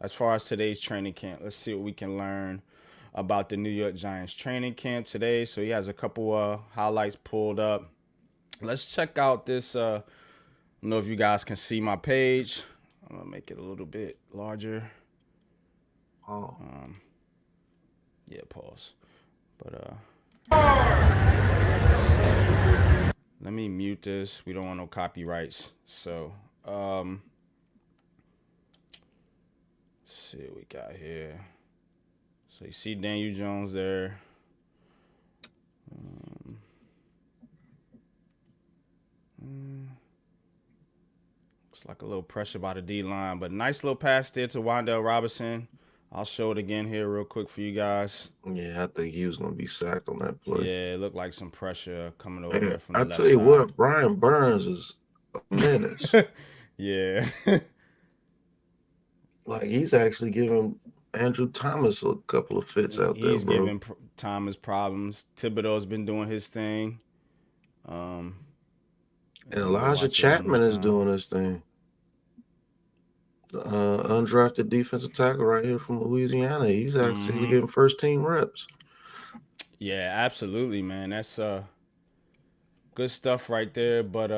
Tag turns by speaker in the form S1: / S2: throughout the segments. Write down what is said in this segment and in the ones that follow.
S1: as far as today's training camp. Let's see what we can learn about the New York Giants training camp today. So he has a couple highlights pulled up. Let's check out this. I don't know if you guys can see my page. I'm gonna make it a little bit larger.
S2: Oh.
S1: Yeah, pause. But let me mute this. We don't want no copyrights. So let's see what we got here. So you see Daniel Jones there. Looks like a little pressure by the D-line, but nice little pass there to Wan'Dale Robinson. I'll show it again here real quick for you guys.
S2: Yeah, I think he was going to be sacked on that play.
S1: Yeah, it looked like some pressure coming over there from the left
S2: side. I tell you
S1: side.
S2: what, Brian Burns is a menace.
S1: Yeah.
S2: Like, he's actually giving Andrew Thomas a couple of fits out there, bro.
S1: He's giving Thomas problems. Thibodeau's been doing his thing.
S2: And Elijah Chapman is doing his thing. The undrafted defensive tackle right here from Louisiana. He's actually getting first-team reps.
S1: Yeah, absolutely, man. That's good stuff right there. But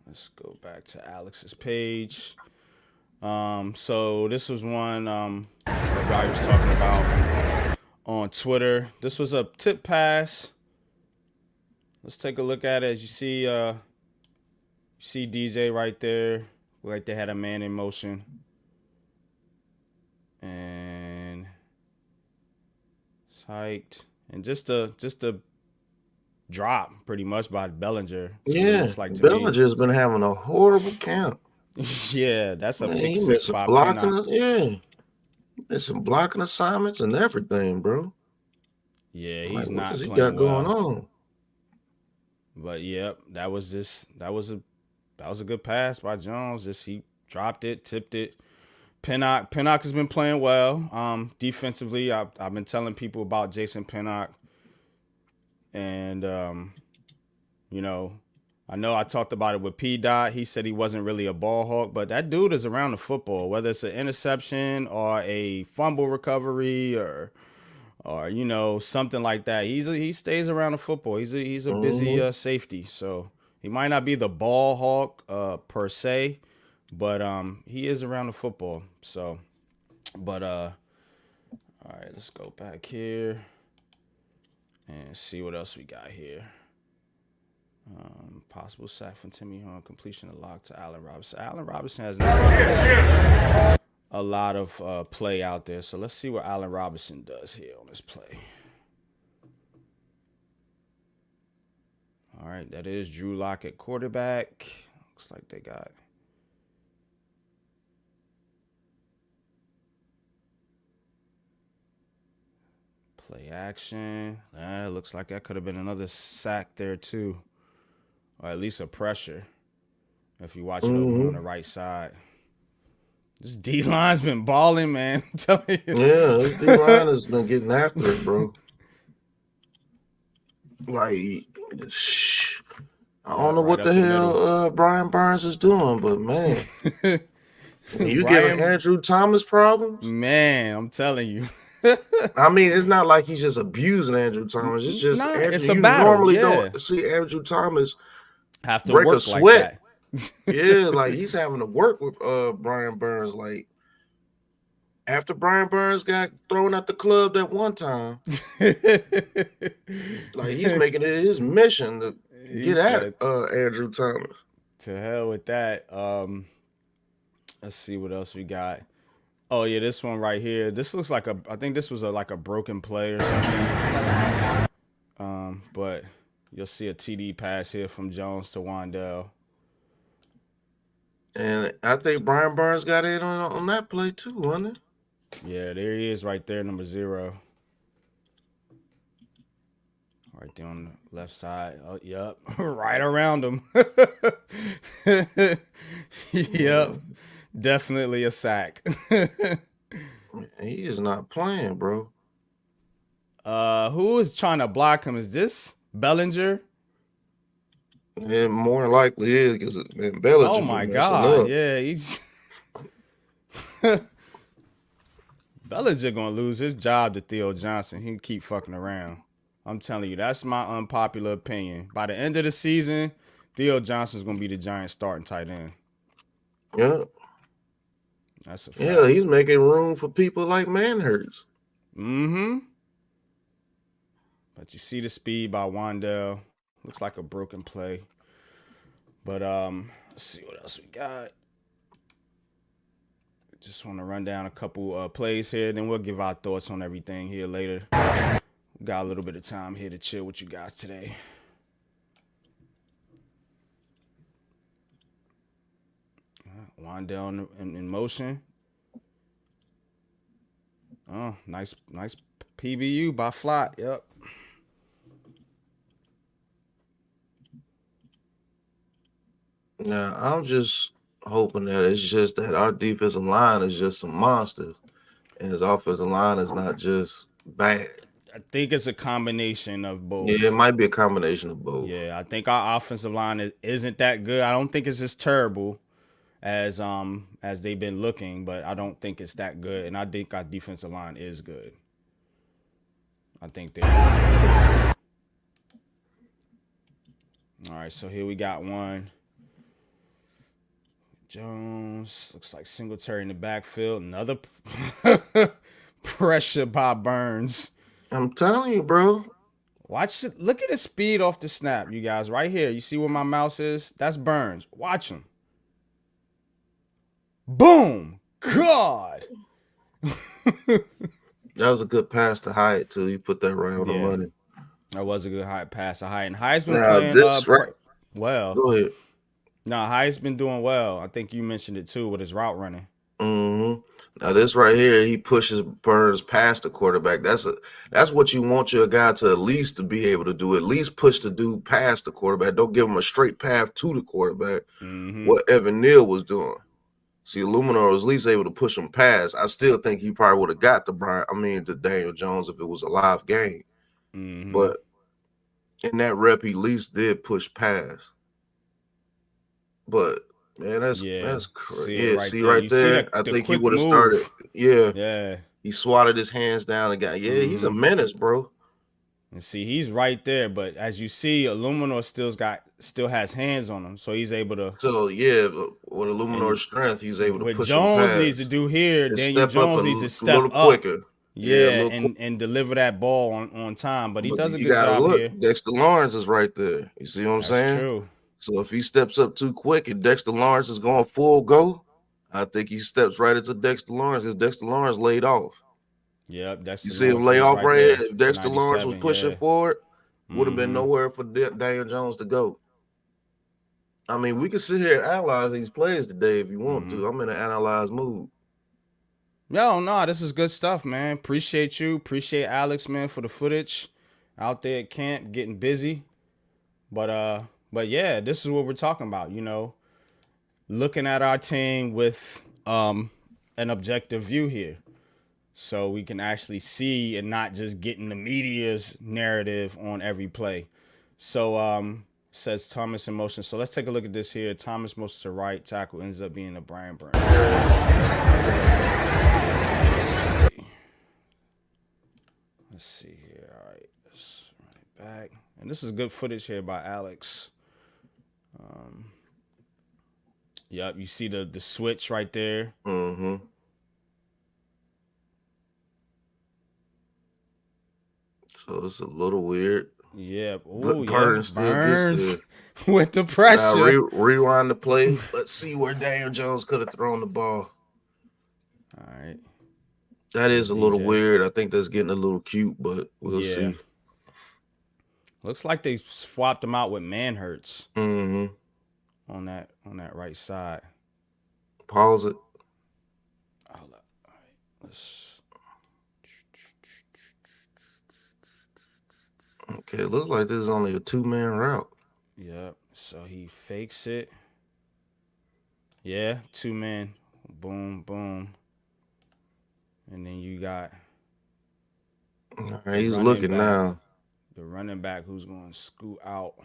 S1: let's go back to Alex's page. So this was one that guy was talking about on Twitter. This was a tip pass. Let's take a look at it. As you see DJ right there. Like they had a man in motion. And it's hiked. And just a drop pretty much by Bellinger.
S2: Yeah, like Bellinger's been having a horrible camp.
S1: Yeah, that's a pick six by
S2: blocking. Yeah, there's some blocking assignments and everything, bro.
S1: Yeah, he's not.
S2: What he got going on?
S1: But yep, that was a good pass by Jones. Just he dropped it, tipped it. Pinnock has been playing well. Defensively, I've been telling people about Jason Pinnock, and you know, I know I talked about it with P. Dot. He said he wasn't really a ball hawk, but that dude is around the football, whether it's an interception or a fumble recovery or you know, something like that. He stays around the football. He's a busy safety, so he might not be the ball hawk per se, but he is around the football. So, but all right, let's go back here and see what else we got here. Possible sack from Timmy Horn, completion of lock to Allen Robinson. Allen Robinson has a lot of play out there, so let's see what Allen Robinson does here on this play. All right, that is Drew Lock at quarterback. Looks like they got play action. Looks like that could have been another sack there too, or at least a pressure if you watch it over on the right side. This D-line's been balling, man. I'm telling you.
S2: Yeah, this D-line has been getting after it, bro. Like, I don't know what the hell Brian Burns is doing, but man, you giving Andrew Thomas problems?
S1: Man, I'm telling you.
S2: I mean, it's not like he's just abusing Andrew Thomas. It's just Andrew,
S1: it's a battle.
S2: Normally don't see Andrew Thomas
S1: have to
S2: break
S1: work
S2: a sweat. Like that.
S1: Yeah,
S2: like he's having to work with Brian Burns. Like after Brian Burns got thrown at the club that one time, like he's making it his mission to get at Andrew Thomas.
S1: To hell with that. Let's see what else we got. Oh yeah, this one right here. This looks like I think this was like a broken play or something. But you'll see a TD pass here from Jones to Wan'Dale.
S2: And I think Brian Burns got in on that play too, wasn't it?
S1: Yeah, there he is right there, number 0. Right there on the left side. Oh, yep. Right around him. Yep. Definitely a sack.
S2: He is not playing, bro.
S1: Who is trying to block him? Is this Bellinger?
S2: It more likely is because Bellinger.
S1: Oh my God! Yeah, he's Bellinger gonna lose his job to Theo Johnson. He keep fucking around. I'm telling you, that's my unpopular opinion. By the end of the season, Theo Johnson's gonna be the Giants starting tight end.
S2: Yeah.
S1: That's a fact.
S2: Yeah, he's making room for people like Manhurts.
S1: Mm-hmm. But you see the speed by Wandell. Looks like a broken play. But let's see what else we got. Just want to run down a couple plays here, then we'll give our thoughts on everything here later. We got a little bit of time here to chill with you guys today. Wandell in motion. Oh, nice PBU by Flott. Yep.
S2: Now, I'm just hoping that it's just that our defensive line is just some monsters, and his offensive line is not just bad.
S1: I think it's a combination of both.
S2: Yeah, it might be a combination of both.
S1: Yeah, I think our offensive line isn't that good. I don't think it's as terrible as they've been looking, but I don't think it's that good. And I think our defensive line is good. I think they're good. All right, so here we got one. Jones looks like Singletary in the backfield. Another pressure by Burns.
S2: I'm telling you, bro.
S1: Watch it. Look at the speed off the snap, you guys. Right here. You see where my mouse is? That's Burns. Watch him. Boom. God.
S2: That was a good pass to Hyatt, too. You put that right on the money.
S1: That was a good high pass to Hyatt. And Hyatt's been playing well.
S2: Go ahead.
S1: No, Hyatt's been doing well. I think you mentioned it, too, with his route running.
S2: Mm-hmm. Now this right here, he pushes Burns past the quarterback. That's what you want your guy to at least to be able to do. At least push the dude past the quarterback. Don't give him a straight path to the quarterback.
S1: Mm-hmm.
S2: What Evan Neal was doing. See, Illuminor was at least able to push him past. I still think he probably would have got to Daniel Jones if it was a live game.
S1: Mm-hmm.
S2: But in that rep, he at least did push past. But man, that's crazy. See right there. I think he would have started. Yeah. He swatted his hands down and got. Yeah, he's a menace, bro.
S1: And see, he's right there. But as you see, Illuminor still has hands on him, so he's able to.
S2: So yeah, with Illuminor's strength, he's able to push
S1: what Jones
S2: him past.
S1: needs to do here, Daniel Jones needs to step up
S2: quicker.
S1: Yeah, and deliver that ball on time. But he does a good job here.
S2: Dexter Lawrence is right there. You see what I'm saying?
S1: True.
S2: So if he steps up too quick and Dexter Lawrence is going full go, I think he steps right into Dexter Lawrence because Dexter Lawrence laid off.
S1: Yep,
S2: you see him lay off right here. If Dexter Lawrence was pushing forward, would have been nowhere for Daniel Jones to go. I mean, we can sit here and analyze these plays today if you want to. I'm in an analyze mood.
S1: No, this is good stuff, man. Appreciate you. Appreciate Alex, man, for the footage out there at camp, getting busy. But yeah, this is what we're talking about, looking at our team with an objective view here. So we can actually see and not just getting the media's narrative on every play. So says Thomas in motion. So let's take a look at this here. Thomas motions to right tackle, ends up being a Brian Burns. Let's see here. All right, let's run it back. And this is good footage here by Alex. Yep, you see the switch right there.
S2: Mm-hmm. So it's a little weird.
S1: Yeah.
S2: But Burns
S1: Burns with the pressure.
S2: Now rewind the play. Let's see where Daniel Jones could have thrown the ball.
S1: All right.
S2: That is a little weird. I think that's getting a little cute, but we'll see.
S1: Looks like they swapped him out with Manhurts.
S2: Mm-hmm.
S1: On that right side.
S2: Pause it.
S1: Hold up. All right. Let's.
S2: Okay, it looks like this is only a 2-man route.
S1: Yep. So he fakes it. Yeah, 2 men. Boom, boom. And then you got.
S2: All right, he's looking now.
S1: The running back who's going to scoot out.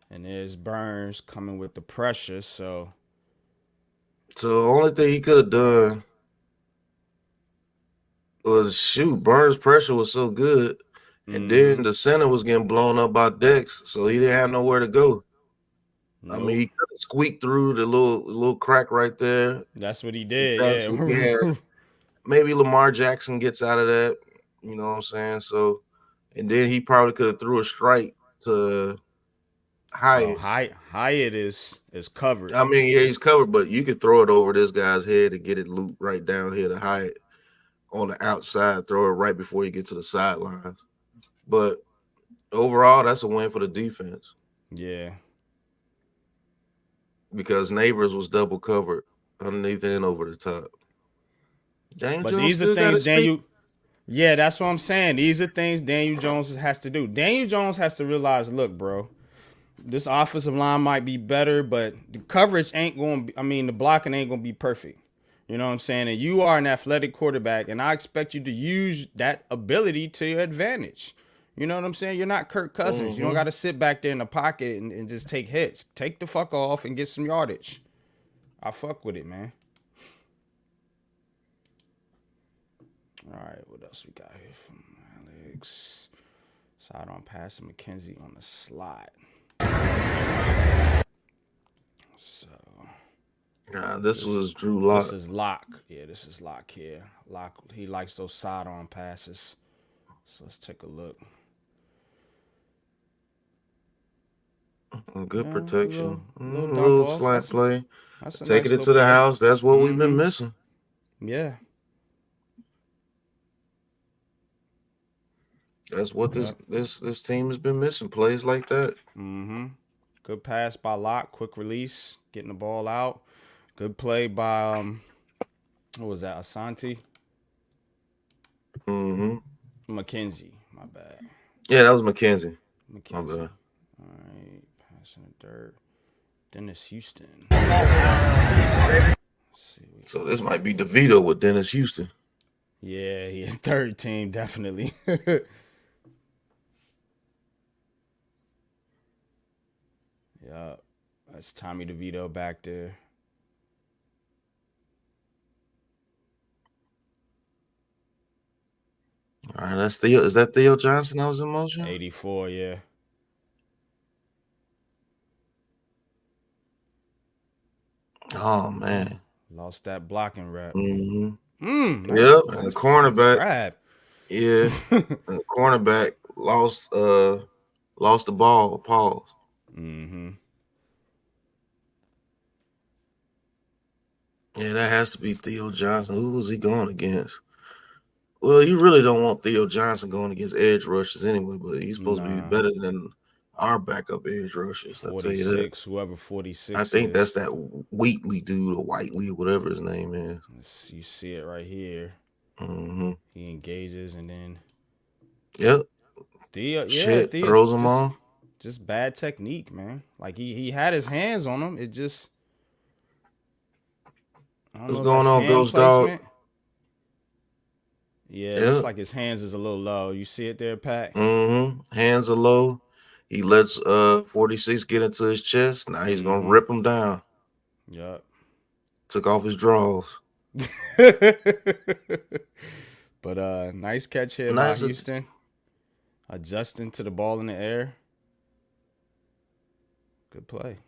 S1: And there's Burns coming with the pressure, so
S2: the only thing he could have done was shoot, Burns' pressure was so good. And then the center was getting blown up by Dex, so he didn't have nowhere to go.
S1: Nope.
S2: I mean, he could have squeaked through the little crack right there.
S1: That's what he did. Yeah.
S2: Yeah. Maybe Lamar Jackson gets out of that. You know what I'm saying? So, and then he probably could have threw a strike to Hyatt.
S1: Well, Hyatt is covered.
S2: I mean, yeah, he's covered, but you could throw it over this guy's head and get it looped right down here to Hyatt on the outside. Throw it right before you get to the sidelines. But overall, that's a win for the defense.
S1: Yeah.
S2: Because Neighbors was double covered underneath and over the top. Daniel
S1: But
S2: Jones
S1: these
S2: still
S1: are things
S2: got
S1: Daniel. Yeah, that's what I'm saying. These are things Daniel Jones has to do. Daniel Jones has to realize, look, bro, this offensive line might be better, but the coverage ain't going to be, I mean, the blocking ain't going to be perfect. You know what I'm saying? And you are an athletic quarterback, and I expect you to use that ability to your advantage. You know what I'm saying? You're not Kirk Cousins.
S2: Mm-hmm.
S1: You don't got to sit back there in the pocket and just take hits. Take the fuck off and get some yardage. I fuck with it, man. All right, what else we got here from Alex? Sidearm pass to McKenzie on the slot. So.
S2: This was Drew Lock.
S1: This is Lock. Yeah, this is Lock here. Lock, he likes those sidearm passes. So let's take a look.
S2: Good protection.
S1: Little
S2: slant play.
S1: Taking
S2: it to the house. That's what we've been missing.
S1: Yeah.
S2: That's what this team has been missing. Plays like that.
S1: Good pass by Lock. Quick release. Getting the ball out. Good play by what was that? Asante? McKenzie. My bad.
S2: Yeah, that was McKenzie. My bad.
S1: All right. Passing the dirt. Dennis Houston.
S2: So this might be DeVito with Dennis Houston.
S1: Yeah, third team, definitely. Yeah, that's Tommy DeVito back there.
S2: All right, that's Theo. Is that Theo Johnson that was in motion?
S1: 84, yeah.
S2: Oh man,
S1: lost that blocking rep.
S2: Nice,
S1: and
S2: the cornerback. Yeah, and the cornerback lost the ball. Pause. Yeah, that has to be Theo Johnson. Who was he going against? Well, you really don't want Theo Johnson going against edge rushers anyway, but he's supposed to be better than our backup edge rushers. I'll tell you that.
S1: Whoever 46
S2: I think that's that Wheatley dude or Whiteley or whatever his name is.
S1: You see it right here. He engages and then.
S2: Yep.
S1: Theo
S2: throws him off.
S1: Just bad technique, man. Like he had his hands on him. It just.
S2: What's going on, Ghost Dog?
S1: Yeah, it looks like his hands is a little low. You see it there, Pat?
S2: Hands are low. He lets 46 get into his chest. Now he's gonna rip him down.
S1: Yep.
S2: Took off his drawers.
S1: But nice catch here by Houston. Adjusting to the ball in the air. Good play.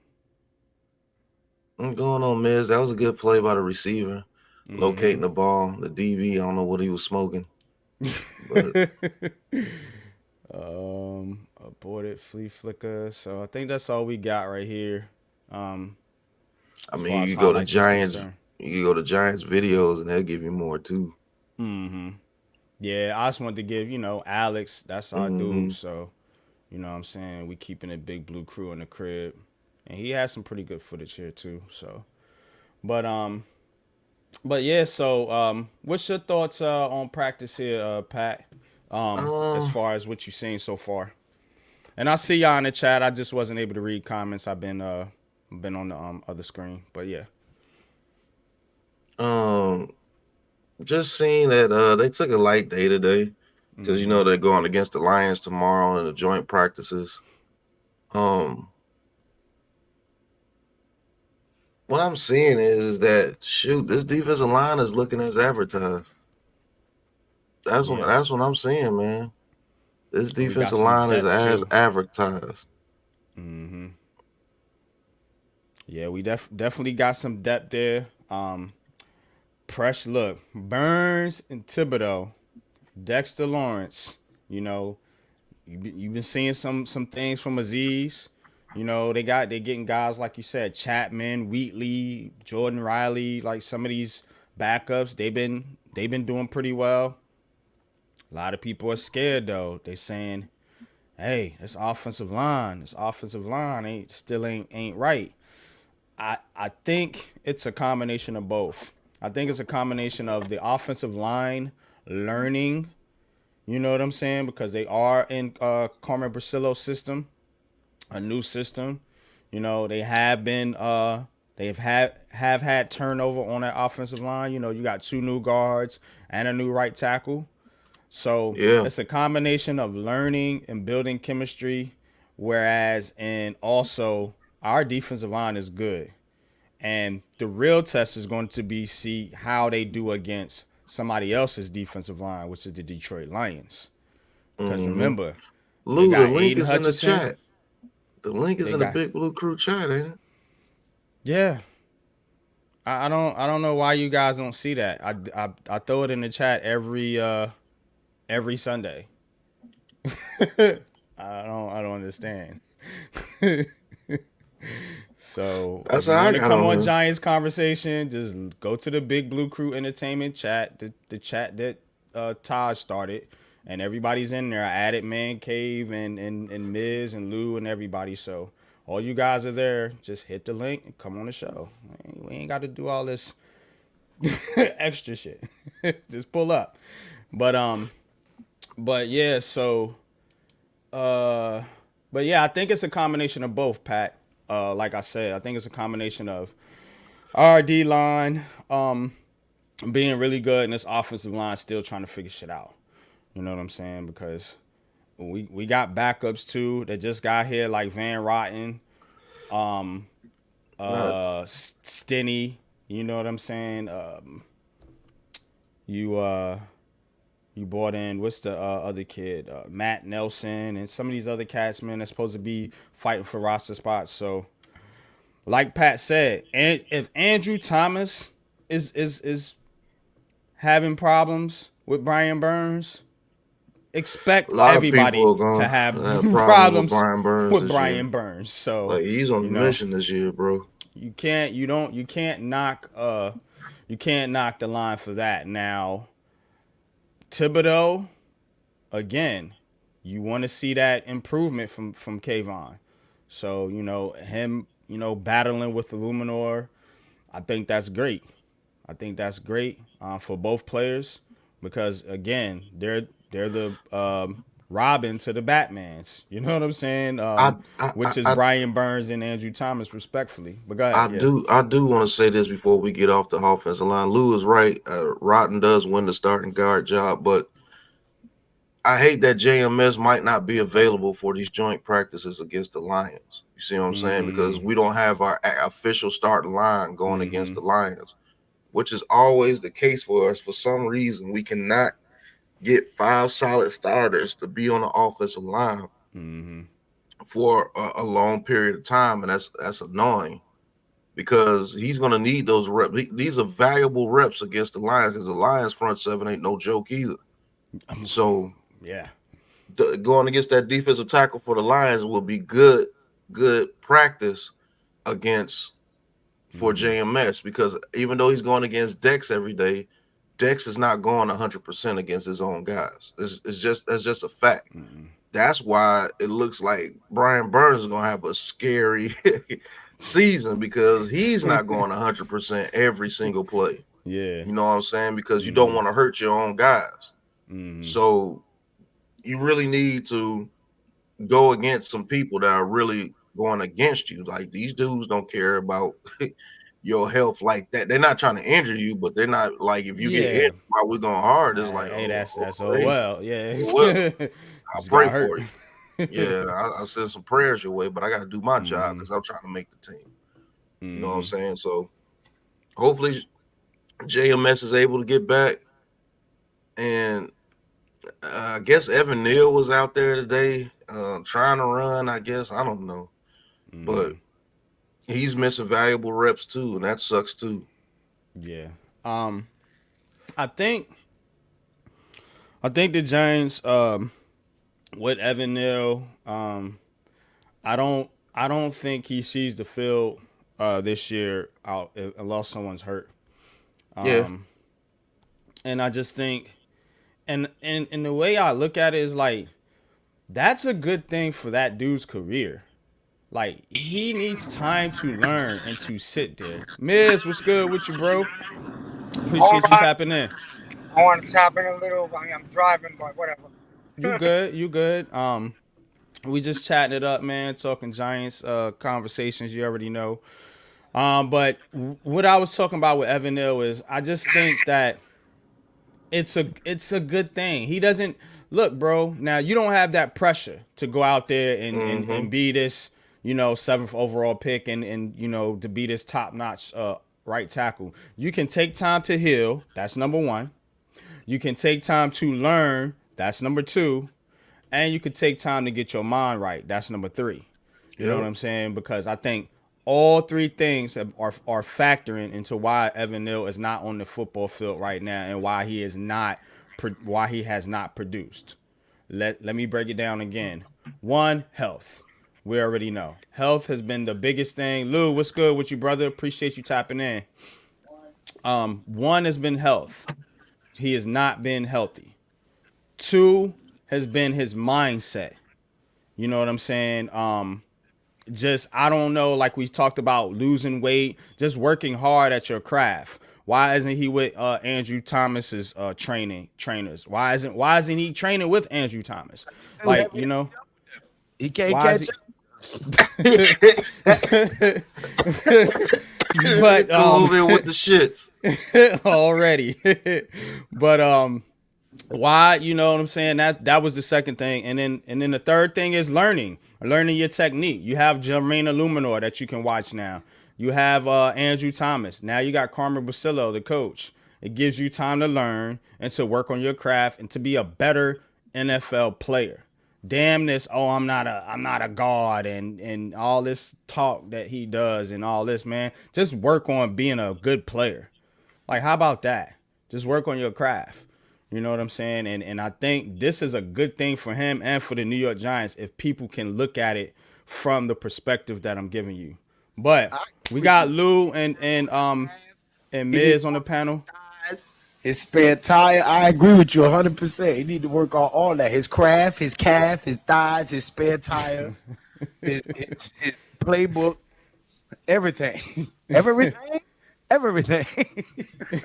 S2: What's going on, Miz? That was a good play by the receiver. Locating the ball. The DB, I don't know what he was smoking. But
S1: aborted flea flicker. So I think that's all we got right here.
S2: I mean, you go to Giants. You go to Giants videos, and they'll give you more too.
S1: Yeah, I just wanted to give Alex. That's our dude. So you know what I'm saying, we keeping a big blue crew in the crib, and he has some pretty good footage here too. So, but yeah. So what's your thoughts on practice here, Pat? As far as what you've seen so far. And I see y'all in the chat. I just wasn't able to read comments. I've been on the other screen, but yeah.
S2: Just seeing that they took a light day today because they're going against the Lions tomorrow in the joint practices. What I'm seeing is that this defensive line is looking as advertised.
S1: Yeah,
S2: That's what I'm saying, man. This
S1: we got
S2: defensive
S1: some
S2: line is
S1: depth
S2: as
S1: too.
S2: advertised.
S1: Hmm. Yeah, we definitely got some depth there. Look, Burns and Thibodeau, Dexter Lawrence. You know, you've been seeing some things from Aziz. You know, they getting guys like you said, Chapman, Wheatley, Jordan Riley, like some of these backups. They've been doing pretty well. A lot of people are scared though. They saying, "Hey, this offensive line ain't right." I think it's a combination of both. I think it's a combination of the offensive line learning. You know what I'm saying? Because they are in Carmen Brasillo's system, a new system. You know, they've had turnover on that offensive line. You know, you got two new guards and a new right tackle. So
S2: Yeah.
S1: it's a combination of learning and building chemistry. Whereas, and also our defensive line is good. And the real test is going to be see how they do against somebody else's defensive line, which is the Detroit Lions. Because
S2: Mm-hmm.
S1: remember, they
S2: Lou, the
S1: got
S2: link
S1: Aiden
S2: is in the
S1: Hutchinson.
S2: chat. The link is
S1: They
S2: in the
S1: got
S2: Big Blue Crew chat, ain't it?
S1: yeah. I don't know why you guys don't see that. I throw it in the chat every Sunday. I don't understand. So
S2: That's
S1: if you
S2: how I
S1: want to
S2: got
S1: come
S2: on
S1: on
S2: here.
S1: Giants conversation, just go to the Big Blue Crew Entertainment chat, the chat that Taj started, and everybody's in there. I added Man Cave and Miz and Lou and everybody. So all you guys are there. Just hit the link and come on the show. We ain't got to do all this extra shit. Just pull up. But but yeah. So uh, but yeah, I think it's a combination of both, Pat. Like I said, I think it's a combination of our D line being really good and this offensive line still trying to figure shit out. You know what I'm saying? Because we got backups too that just got here, like Van Rotten,
S2: Not
S1: Stinney. You know what I'm saying? You you brought in what's the other kid, Matt Nelson, and some of these other cats, man, that's supposed to be fighting for roster spots. So, like Pat said, and if Andrew Thomas is having problems with Brian Burns,
S2: a
S1: expect
S2: lot of people
S1: everybody
S2: are
S1: to
S2: gonna
S1: have
S2: have problems with
S1: problems
S2: Brian Burns
S1: with
S2: this year.
S1: Brian Burns. So,
S2: Like he's on
S1: you
S2: a
S1: know,
S2: mission this year, bro.
S1: you can't knock the line for that. Now, Thibodeau, again, you want to see that improvement from Kayvon. So, him, battling with the Luminor, I think that's great. I think that's great for both players because again, they're the Robin to the Batmans. You know what I'm saying?
S2: I I I
S1: Which is
S2: I,
S1: Brian Burns and Andrew Thomas, respectfully. But go ahead, yeah.
S2: I do want to say this before we get off the offensive line. Lou is right. Rotten does win the starting guard job, but I hate that JMS might not be available for these joint practices against the Lions. You see what I'm saying? Because
S1: Mm-hmm.
S2: we don't have our official starting line going against
S1: Mm-hmm.
S2: the Lions, which is always the case for us. For some reason, we cannot get five solid starters to be on the offensive line
S1: Mm-hmm.
S2: for a long period of time, and that's annoying because he's going to need those reps. These are valuable reps against the Lions because the Lions front seven ain't no joke either. So
S1: Yeah.
S2: going against that defensive tackle for the Lions will be good practice against for
S1: Mm-hmm.
S2: JMS because even though he's going against Dex every day, Dex is not going 100% against his own guys. It's just that's just a fact.
S1: Mm-hmm.
S2: That's why it looks like Brian Burns is going to have a scary season because he's not going 100% every single play.
S1: Yeah.
S2: You know what I'm saying? Because you don't
S1: Mm-hmm.
S2: want to hurt your own guys.
S1: Mm-hmm.
S2: So you really need to go against some people that are really going against you. Like these dudes don't care about your health like that. They're not trying to injure you, but they're not like if you get injured
S1: Yeah.
S2: while we're going hard, it's like,
S1: Hey, that's oh
S2: hey,
S1: well. Yeah.
S2: well, I'll
S1: Just
S2: pray
S1: got hurt.
S2: for you. Yeah, I'll send some prayers your way, but I got to do my job
S1: Mm-hmm.
S2: because I'm trying to make the team. You know what I'm
S1: Mm-hmm.
S2: saying? So hopefully JMS is able to get back and I guess Evan Neal was out there today trying to run. I guess I don't know, but he's missing valuable reps too, and that sucks too.
S1: Yeah. I think the Giants with Evan Neal, I don't think he sees the field this year out unless someone's hurt.
S2: Yeah.
S1: And I just think and the way I look at it is like that's a good thing for that dude's career. Like he needs time to learn and to sit there. Miz, what's good with you, bro?
S3: All
S1: Appreciate you
S3: right,
S1: tapping in.
S3: I want to tap in a little. I mean, I'm driving, but whatever.
S1: You good? You good? We just chatting it up, man. Talking Giants conversations. You already know. But what I was talking about with Evan Neal is I just think that it's a good thing. He doesn't look, bro. Now you don't have that pressure to go out there and be this, seventh overall pick and to be this top notch right tackle. You can take time to heal. That's number one. You can take time to learn. That's number two. And you can take time to get your mind right. That's number three. You know what I'm saying? Because I think all three things are factoring into why Evan Neal is not on the football field right now and why he is not why he has not produced. Let me break it down again. One, health. We already know. Health has been the biggest thing. Lou, what's good with you, brother? Appreciate you tapping in. One has been health. He has not been healthy. Two has been his mindset. You know what I'm saying? Just I don't know, like we talked about losing weight, just working hard at your craft. Why isn't he with Andrew Thomas's trainers? Why isn't he training with Andrew Thomas? Like,
S4: he can't
S1: why is
S4: catch
S1: he but
S2: Come in with the shits
S1: already. But why, you know what I'm saying? That was the second thing. And then the third thing is learning your technique. You have Jermaine Illuminor that you can watch now. You have Andrew Thomas. Now you got Carmen Basillo, the coach. It gives you time to learn and to work on your craft and to be a better NFL player. Damn this, oh, I'm not a god and all this talk that he does and all this, man. Just work on being a good player. Like, how about that? Just work on your craft. You know what I'm saying? And I think this is a good thing for him and for the New York Giants if people can look at it from the perspective that I'm giving you. But we got Lou and Miz on the panel.
S4: his spare tire. I agree with you 100%. He need to work on all that. His craft, his calf, his thighs, his spare tire, his playbook, everything. Everything.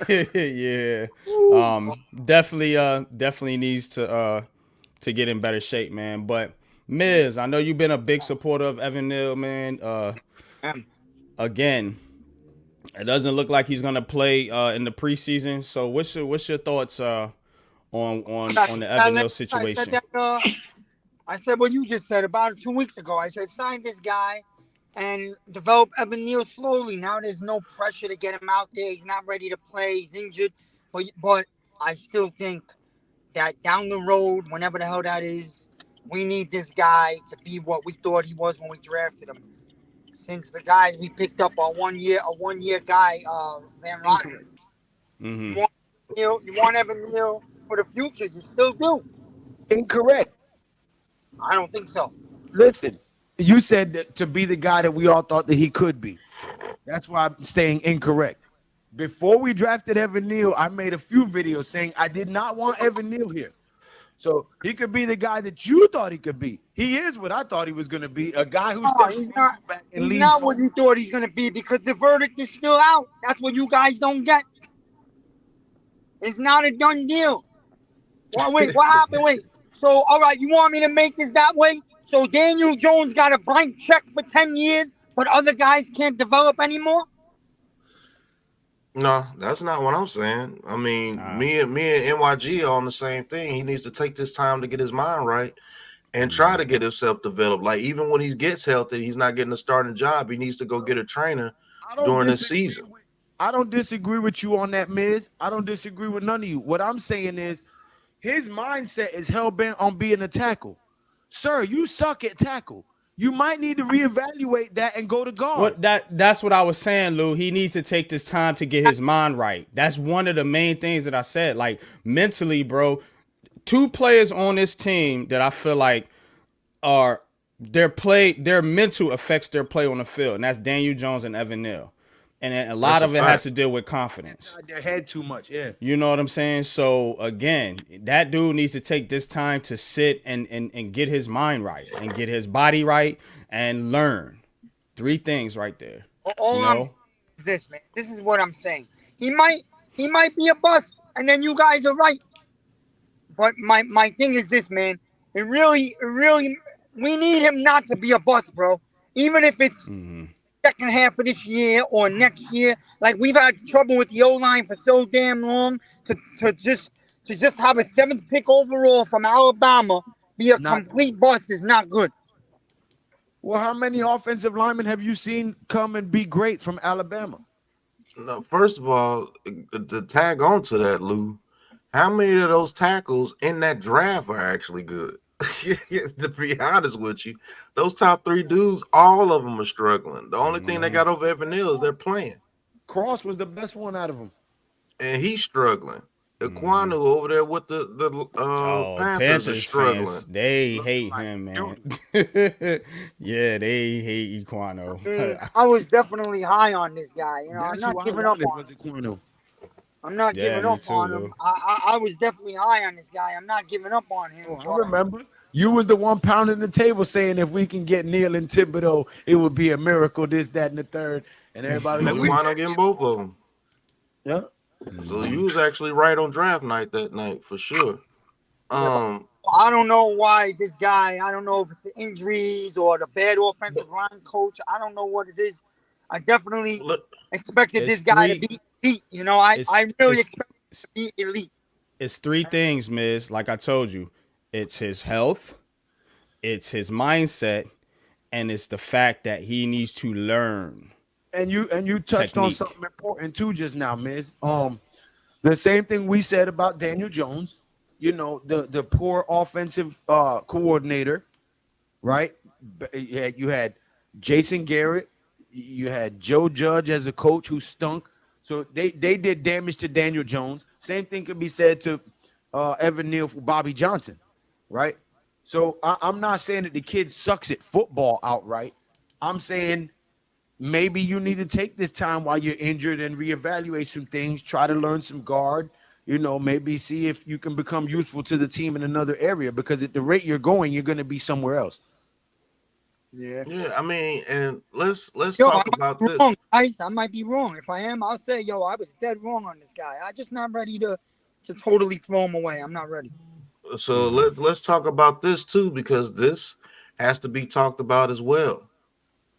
S1: Yeah. Definitely needs to get in better shape, man. But Miz, I know you've been a big supporter of Evan Neal, man. Again, it doesn't look like he's gonna play in the preseason. So what's your thoughts on the Evan Neal situation?
S3: I said what you just said about 2 weeks ago. I said sign this guy and develop Evan Neal slowly. Now there's no pressure to get him out there. He's not ready to play. He's injured. But I still think that down the road, whenever the hell that is, we need this guy to be what we thought he was when we drafted him. Since the guys we picked up are a 1 year guy, Van Rotten.
S1: Mm-hmm.
S3: You want Evan Neal for the future. You still do.
S4: Incorrect.
S3: I don't think so.
S4: Listen, you said that to be the guy that we all thought that he could be. That's why I'm saying incorrect. Before we drafted Evan Neal, I made a few videos saying I did not want Evan Neal here. So he could be the guy that you thought he could be. He is what I thought he was going to be, a guy who's
S3: he's not what you thought he's going to be because the verdict is still out. That's what you guys don't get. It's not a done deal. Well, wait, what happened? Wait. So, all right, you want me to make this that way? So Daniel Jones got a blank check for 10 years, but other guys can't develop anymore?
S2: No, that's not what I'm saying. I mean, me and NYG are on the same thing. He needs to take this time to get his mind right and try to get himself developed. Like, even when he gets healthy, he's not getting a starting job. He needs to go get a trainer during this season.
S4: I don't disagree with you on that, Miz. I don't disagree with none of you. What I'm saying is his mindset is hell bent on being a tackle. Sir, you suck at tackle. You might need to reevaluate that and go to guard.
S1: That's what I was saying, Lou. He needs to take this time to get his mind right. That's one of the main things that I said. Like mentally, bro, two players on this team that I feel like are their mental affects their play on the field, and that's Daniel Jones and Evan Neal. And a lot of it has to deal with confidence.
S4: Inside their head too much, yeah.
S1: You know what I'm saying? So again, that dude needs to take this time to sit and get his mind right and get his body right and learn. 3 things right there.
S3: All I'm saying is this, man. This is what I'm saying. He might be a bust, and then you guys are right. But my thing is this, man. It really, we need him not to be a bust, bro. Even if it's second half of this year or next year. Like, we've had trouble with the O-line for so damn long. To just have a 7th pick overall from Alabama be a complete bust is not good.
S4: Well, how many offensive linemen have you seen come and be great from Alabama?
S2: No, first of all, to tag on to that, Lou, how many of those tackles in that draft are actually good? To be honest with you, those top 3 dudes, all of them are struggling. The only thing they got over Evan Neal is they're playing.
S4: Cross was the best one out of them,
S2: and he's struggling. Ekwonu over there with the Panthers are struggling.
S1: Fans, they hate him, man. Yeah, they hate Ekwonu.
S3: I was definitely high on this guy. You know, I'm not giving up on him. I'm not giving up on him. I was definitely high on this guy. I'm not giving up on him.
S4: Oh, I remember. You was the one pounding the table saying if we can get Neal and Thibodeau, it would be a miracle, this, that, and the third. And everybody
S2: like, we wind up getting both of them.
S4: Yeah.
S2: So you was actually right on draft night that night for sure.
S3: I don't know why this guy, I don't know if it's the injuries or the bad offensive line coach. I don't know what it is. I definitely expected this guy to be elite. You know, I really expected him to be elite.
S1: It's 3 things, Miz. Like I told you, it's his health, it's his mindset, and it's the fact that he needs to learn.
S4: And you touched on something important too just now, Miz. The same thing we said about Daniel Jones. You know, the poor offensive coordinator, right? You had Jason Garrett, you had Joe Judge as a coach who stunk. So they did damage to Daniel Jones. Same thing could be said to Evan Neal for Bobby Johnson, right? So I'm not saying that the kid sucks at football outright. I'm saying maybe you need to take this time while you're injured and reevaluate some things, try to learn some guard, you know, maybe see if you can become useful to the team in another area, because at the rate you're going, you're going to be somewhere else.
S2: Yeah, I mean, and let's talk about this.
S3: Guys, I might be wrong. If I am, I'll say, I was dead wrong on this guy. I'm just not ready to totally throw him away. I'm not ready.
S2: So let's talk about this too, because this has to be talked about as well.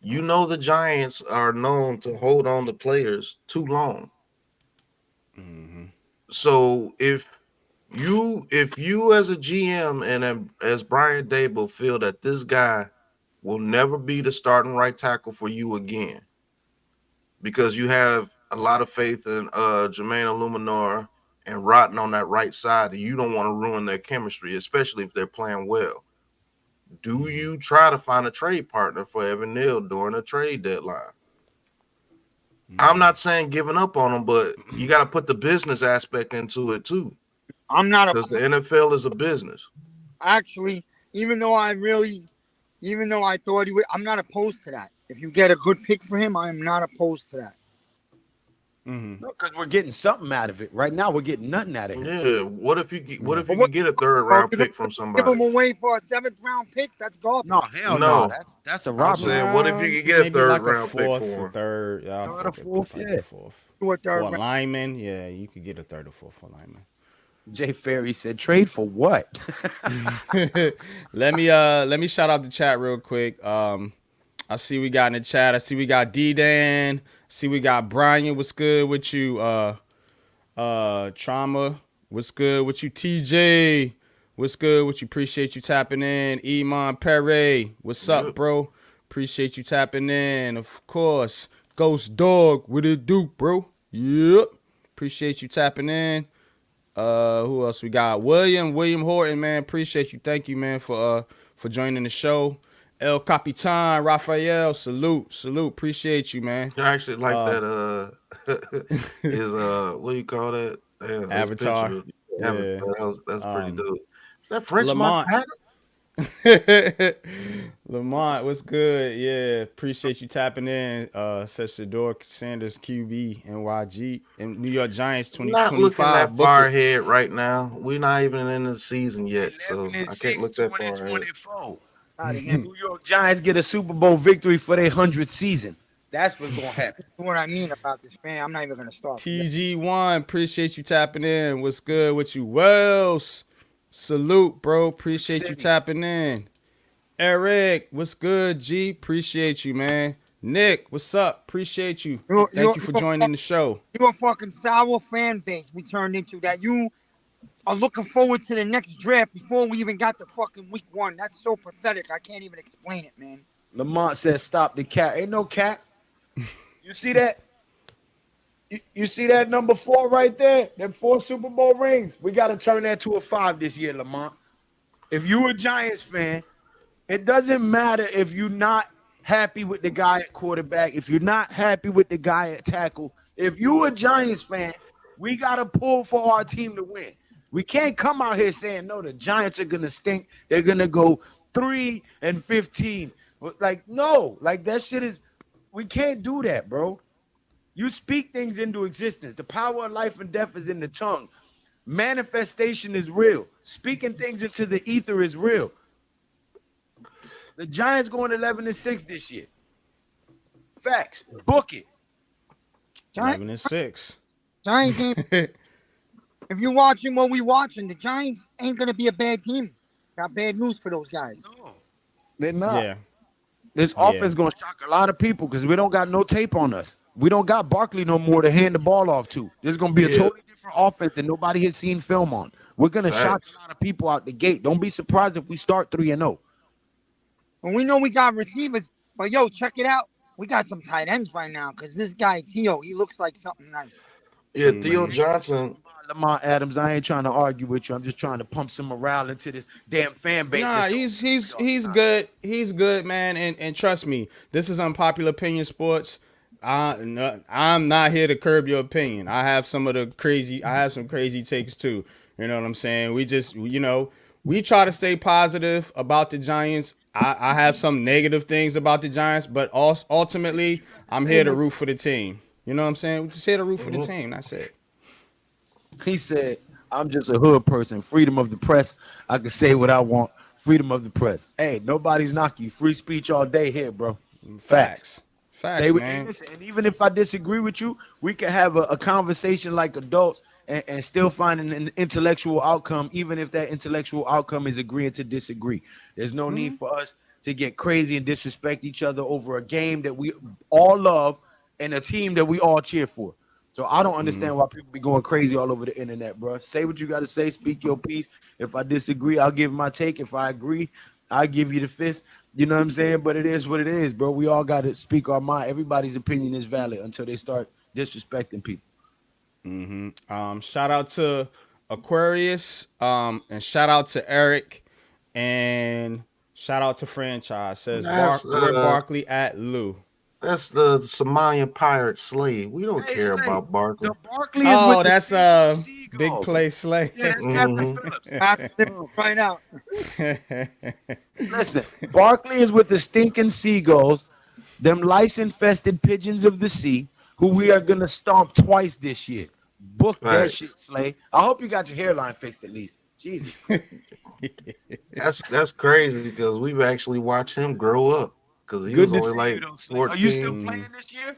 S2: You know, the Giants are known to hold on to players too long. So if you as a GM and as Brian Dable feel that this guy will never be the starting right tackle for you again, because you have a lot of faith in Jermaine Illuminor and Rotten on that right side, and you don't want to ruin their chemistry, especially if they're playing well. Do you try to find a trade partner for Evan Neal during a trade deadline? I'm not saying giving up on him, but you got to put the business aspect into it too.
S3: I'm not,
S2: because the NFL is a business.
S3: Actually, even though I thought he would, I'm not opposed to that. If you get a good pick for him, I am not opposed to that.
S4: No, because we're getting something out of it. Right now, we're getting nothing out of it.
S2: Yeah. What if you can get a 3rd round pick from somebody?
S3: Give him away for a 7th round pick? That's garbage.
S4: No, hell no. That's a robbery.
S2: I'm saying, what if you can get a 3rd round pick for him?
S1: Third or fourth. For a lineman, yeah, you could get a 3rd or 4th lineman.
S4: Jay Ferry said, "Trade for what?"
S1: Let me shout out the chat real quick. I see we got in the chat. I see we got D-Dan. See we got Brian. What's good with you? Trauma. What's good with you? TJ. What's good with you? Appreciate you tapping in. Iman Pere. What's up, bro? Appreciate you tapping in. Of course. Ghost Dog. What it do, bro? Yep. Appreciate you tapping in. Who else we got? William Horton, man. Appreciate you. Thank you, man, for joining the show. El Capitan, Raphael, salute. Appreciate you, man.
S2: I actually like that. His what do you call that? Damn, his
S1: Avatar.
S2: picture.
S1: Yeah.
S2: Avatar. That's pretty dope. Is that French
S1: Lamont.
S2: Montana?
S1: Lamont, what's good? Yeah, appreciate you tapping in. Shador Sanders, QB, NYG, and New York Giants
S2: Not looking
S1: 2025.
S2: that
S1: Book
S2: far
S1: it.
S2: ahead right now. We're not even in the season yet,
S4: 11
S2: so
S4: and
S2: I
S4: 6,
S2: can't look that far ahead.
S4: 2024.
S3: Out of him.
S4: New York Giants get a Super Bowl victory for their 100th season. That's what's gonna happen.
S3: What I mean about this, man. I'm not even gonna start.
S1: TG1, appreciate you tapping in. What's good with you? Wells, salute, bro. Appreciate you
S4: City.
S1: tapping in. Eric, what's good, G? Appreciate you, man. Nick, what's up? Appreciate you. Thank you for joining the show.
S3: You're a fucking sour fan base we turned into that. You are looking forward to the next draft before we even got to fucking week 1. That's so pathetic. I can't even explain it, man.
S4: Lamont says, "Stop the cat." Ain't no cat. You see that? You see that number 4 right there? Them 4 Super Bowl rings. We got to turn that to a 5 this year, Lamont. If you a Giants fan, it doesn't matter if you're not happy with the guy at quarterback, if you're not happy with the guy at tackle. If you a Giants fan, we got to pull for our team to win. We can't come out here saying, no, the Giants are going to stink. They're going to go 3-15. Like, no. Like, that shit is – we can't do that, bro. You speak things into existence. The power of life and death is in the tongue. Manifestation is real. Speaking things into the ether is real. The Giants going 11-6 this year. Facts. Book it.
S1: 11-6.
S3: Giants ain't, if you're watching what we watching, the Giants ain't gonna be a bad team. Got bad news for those guys.
S4: No, they're not.
S1: Yeah.
S4: This offense gonna shock a lot of people because we don't got no tape on us. We don't got Barkley no more to hand the ball off to. There's gonna be a totally different offense that nobody has seen film on. We're gonna shock a lot of people out the gate. Don't be surprised if we start 3-0.
S3: And we know we got receivers, but yo, check it out. We got some tight ends right now because this guy Tio, he looks like something nice.
S2: Yeah, Theo Johnson.
S4: Lamar Adams, I ain't trying to argue with you. I'm just trying to pump some morale into this damn fan base.
S1: Nah, he's good. He's good, man. And trust me, this is unpopular opinion sports. I'm not here to curb your opinion. I have some crazy takes too. You know what I'm saying? We just, we try to stay positive about the Giants. I have some negative things about the Giants, but ultimately, I'm here to root for the team. You know what I'm saying? We're just here to root for the team. That's it.
S4: He said, I'm just a hood person. Freedom of the press. I can say what I want. Freedom of the press. Hey, nobody's knocking you. Free speech all day here, bro.
S1: Facts,
S4: Say what,
S1: man.
S4: listen, and even if I disagree with you, we can have a conversation like adults and still find an intellectual outcome, even if that intellectual outcome is agreeing to disagree. There's no need for us to get crazy and disrespect each other over a game that we all love and a team that we all cheer for. So I don't understand why people be going crazy all over the internet, bro. Say what you got to say. Speak your piece. If I disagree, I'll give my take. If I agree, I'll give you the fist. You know what I'm saying? But it is what it is, bro. We all got to speak our mind. Everybody's opinion is valid until they start disrespecting people.
S1: Shout out to Aquarius, and shout out to Eric, and shout out to Franchise. Says where Barkley at Lou.
S2: That's the Somalian pirate slave. We don't care about Barkley.
S4: Barkley is with
S1: that's
S4: the
S1: big play slave.
S4: Yeah, that's Captain Phillips.
S3: Right out.
S4: Listen, Barkley is with the stinking seagulls, them lice-infested pigeons of the sea, who we are gonna stomp twice this year. Book that shit, Slay. I hope you got your hairline fixed at least. Jesus.
S2: That's crazy because we've actually watched him grow up. Because he was only like 14.
S4: Are you still playing this year?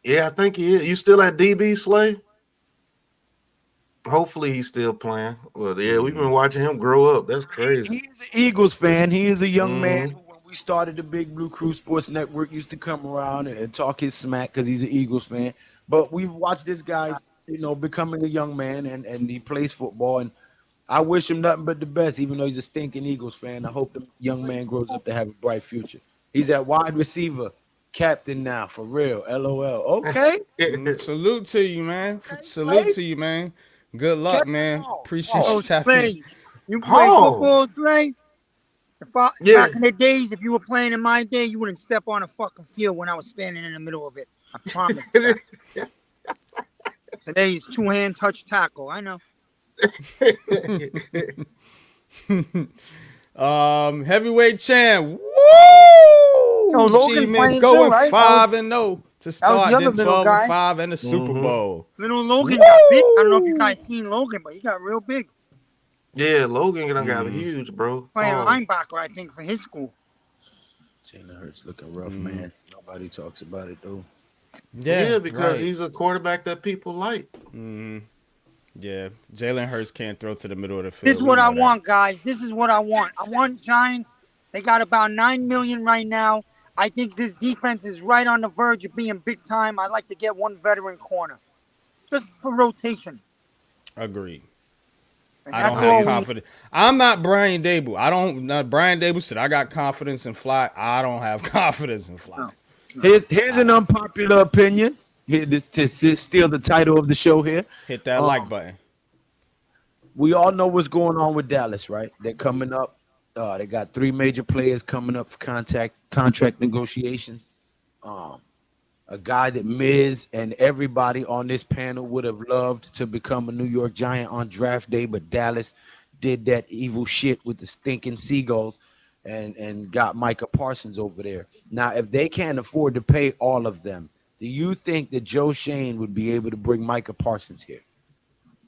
S2: Yeah, I think he is. You still at DB, Slay? Hopefully he's still playing. Well, yeah, we've been watching him grow up. That's crazy.
S4: He's an Eagles fan. He is a young man who, when we started the Big Blue Crew Sports Network, used to come around and talk his smack because he's an Eagles fan. But we've watched this guy, becoming a young man, and he plays football. And I wish him nothing but the best, even though he's a stinking Eagles fan. I hope the young man grows up to have a bright future. He's at wide receiver, captain now, for real. LOL. Okay.
S1: Salute to you, man. Salute to you, man. Good luck,
S4: Catch
S1: man.
S4: the ball.
S1: Appreciate
S3: Oh,
S1: you tapping in.
S3: Slay, you play football, Slay?
S2: Yeah.
S3: Back in the days, if you were playing in my day, you wouldn't step on a fucking field when I was standing in the middle of it. I promise you that. Today's two-hand touch tackle. I know.
S1: Heavyweight champ. Woo!
S3: Yo, Logan
S1: G-Man
S3: playing
S1: going
S3: too, right?
S1: 5-0 to
S3: That was
S1: start,
S3: the other
S1: then
S3: little guy.
S1: 12-5 in the Super Bowl.
S3: Little Logan got big. I don't know if you guys seen Logan, but he got real big.
S2: Yeah, Logan done got huge, bro.
S3: Playing linebacker, I think, for his school.
S4: Jalen Hurts looking rough, man. Nobody talks about it though.
S2: Yeah, because he's a quarterback that people like.
S1: Yeah, Jalen Hurts can't throw to the middle of the field.
S3: This is what I want, guys. This is what I want. I want Giants. They got about 9 million right now. I think this defense is right on the verge of being big time. I'd like to get one veteran corner, just for rotation.
S1: Agreed.
S3: And
S1: I don't have confidence. I'm not Brian Dable. Brian Dable said I got confidence in Fly. I don't have confidence in Fly.
S4: No. Here's an unpopular opinion. Here to steal the title of the show here.
S1: Hit that like button.
S4: We all know what's going on with Dallas, right? They're coming up. They got 3 major players coming up for contract negotiations. A guy that Miz and everybody on this panel would have loved to become a New York Giant on draft day, but Dallas did that evil shit with the stinking Seagulls and got Micah Parsons over there. Now, if they can't afford to pay all of them, do you think that Joe Schoen would be able to bring Micah Parsons here?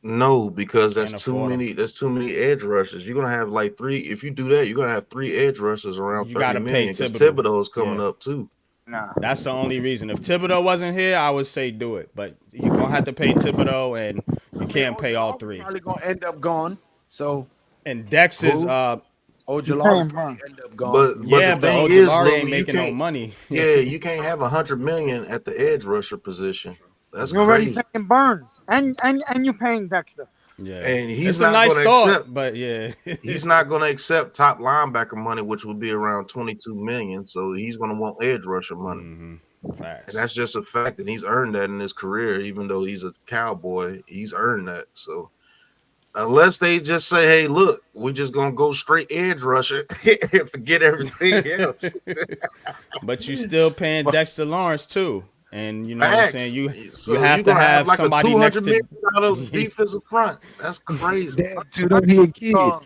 S2: No, because that's too many. That's too many edge rushers. You're gonna have like 3. If you do that, you're gonna have 3 edge rushers around 30 million. Because Thibodeau's coming up too.
S3: Nah,
S1: that's the only reason. If Thibodeau wasn't here, I would say do it. But you're gonna have to pay Thibodeau, and you can't pay all 3.
S4: Probably gonna end up gone. So
S1: and Dex is
S4: Ojulari end up gone.
S2: But
S1: yeah,
S2: the
S1: but
S2: thing is,
S1: Ojulari
S2: Lou,
S1: ain't making no money.
S2: Yeah, you can't have 100 million at the edge rusher position. That's
S3: you're already
S2: crazy.
S3: paying Burns, and you're paying Dexter.
S1: Yeah,
S2: and he's
S1: it's
S2: not
S1: a nice
S2: going to
S1: thought,
S2: accept.
S1: But yeah,
S2: he's not going to accept top linebacker money, which would be around 22 million. So he's going to want edge rusher money.
S1: Facts.
S2: And that's just a fact, and he's earned that in his career. Even though he's a Cowboy, he's earned that. So unless they just say, "Hey, look, we're just gonna go straight edge rusher and forget everything else,"
S1: but you still paying Dexter Lawrence too. And you know
S2: Facts.
S1: what I'm saying? You
S2: so
S1: have to have
S2: like
S1: somebody
S2: a
S1: next to
S2: $200 defensive front. That's crazy.
S4: Damn, Tudor, he a kid.
S3: I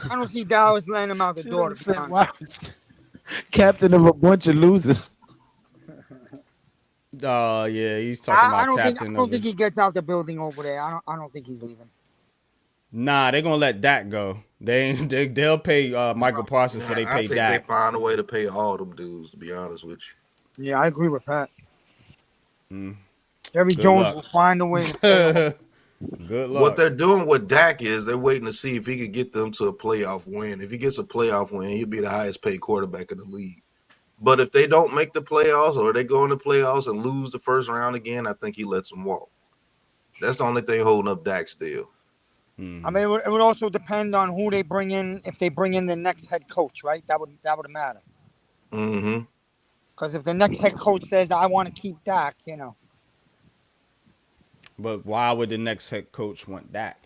S3: don't see Dallas letting him out the door.
S4: Wow. Captain of a bunch of losers.
S1: Oh yeah, he's talking about captain.
S3: I don't think he gets out the building over there. I don't think he's leaving.
S1: Nah, they're gonna let Dak go. They'll pay Michael Parsons before they pay Dak.
S2: They find a way to pay all them dudes. To be honest with you.
S3: Yeah, I agree with Pat. Jerry
S1: Good
S3: Jones
S1: luck.
S3: will find a way to pay.
S1: Good luck.
S2: What they're doing with Dak is they're waiting to see if he could get them to a playoff win. If he gets a playoff win, he'll be the highest paid quarterback in the league. But if they don't make the playoffs or they go in the playoffs and lose the first round again, I think he lets them walk. That's the only thing holding up Dak's deal.
S3: I mean, it would also depend on who they bring in. If they bring in the next head coach, right? That would matter.
S2: Mm-hmm.
S3: Because if the next head coach says, "I want to keep Dak," you know.
S1: But why would the next head coach want Dak?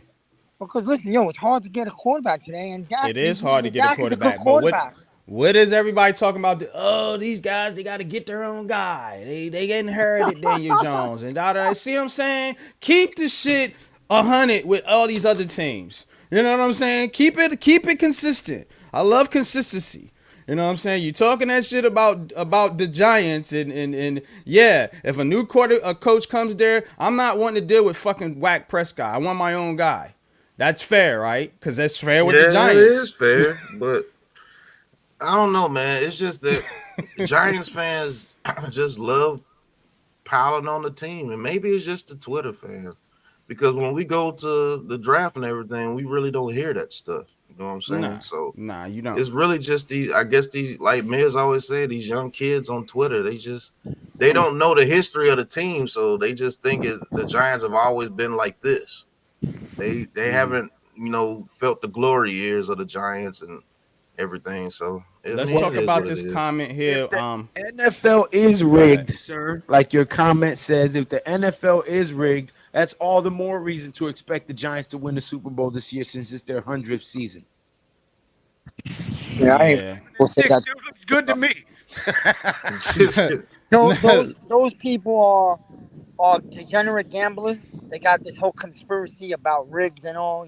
S3: Because listen, it's hard to get a quarterback today, and Dak.
S1: It is hard to get
S3: Dak
S1: a quarterback.
S3: Is a good quarterback.
S1: But what is everybody talking about? Oh, these guys, they got to get their own guy. They inherited Daniel Jones and da. See what I'm saying? Keep the shit 100 with all these other teams. You know what I'm saying? Keep it consistent. I love consistency. You know what I'm saying? You talking that shit about the Giants and yeah, if a new coach comes there, I'm not wanting to deal with fucking whack Prescott. I want my own guy. That's fair, right? Because that's fair with the Giants.
S2: It is fair, but I don't know, man. It's just that Giants fans just love piling on the team, and maybe it's just the Twitter fans. Because when we go to the draft and everything, we really don't hear that stuff. You know what I'm saying?
S1: Nah, you don't.
S2: It's really just these, like Miz always said, these young kids on Twitter, they don't know the history of the team, so they just think the Giants have always been like this. They haven't, felt the glory years of the Giants and everything. So
S1: let's talk about this comment here.
S4: NFL is rigged, sir. Like your comment says, if the NFL is rigged, That's all the more reason to expect the Giants to win the Super Bowl this year since it's their 100th season.
S3: Yeah, I ain't
S1: Yeah.
S3: will say
S4: Six
S3: that.
S4: still looks good to me.
S3: No, those people are degenerate gamblers. They got this whole conspiracy about rigged and all.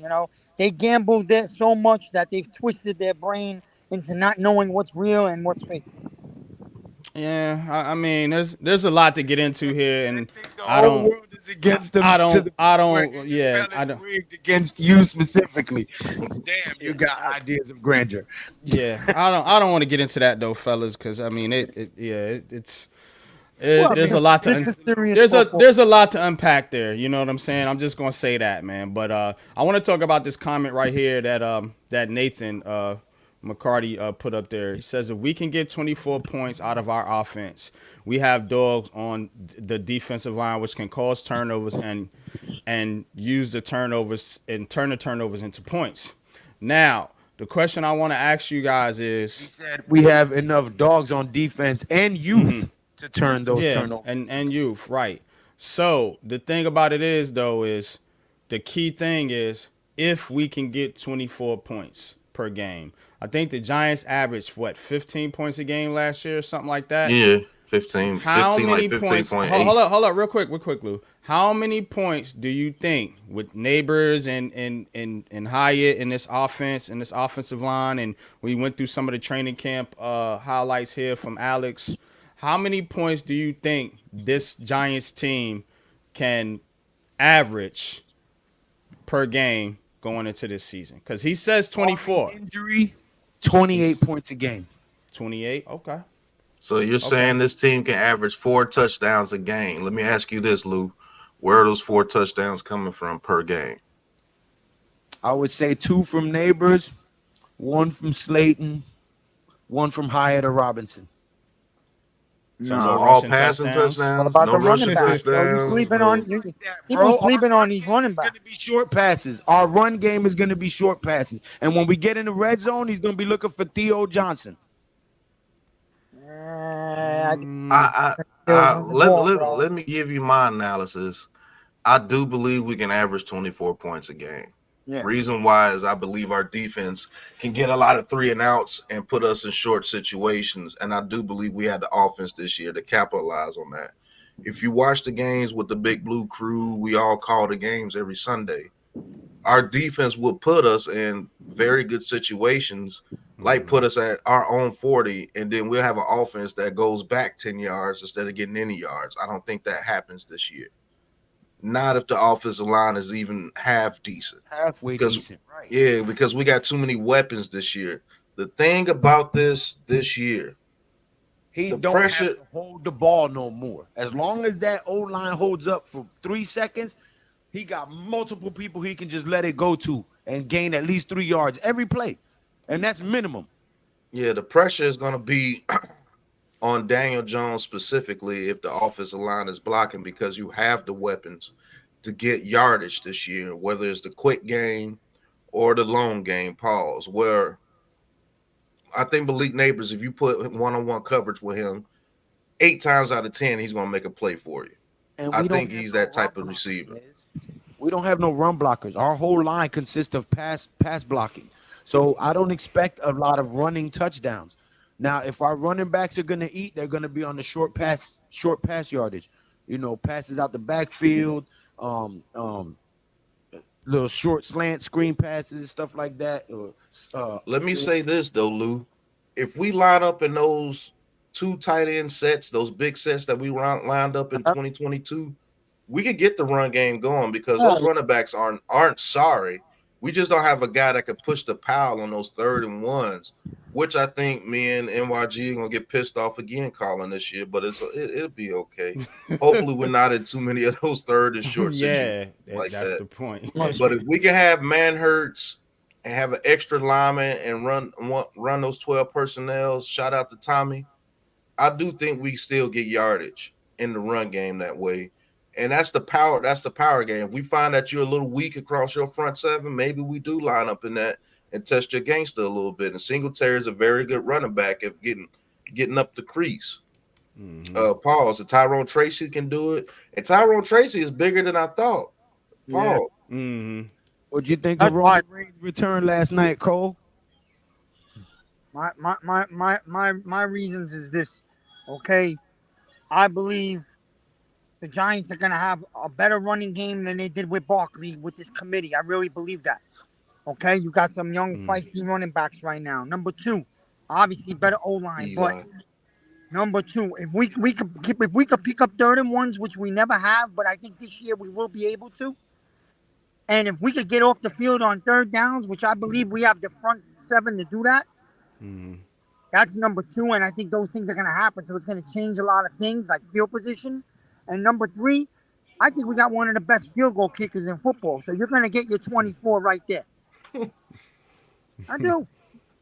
S3: They gambled it so much that they've twisted their brain into not knowing what's real and what's fake.
S1: Yeah, I mean, there's a lot to get into here,
S4: They
S1: and
S4: think the
S1: I
S4: whole
S1: don't,
S4: world is against them to the
S1: I
S4: point where
S1: don't, yeah, I
S4: NFL is
S1: don't,
S4: rigged against you specifically. Damn,
S1: yeah,
S4: you got ideas of grandeur.
S1: I don't want to get into that though, fellas, because I mean, it's
S4: Well, I
S1: there's
S4: mean,
S1: a lot to
S3: It's a serious
S1: there's
S3: football.
S1: a lot to unpack there. You know what I'm saying? I'm just gonna say that, man. But I want to talk about this comment right here that Nathan McCarty put up there. He says if we can get 24 points out of our offense, we have dogs on the defensive line which can cause turnovers and use the turnovers and turn the turnovers into points. Now, the question I want to ask you guys
S4: he
S1: is,
S4: said we have enough dogs on defense and youth to turn those
S1: yeah,
S4: turnovers.
S1: and youth, right? So the thing about it is, though, is the key thing is if we can get 24 points per game. I think the Giants averaged what 15 points a game last year, or something like that.
S2: Yeah, 15,
S1: How
S2: 15, like
S1: many points? Hold
S2: 15.8.
S1: up, real quick, Lou. How many points do you think with Neighbors and Hyatt in this offense in this offensive line, and we went through some of the training camp highlights here from Alex? How many points do you think this Giants team can average per game going into this season? Because he says
S4: Barring
S1: 24.
S4: injury, 28
S1: He's
S4: points a game.
S1: 28. Okay.
S2: So you're
S1: Okay.
S2: saying this team can average 4 touchdowns a game. Let me ask you this, Lou. Where are those 4 touchdowns coming from per game?
S4: I would say 2 from Neighbors, 1 from Slayton, 1 from Hyatt or Robinson.
S1: So
S2: So
S1: no
S3: No.
S2: all
S1: rushing
S2: passing
S1: touchdowns.
S3: What
S2: touchdowns,
S3: about
S2: no
S3: the running
S2: rushing
S3: back? Yo, you
S2: touchdowns,
S3: sleeping on
S2: no.
S3: you?
S4: That,
S3: People
S4: bro. Our
S3: sleeping on
S4: run
S3: these
S4: game
S3: running
S4: is going to
S3: backs.
S4: be short passes. Our run game is going to be short passes. And when we get in the red zone, he's going to be looking for Theo Johnson.
S3: I think
S2: I,
S3: Steelers run the ball, bro.
S2: let me give you my analysis. I do believe we can average 24 points a game.
S3: Yeah.
S2: Reason why is I believe our defense can get a lot of 3-and-outs and put us in short situations. And I do believe we had the offense this year to capitalize on that. If you watch the games with the Big Blue crew, we all call the games every Sunday. Our defense will put us in very good situations, like put us at our own 40, and then we'll have an offense that goes back 10 yards instead of getting any yards. I don't think that happens this year. Not if the offensive line is even half decent.
S4: Halfway
S2: Because
S4: decent, right?
S2: yeah, because we got too many weapons this year. The thing about this year,
S4: He
S2: the
S4: don't have
S2: pressure,
S4: to hold the ball no more. As long as that O-line holds up for 3 seconds, he got multiple people he can just let it go to and gain at least 3 yards every play. And that's minimum.
S2: yeah, the pressure is going to be on Daniel Jones specifically if the offensive line is blocking because you have the weapons to get yardage this year, whether it's the quick game or the long game pause. Where I think Malik Neighbors, if you put one-on-one coverage with him, 8 times out of 10, he's going to make a play for you.
S4: And
S2: I
S4: we don't
S2: think
S4: have
S2: he's
S4: no
S2: that
S4: run
S2: type of
S4: blockers,
S2: receiver.
S4: Liz. We don't have no run blockers. Our whole line consists of pass blocking. So I don't expect a lot of running touchdowns. Now, if our running backs are gonna eat, they're gonna be on the short pass yardage. Passes out the backfield, um, um, little short slant screen passes, stuff like that.
S2: Let me say this, though, Lou. If we line up in those 2 tight end sets, those big sets that we lined up in 2022, we could get the run game going because those running backs aren't sorry. We just don't have a guy that could push the pile on those 3rd-and-1s, which I think me and NYG are gonna get pissed off again calling this year, but it'll be okay. Hopefully, we're not in too many of those 3rd and short situations
S1: Yeah,
S2: like
S1: that's
S2: that.
S1: the point.
S2: But if we can have man hurts and have an extra lineman and run those 12 personnel, shout out to Tommy. I do think we still get yardage in the run game that way. And that's the power. That's the power game. If we find that you're a little weak across your front 7, maybe we do line up in that and test your gangster a little bit. And Singletary is a very good running back if getting up the crease. Pause. And Tyrone Tracy can do it. And Tyrone Tracy is bigger than I thought.
S3: Yeah.
S2: fault.
S1: Mm-hmm.
S4: What'd you think of
S3: That's why
S4: Roman Reigns' return last night, Cole?
S3: my reasons is this. Okay. I believe the Giants are gonna have a better running game than they did with Barkley with this committee. I really believe that. Okay, you got some young feisty running backs right now. Number two, obviously better O line, but
S2: Eli.
S3: number two, if we could pick up third and ones, which we never have, but I think this year we will be able to. And if we could get off the field on third downs, which I believe we have the front seven to do that,
S1: Mm-hmm.
S3: that's number two. And I think those things are going to happen. So it's going to change a lot of things like field position. And number three, I think we got one of the best field goal kickers in football. So you're going to get your 24 right there. I do.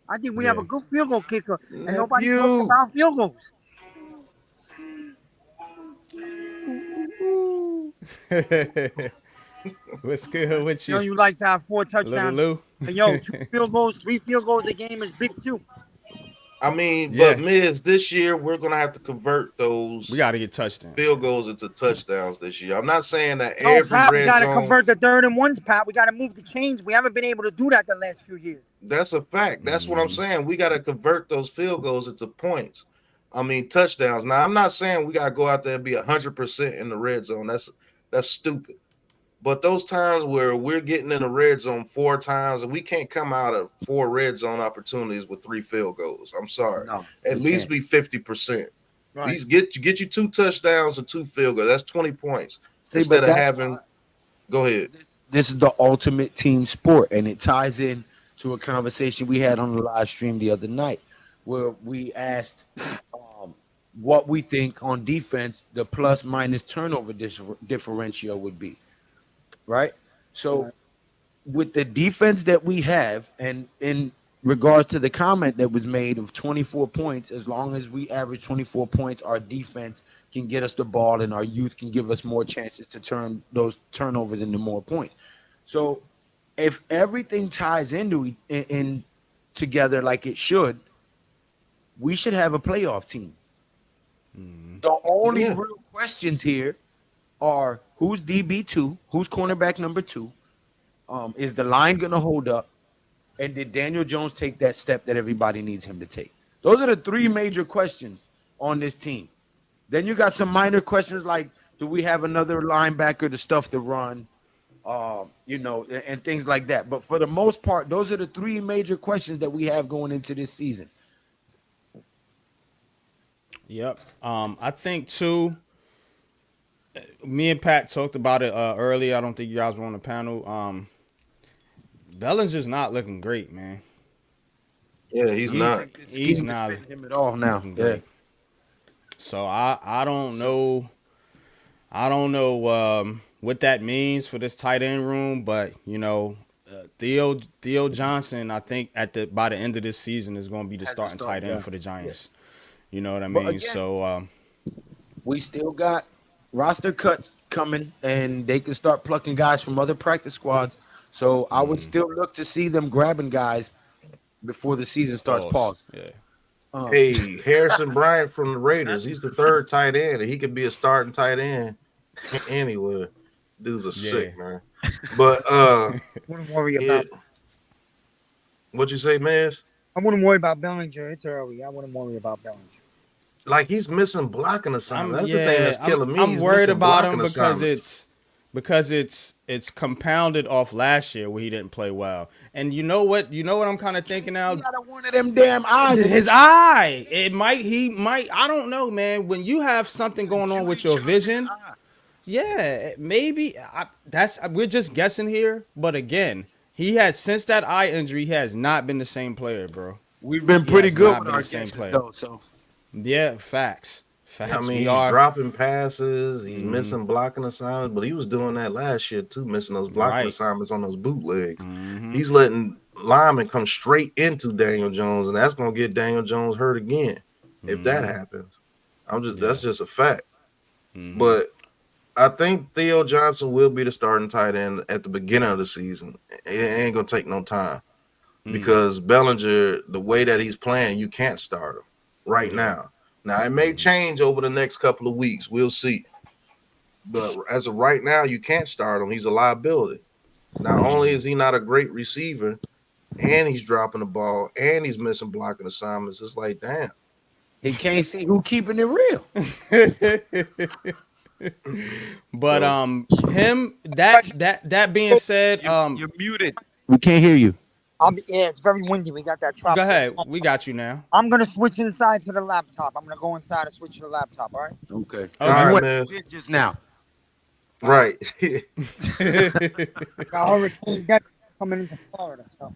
S3: I think we have
S1: Yeah.
S3: a good field goal kicker, and nobody talks
S2: Nephew.
S3: about field goals.
S1: What's good with
S3: You know,
S1: you,
S3: you like to have four
S1: little
S3: touchdowns.
S1: Lou?
S3: And yo, two field goals, three field goals a game is big too.
S2: I mean,
S1: Yeah.
S2: but Miz, this year we're gonna have to convert those
S1: We got to get touchdowns.
S2: field goals into touchdowns this year. I'm not saying that
S3: No,
S2: every
S3: Pat, we
S2: red
S3: got to
S2: zone.
S3: convert the third and ones, Pat. We got to move the chains. We haven't been able to do that the last few years.
S2: That's a fact. That's what I'm saying. We got to convert those field goals into points. I mean, touchdowns. Now, I'm not saying we got to go out there and be 100% in the red zone. That's stupid. But those times where we're getting in the red zone 4 times and we can't come out of 4 red zone opportunities with 3 field goals. I'm sorry.
S4: No,
S2: At least be 50%.
S3: Right.
S2: These get you 2 touchdowns and 2 field goals. That's 20 points.
S4: See,
S2: Instead
S4: but
S2: of
S4: that's
S2: having go ahead.
S4: this is the ultimate team sport, and it ties in to a conversation we had on the live stream the other night, where we asked what we think on defense the plus minus turnover differential would be, right? So with the defense that we have, and in regards to the comment that was made of 24 points, as long as we average 24 points, our defense can get us the ball and our youth can give us more chances to turn those turnovers into more points. So if everything ties into in together like it should, we should have a playoff team. The only real questions here are who's DB2, who's cornerback number 2, is the line going to hold up, and did Daniel Jones take that step that everybody needs him to take? Those are the 3 major questions on this team. Then you got some minor questions like, do we have another linebacker to stuff the run, and things like that. But for the most part, those are the 3 major questions that we have going into this season.
S1: Yep. I think too. Me and Pat talked about it earlier. I don't think you guys were on the panel. Bellinger's not looking great, man.
S2: Yeah, he's not.
S1: He's not
S4: fitting him at all now.
S1: looking great. So I don't know. I don't know what that means for this tight end room, but Theo Johnson, I think by the end of this season is going to be the starting tight end for the Giants. Yeah. You know what I mean?
S4: Again,
S1: so
S4: we still got roster cuts coming, and they can start plucking guys from other practice squads. So I would still look to see them grabbing guys before the season starts. Pause.
S1: Yeah.
S2: Hey, Harrison Bryant from the Raiders. He's the 3rd tight end, and he could be a starting tight end anywhere. Dudes are sick, man. But
S3: wouldn't worry about.
S2: What you say, Maz?
S3: I wouldn't worry about Bellinger. It's early. I wouldn't worry about Bellinger.
S2: Like he's missing blocking assignments. That's the thing that's killing me.
S1: I'm worried about him because it's compounded off last year where he didn't play well. And you know what I'm kind of thinking now?
S4: He got one of them damn eyes.
S1: His eye. He might. I don't know, man. When you have something going on with your vision, yeah, maybe we're just guessing here. But again, he has since that eye injury, he has not been the same player, bro.
S4: We've been pretty good with our guesses, though. So
S1: yeah, facts.
S2: I mean, he's dropping passes, he's missing blocking assignments, but he was doing that last year too, missing those blocking assignments on those bootlegs. He's letting linemen come straight into Daniel Jones, and that's gonna get Daniel Jones hurt again if that happens. That's just a fact. But I think Theo Johnson will be the starting tight end at the beginning of the season. It ain't gonna take no time because Bellinger, the way that he's playing, you can't start him right now. Now, it may change over the next couple of weeks. We'll see. But as of right now, you can't start him. He's a liability. Not only is he not a great receiver, and he's dropping the ball, and he's missing blocking assignments. It's like, damn.
S4: He can't see who keeping it real.
S1: But
S2: So,
S1: him that being said,
S4: You're muted. We can't hear you.
S3: Yeah, it's very windy. We got that trap.
S1: go ahead. We got you now.
S3: I'm gonna switch inside to the laptop. I'm gonna go inside and switch to the laptop. All right.
S4: Okay.
S1: All
S2: right,
S4: You went
S2: man.
S4: just now.
S2: right.
S3: Got Hurricane Debbie coming into Florida. So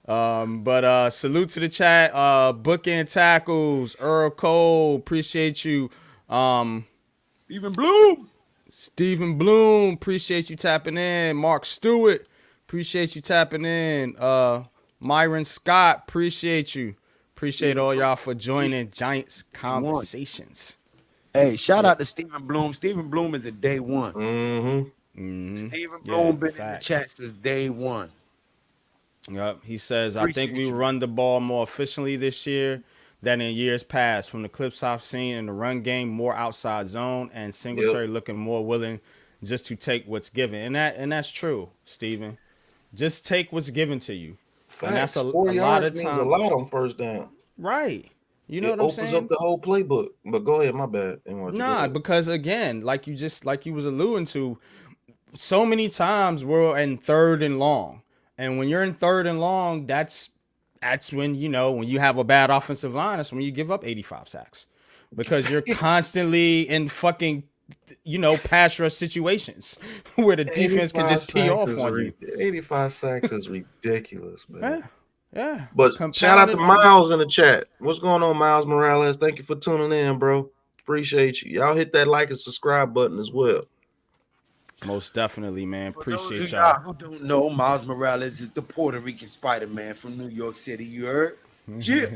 S1: But salute to the chat. Bookend tackles, Earl Cole, appreciate you.
S4: Stephen Bloom.
S1: Stephen Bloom, appreciate you tapping in. Mark Stewart, appreciate you tapping in. Myron Scott, appreciate you. Appreciate all y'all for joining Giants Conversations.
S4: Hey, shout out to Stephen Bloom. Stephen Bloom is a day one.
S2: Mm-hmm.
S4: Stephen Bloom been in the chat since day one.
S1: Yep. He says, I think we run the ball more efficiently this year than in years past. From the clips I've seen in the run game, more outside zone, and Singletary looking more willing just to take what's given. And that's true, Steven. Just take what's given to you.
S2: Facts.
S1: And that's a
S2: 4
S1: lot of
S2: yards
S1: time.
S2: means a lot on first down.
S1: Right. You know what I'm saying?
S2: It opens up the whole playbook. But go ahead, my bad.
S1: Nah, because again, like you was alluding to, so many times we're in 3rd and long. And when you're in 3rd and long, that's when, when you have a bad offensive line, that's when you give up 85 sacks. Because you're constantly in fucking, pass rush situations where the defense can just tee off on you.
S2: 85 sacks is ridiculous, man.
S1: Yeah.
S2: But shout out to Miles in the chat. What's going on, Miles Morales? Thank you for tuning in, bro. Appreciate you. Y'all hit that like and subscribe button as well.
S1: Most definitely, man.
S4: For
S1: Appreciate
S4: those
S1: y'all.
S4: who don't know, Miles Morales is the Puerto Rican Spider-Man from New York City. You heard? Yeah.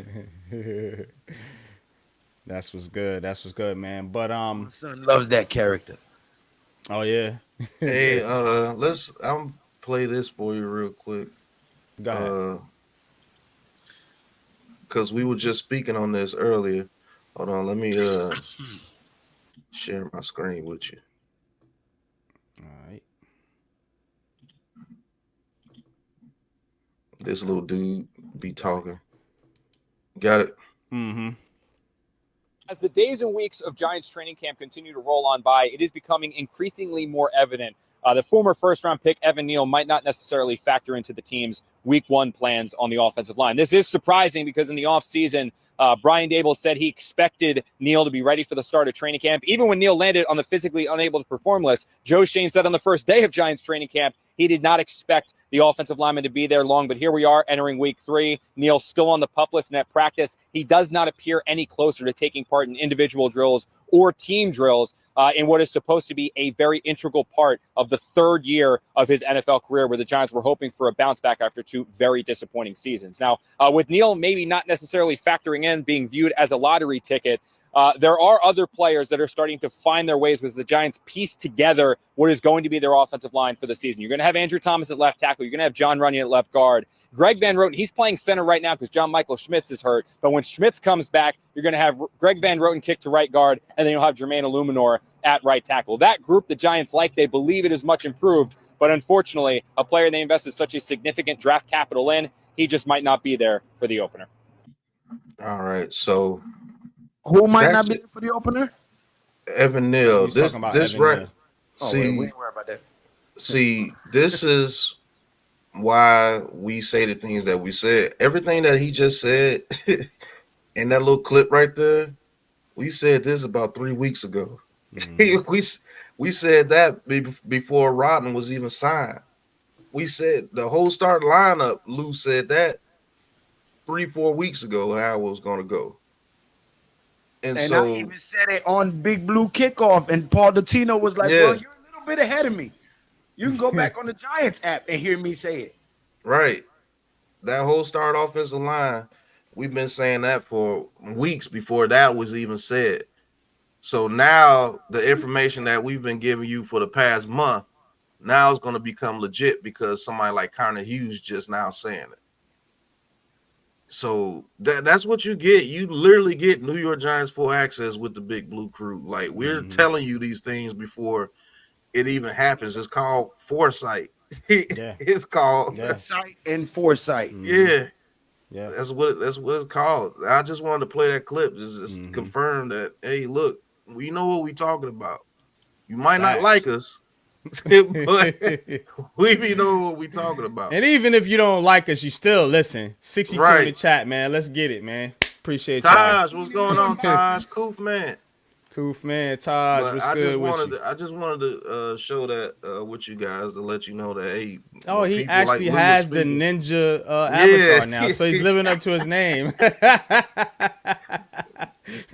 S1: That's what's good. That's what's good, man. But
S4: My son loves that character.
S1: Oh yeah.
S2: Hey, I'm play this for you real quick.
S1: Go ahead.
S2: Because we were just speaking on this earlier. Hold on, let me share my screen with you.
S1: All right.
S2: This little dude be talking. Got it?
S1: Mm-hmm.
S5: As the days and weeks of Giants training camp continue to roll on by, it is becoming increasingly more evident that former first-round pick Evan Neal might not necessarily factor into the team's Week 1 plans on the offensive line. This is surprising because in the offseason, Brian Daboll said he expected Neal to be ready for the start of training camp. Even when Neal landed on the physically unable to perform list, Joe Schoen said on the first day of Giants training camp, he did not expect the offensive lineman to be there long, but here we are entering Week 3. Neal's still on the PUP list and at practice. He does not appear any closer to taking part in individual drills or team drills in what is supposed to be a very integral part of the 3rd year of his NFL career, where the Giants were hoping for a bounce back after 2 very disappointing seasons. Now, with Neal maybe not necessarily factoring in being viewed as a lottery ticket, there are other players that are starting to find their ways as the Giants piece together what is going to be their offensive line for the season. You're going to have Andrew Thomas at left tackle. You're going to have John Runyon at left guard. Greg Van Roten, he's playing center right now because John Michael Schmitz is hurt. But when Schmitz comes back, you're going to have Greg Van Roten kick to right guard, and then you'll have Jermaine Illuminor at right tackle. That group the Giants like, they believe it is much improved. But unfortunately, a player they invested such a significant draft capital in, he just might not be there for the opener.
S2: All right, so
S4: who might not be there for the opener?
S2: Evan Neal.
S1: We ain't worried
S4: about that.
S2: See, this is why we say the things that we said. Everything that he just said in that little clip right there, we said this about 3 weeks ago. Mm-hmm. we said that before Rodden was even signed. We said the whole start lineup, Lou said that 3-4 weeks ago how it was going to go. And so
S4: I even said it on Big Blue Kickoff, and Paul Dottino was like, "Well, you're a little bit ahead of me. You can go back on the Giants app and hear me say it."
S2: Right. That whole start offensive line, we've been saying that for weeks before that was even said. So now the information that we've been giving you for the past month now is going to become legit because somebody like Connor Hughes just now saying it. So that's what you get. You literally get New York Giants full access with the Big Blue Crew. Like we're telling you these things before it even happens. It's called foresight.
S1: Yeah.
S2: It's called
S4: sight and foresight.
S2: Yeah.
S1: Yeah.
S2: That's what it's called. I just wanted to play that clip just confirm that, hey, look, we know what we're talking about. You might not like us, but we know what we're talking about.
S1: And even if you don't like us, you still listen. 62 in the chat, man. Let's get it, man. Appreciate
S2: Taj, what's going on, Taj? Koof, man.
S1: Koof, man. Taj, what's good with you?
S2: I just wanted to show that with you guys to let you know that, hey.
S1: Oh, he actually has the ninja avatar now, so he's living up to his name.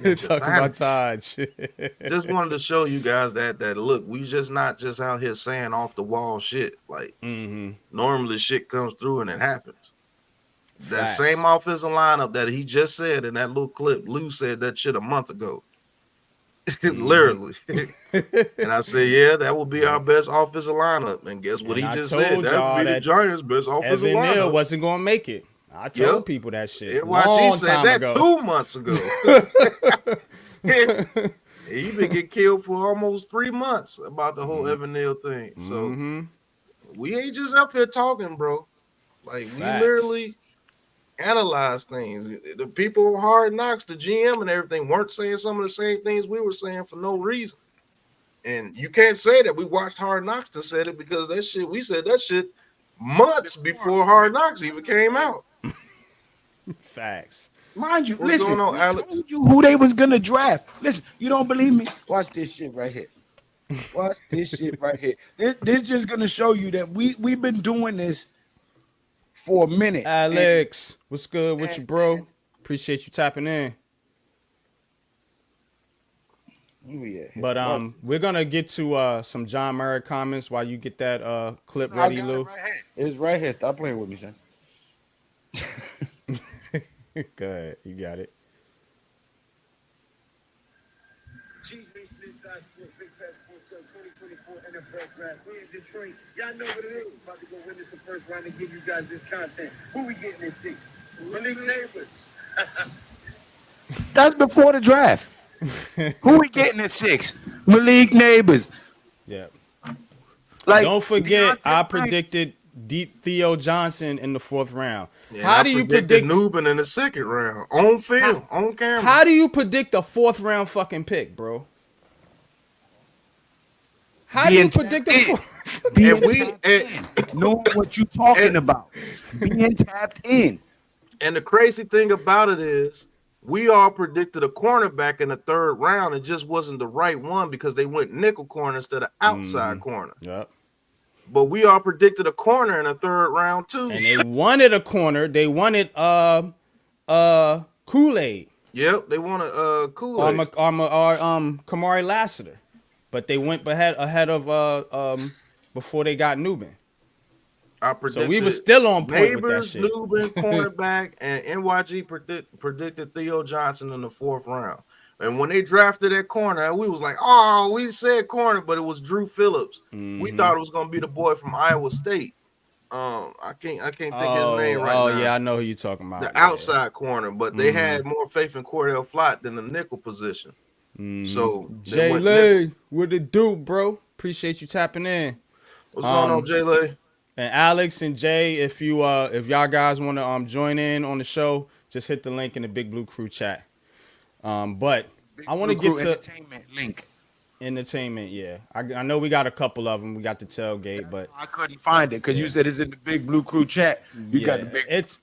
S1: Talking about Taj.
S2: Just wanted to show you guys that look, we just not just out here saying off the wall shit. Like normally shit comes through and it happens. That same offensive lineup that he just said in that little clip, Lou said that shit a month ago. Literally. And I said, yeah, that will be our best offensive lineup. And guess what he just said? That would be the Giants' best offensive
S1: Evan
S2: lineup.
S1: Neal wasn't going to make it. I told people that shit.
S2: NYG said that ago. 2 months ago. He been get killed for almost 3 months about the whole Evan Neal thing. So we ain't just up here talking, bro. Like we literally analyze things. The people on Hard Knocks, the GM and everything, weren't saying some of the same things we were saying for no reason. And you can't say that we watched Hard Knocks to say it because that shit, we said that shit months before Hard Knocks even came out.
S1: Facts.
S4: Mind you, listen, I told you who they was gonna draft. Listen, you don't believe me? Watch this shit right here. Watch this shit right here. This just gonna show you that we've been doing this for a minute.
S1: Alex, what's good with you, bro? Appreciate you tapping in. But we're gonna get to some John Murray comments while you get that clip ready, Lou.
S4: It's right here. Stop playing with me, son.
S1: Go ahead, you got it.
S6: Bigpatssportstalk 2024 NFL Draft. We in Detroit. Y'all know what it is. About to go win this the first round and give you guys this content. Who we getting this season? Malik Neighbors.
S4: That's before the draft. Who we getting at 6? Malik Neighbors.
S1: Yeah.
S4: Like,
S1: don't forget, I predicted Theo Johnson in the 4th round.
S2: Yeah, how do you predict Nubin in the 2nd round on film, on camera?
S1: How do you predict a 4th round fucking pick, bro? How do you predict a
S4: know what you talking about? Being tapped in.
S2: And the crazy thing about it is, we all predicted a cornerback in the 3rd round. It just wasn't the right one because they went nickel corner instead of outside corner.
S1: Yep.
S2: But we all predicted a corner in the 3rd round too.
S1: And they wanted a corner. They wanted Kool-Aid.
S2: Yep, they wanted Kool-Aid.
S1: Or Kamari Lassiter. But they went ahead of before they got Nubin. So we were still on point with that shit.
S2: Nubin, cornerback, and NYG predicted Theo Johnson in the 4th round. And when they drafted that corner, we was like, oh, we said corner, but it was Drew Phillips. We thought it was gonna be the boy from Iowa State. I can't think his name right now.
S1: Oh yeah, I know who you're talking about.
S2: The outside corner, but they had more faith in Cordell Flott than the nickel position. So
S1: Jay Lay, what it do, bro? Appreciate you tapping in.
S2: What's going on, Jay Lay?
S1: And Alex and Jay, if y'all guys want to join in on the show, just hit the link in the Big Blue Crew chat. But I want to get to
S4: entertainment link.
S1: Entertainment, yeah. I know we got a couple of them. We got the tailgate, but
S4: I couldn't find it because you said it's in the Big Blue Crew chat. You got the big tailgate.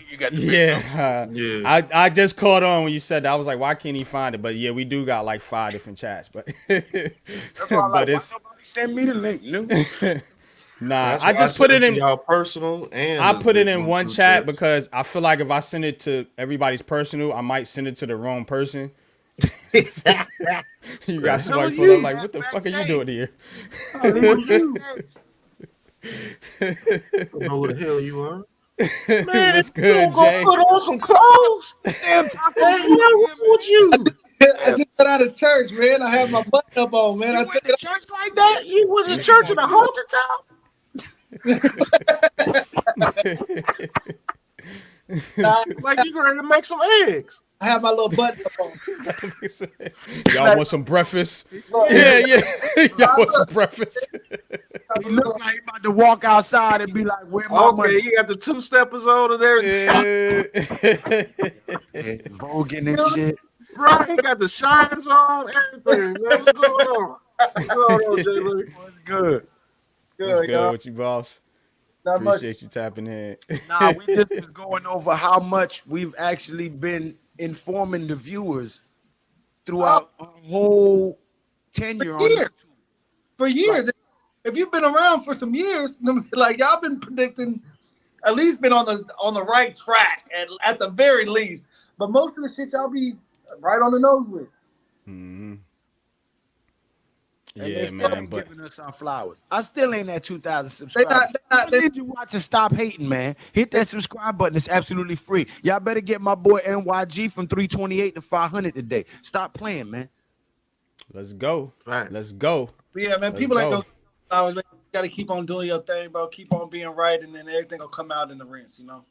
S4: You got the
S1: I just caught on when you said that. I was like, why can't he find it? But yeah, we do got like 5 different chats. But
S4: that's why why nobody send me the link,
S1: Nah, I just put it in
S2: y'all personal, and
S1: I put it in one chat because I feel like if I send it to everybody's personal, I might send it to the wrong person. You got somebody pull up like, what the fuck are you doing here?
S2: I don't know what the hell you are.
S1: Man, it's good, Jay.
S2: Put on some clothes. Damn, what's you?
S7: I just got out of church, man. I have my button up on, man.
S4: You went to church like that?
S2: You went to church in a halter top? Like you ready to make some eggs.
S7: I have my little button up on.
S1: Y'all want some breakfast? Yeah. Y'all want some breakfast?
S4: He looks like he about to walk outside and be like, "Where my money?"
S2: Okay, you got the 2-steppers on and everything.
S4: Voguing and shit.
S2: Bro, he got the shines on, everything. Man, what's going on? What's going on, Jay Lee?
S4: What's good?
S1: What's
S7: Good, y'all.
S1: good with you, boss?
S7: Not much.
S1: Appreciate you tapping in.
S4: Nah, we just was going over how much we've actually been informing the viewers throughout our whole tenure on
S7: years.
S4: YouTube.
S7: For years. If you've been around for some years, like y'all been predicting, at least been on the right track at the very least. But most of the shit y'all be right on the nose with.
S1: Mm-hmm.
S4: And
S1: Yeah,
S4: they still
S1: man.
S4: ain't
S1: But
S4: giving us our flowers. I still ain't at 2,000 subscribers. What did you watch and stop hating, man? Hit that subscribe button. It's absolutely free. Y'all better get my boy NYG from 328 to 500 today. Stop playing, man.
S1: let's go.
S2: Right.
S1: Let's go.
S7: But yeah, man,
S1: Let's
S7: people ain't
S1: go.
S7: gonna. You gotta keep on doing your thing, bro. Keep on being right, and then everything will come out in the rinse, you know.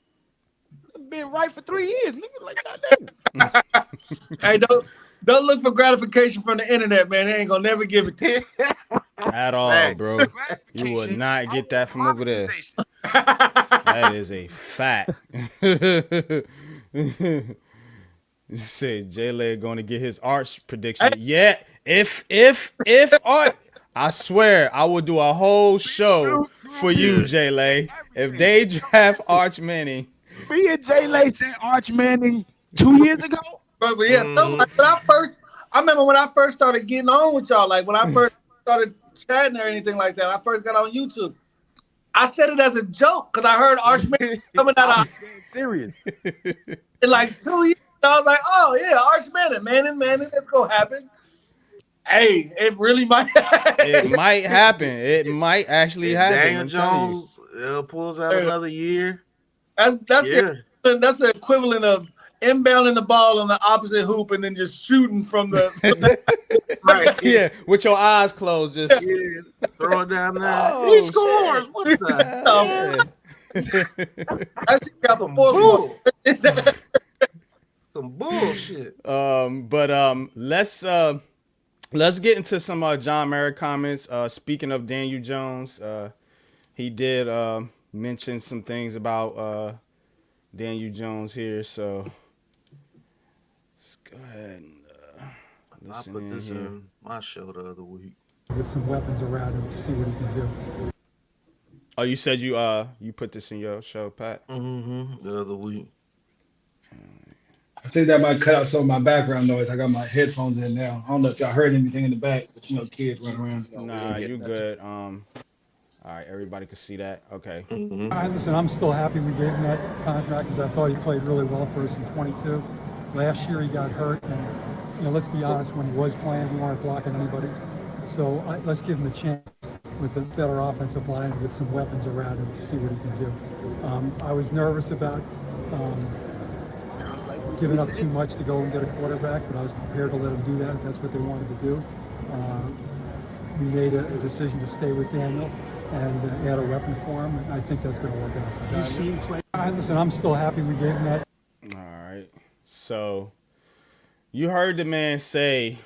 S4: Been right for 3 years, nigga. Like goddamn.
S7: Hey, don't look for gratification from the internet, man. They ain't gonna never give it to you.
S1: At all,
S2: Facts.
S1: bro. You will not get that from over there.
S4: Monetization.
S1: That is a fact. Said J-Leg going to get his arch prediction. Yeah, if art, I swear I will do a whole show for you, J-Leg. If they draft Arch Manning,
S4: Me and Jay Lay said Arch Manning 2 years ago.
S7: But yeah, so like I remember when I first started getting on with y'all, like when I first started chatting or anything like that, I first got on YouTube. I said it as a joke because I heard Arch Manning coming out of
S4: Serious.
S7: in like 2 years. I was like, oh yeah, Arch Manning, that's gonna happen. Hey, it really might.
S1: it might happen. It might actually
S2: If
S1: happen.
S2: Daniel
S1: I'm telling you.
S2: Jones pulls out another year.
S7: That's that's the equivalent of inbounding the ball on the opposite hoop and then just shooting from the
S2: Right.
S1: Yeah, with your eyes closed, just
S2: Yeah. Throw it down there.
S1: Oh,
S2: He scores.
S1: shit.
S2: What's that?
S7: that shit got before
S2: Bull. Some bullshit.
S1: But let's get into some John Merritt comments. Speaking of Daniel Jones, he did mention some things about Daniel Jones here, so let's go ahead and
S2: I
S1: listen
S2: put this
S1: here.
S2: in my show the other week.
S8: With some weapons around him to see what he can do.
S1: Oh, you said you put this in your show, Pat?
S2: Mm-hmm. The other week.
S9: I think that might cut out some of my background noise. I got my headphones in now. I don't know if y'all heard anything in the back, but you know, kids run around.
S1: Nah, you good. All right, everybody can see that. Okay.
S2: Mm-hmm.
S8: Listen, I'm still happy we gave him that contract because I thought he played really well for us in 22. Last year he got hurt, and let's be honest, when he was playing, we weren't blocking anybody. So let's give him a chance with a better offensive line with some weapons around him to see what he can do. I was nervous about giving up too much to go and get a quarterback, but I was prepared to let him do that if that's what they wanted to do. We made a decision to stay with Daniel and add a weapon for him, and I think that's going to work out. You've seen play. Listen, I'm still happy we gave him that.
S1: All right. So you heard the man say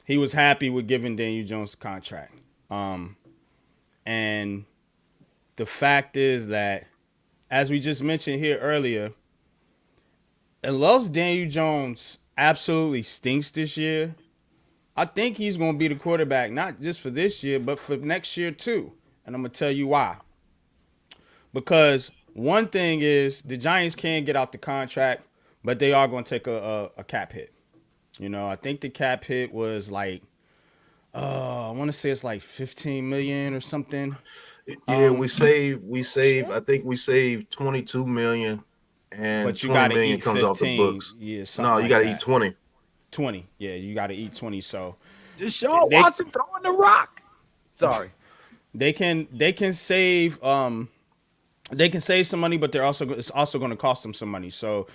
S1: he was happy with giving Daniel Jones a contract. And the fact is that, as we just mentioned here earlier, unless Daniel Jones absolutely stinks this year, I think he's going to be the quarterback, not just for this year, but for next year too. And I'm going to tell you why. Because one thing is the Giants can get out the contract, but they are going to take a cap hit. I think the cap hit was like, I want to say it's like 15 million or something.
S2: Yeah, we save. I think we saved 22 million, and
S1: But you
S2: 20
S1: got to
S2: million
S1: eat
S2: comes
S1: 15.
S2: off the books.
S1: Yeah,
S2: No, you got to eat 20.
S1: 20. Yeah, you got to eat 20. So
S4: Deshaun Watson throwing the rock. Sorry.
S1: They can save some money, but it's also going to cost them some money. So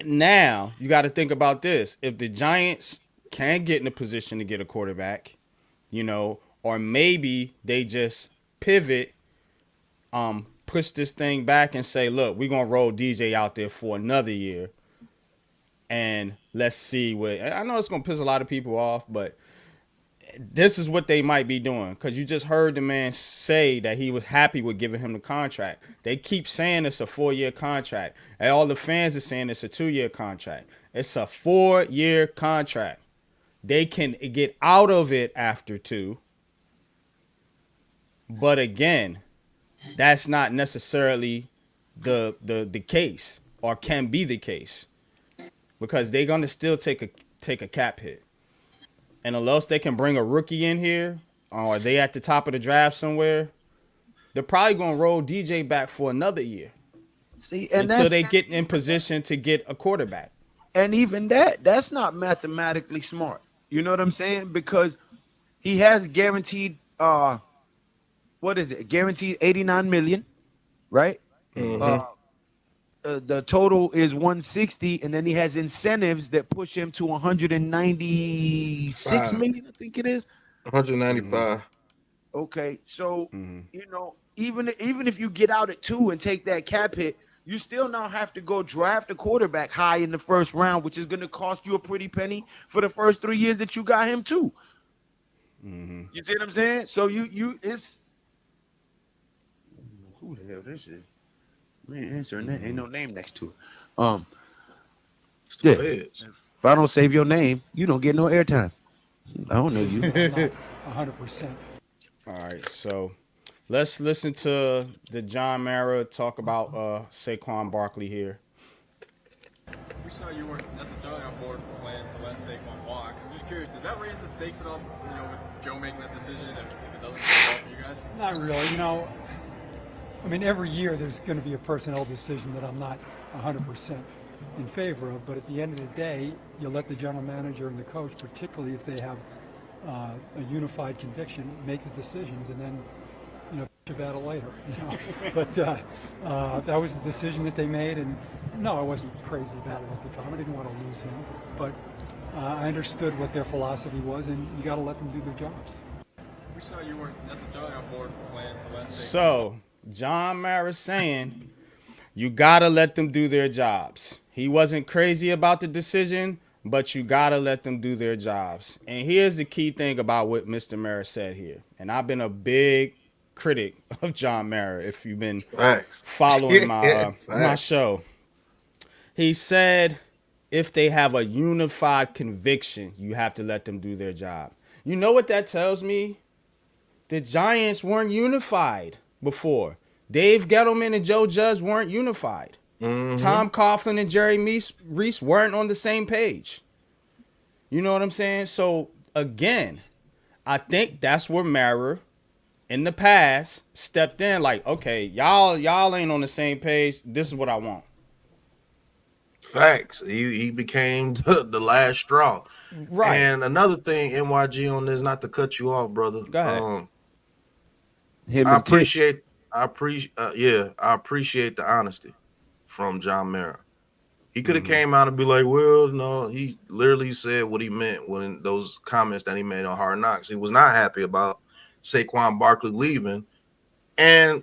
S1: now you got to think about this. If the Giants can get in a position to get a quarterback, or maybe they just pivot, push this thing back and say, look, we're gonna roll DJ out there for another year, and let's see what. I know it's gonna piss a lot of people off, but this is what they might be doing, because you just heard the man say that he was happy with giving him the contract. They keep saying it's a 4-year contract, and all the fans are saying it's a 2-year contract. It's a 4-year contract. They can get out of it after 2, but again, that's not necessarily the case, or can be the case, because they're gonna still take a cap hit. And unless they can bring a rookie in here, or they at the top of the draft somewhere, they're probably gonna roll DJ back for another year.
S4: See, and
S1: until they get in position to get a quarterback.
S4: And even that's not mathematically smart. You know what I'm saying? Because he has guaranteed what is it? Guaranteed 89 million, right?
S2: Mhm.
S4: The total is 160, and then he has incentives that push him to 196 million, I think it is.
S2: 195.
S4: Okay, so you know, even if you get out at 2 and take that cap hit, you still now have to go draft a quarterback high in the first round, which is going to cost you a pretty penny for the first 3 years that you got him too. You see what I'm saying? So it's who the hell this is? Man, answer that ain't no name next to it. Yeah. If I don't save your name, you don't get no airtime. I don't know you.
S8: 100%.
S1: All right, so let's listen to the John Mara talk about Saquon Barkley here.
S10: We saw you weren't necessarily on board with the plan to let Saquon walk. I'm just curious, does that raise the stakes at all, you know, with Joe making that decision if it doesn't work out for you guys?
S8: Not really. You know, I mean, every year there's going to be a personnel decision that I'm not 100% in favor of, but at the end of the day, you let the general manager and the coach, particularly if they have a unified conviction, make the decisions, and then, you know, your battle later. You know, but that was the decision that they made, and no, I wasn't crazy about it at the time. I didn't want to lose him, but I understood what their philosophy was, and you got to let them do their jobs.
S10: We saw you weren't necessarily on board with the plan to let Saquon.
S1: So John Mara saying you gotta let them do their jobs. He wasn't crazy about the decision, but you gotta let them do their jobs. And here's the key thing about what Mr. Mara said here. And I've been a big critic of John Mara if you've been following my show. He said if they have a unified conviction, you have to let them do their job. You know what that tells me? The Giants weren't unified before. Dave Gettleman and Joe Judge weren't unified. Tom Coughlin and Jerry Reese weren't on the same page. You know what I'm saying? So, again, I think that's where Mara, in the past, stepped in like, okay, y'all ain't on the same page. This is what I want.
S2: Facts. He became the last straw.
S1: Right.
S2: And another thing, NYG, on this, not to cut you off, brother.
S1: Go ahead.
S2: I appreciate the honesty from John Mara. He could have came out and be like, well, no, he literally said what he meant when those comments that he made on Hard Knocks. He was not happy about Saquon Barkley leaving. And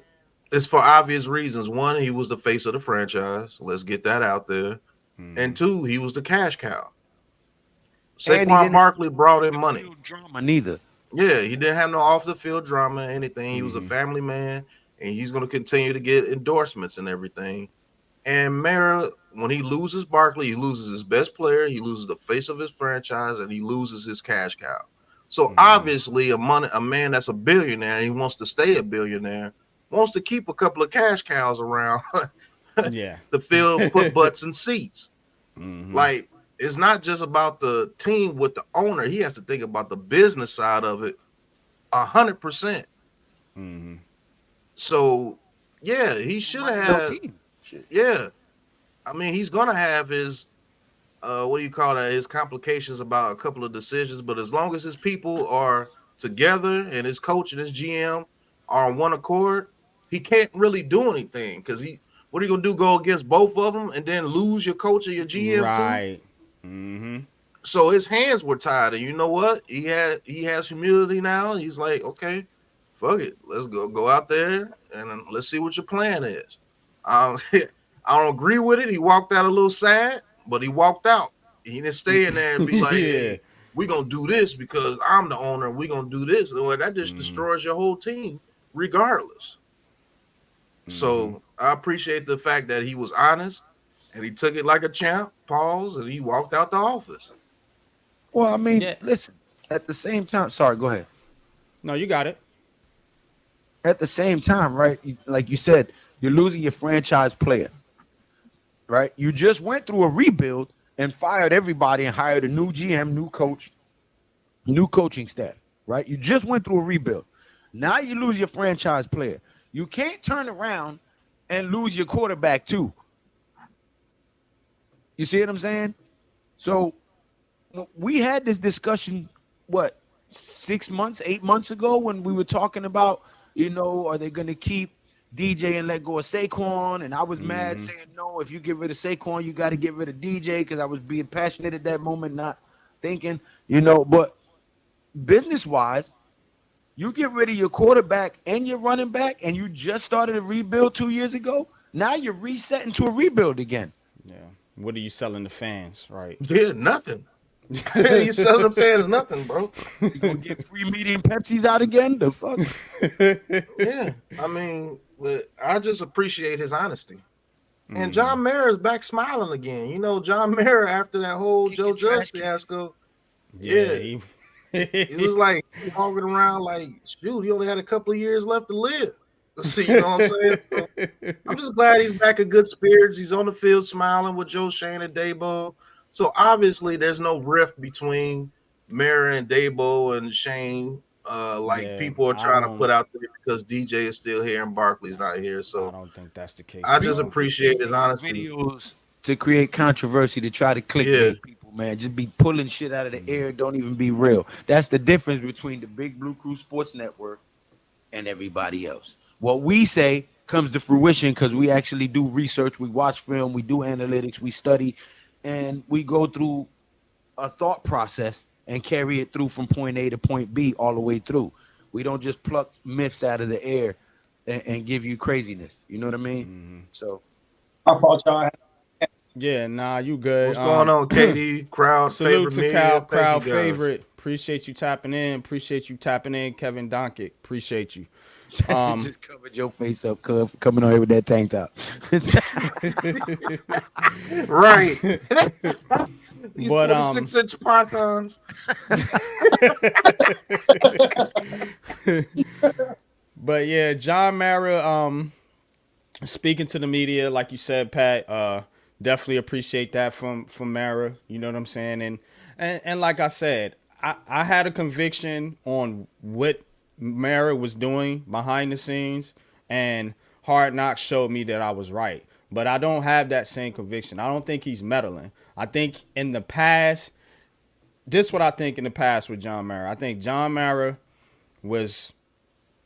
S2: it's for obvious reasons. One, he was the face of the franchise. Let's get that out there. And 2, he was the cash cow. Saquon Barkley brought in money.
S4: Drama neither.
S2: Yeah, he didn't have no off the field drama or anything. He was a family man, and he's going to continue to get endorsements and everything. And Mara, when he loses Barkley, he loses his best player, he loses the face of his franchise, and he loses his cash cow. So obviously, a man that's a billionaire, and he wants to stay a billionaire, wants to keep a couple of cash cows around. The field, put butts in seats. Like, it's not just about the team with the owner. He has to think about the business side of it 100%. So, yeah, he should have. Yeah. I mean, he's going to have his, his complications about a couple of decisions. But as long as his people are together and his coach and his GM are on one accord, he can't really do anything because what are you going to do? Go against both of them and then lose your coach or your GM
S1: right.
S2: too? So his hands were tied, and you know what? He has humility now. He's like, okay, fuck it, let's go out there and let's see what your plan is. I don't agree with it. He walked out a little sad, but he walked out. He didn't stay in there and be like,
S1: Yeah.
S2: "Hey, we're gonna do this because I'm the owner. And we're gonna do this." Well, that just destroys your whole team, regardless. So I appreciate the fact that he was honest and he took it like a champ. Pause, and he walked out the office.
S4: Well, I mean,
S1: Yeah.
S4: listen. At the same time, sorry, go ahead.
S1: No, you got it.
S4: At the same time, right? Like you said, you're losing your franchise player, right? You just went through a rebuild and fired everybody and hired a new GM, new coach, new coaching staff, right? You just went through a rebuild. Now you lose your franchise player. You can't turn around and lose your quarterback too. You see what I'm saying? So we had this discussion, what, 6 months, 8 months ago when we were talking about, are they going to keep DJ and let go of Saquon? And I was mad saying, no, if you get rid of Saquon, you got to get rid of DJ because I was being passionate at that moment, not thinking, but business-wise, you get rid of your quarterback and your running back and you just started a rebuild 2 years ago. Now you're resetting to a rebuild again.
S1: Yeah. What are you selling the fans, right?
S2: Yeah, nothing. You selling the fans nothing, bro.
S4: You gonna get free medium Pepsis out again? The fuck?
S2: Yeah, I mean, but I just appreciate his honesty. And John Mara is back smiling again. John Mara after that whole Joe Judge fiasco. Yeah, he was like walking around like, shoot, he only had a couple of years left to live. See, you know what I'm saying? So I'm just glad he's back in good spirits. He's on the field smiling with Joe Schoen and Dabo. So obviously there's no rift between Mara and Dabo and Shane. People are trying to put out there because DJ is still here and Barkley's not here. So
S1: I don't think that's the case.
S2: I just appreciate his honesty.
S4: Videos to create controversy to try to clickbait people, man. Just be pulling shit out of the air. Don't even be real. That's the difference between the Big Blue Crew Sports Network and everybody else. What we say comes to fruition because we actually do research. We watch film. We do analytics. We study. And we go through a thought process and carry it through from point A to point B all the way through. We don't just pluck myths out of the air and give you craziness. You know what I mean? So
S7: I thought y'all.
S1: Yeah, nah, you good.
S2: What's going on, KD? Crowd
S1: salute
S2: favorite.
S1: To crowd favorite. Appreciate you tapping in. Kevin Donkey. Appreciate you.
S4: Just covered your face up, cuz, coming on here with that tank top.
S2: Right. These
S1: But
S2: 46-inch pythons.
S1: But yeah, John Mara, speaking to the media, like you said, Pat, definitely appreciate that from Mara. You know what I'm saying? And like I said, I had a conviction on what Mara was doing behind the scenes, and Hard Knocks showed me that I was right. But I don't have that same conviction. I don't think he's meddling. I think in the past, this is what I think in the past with John Mara. I think John Mara was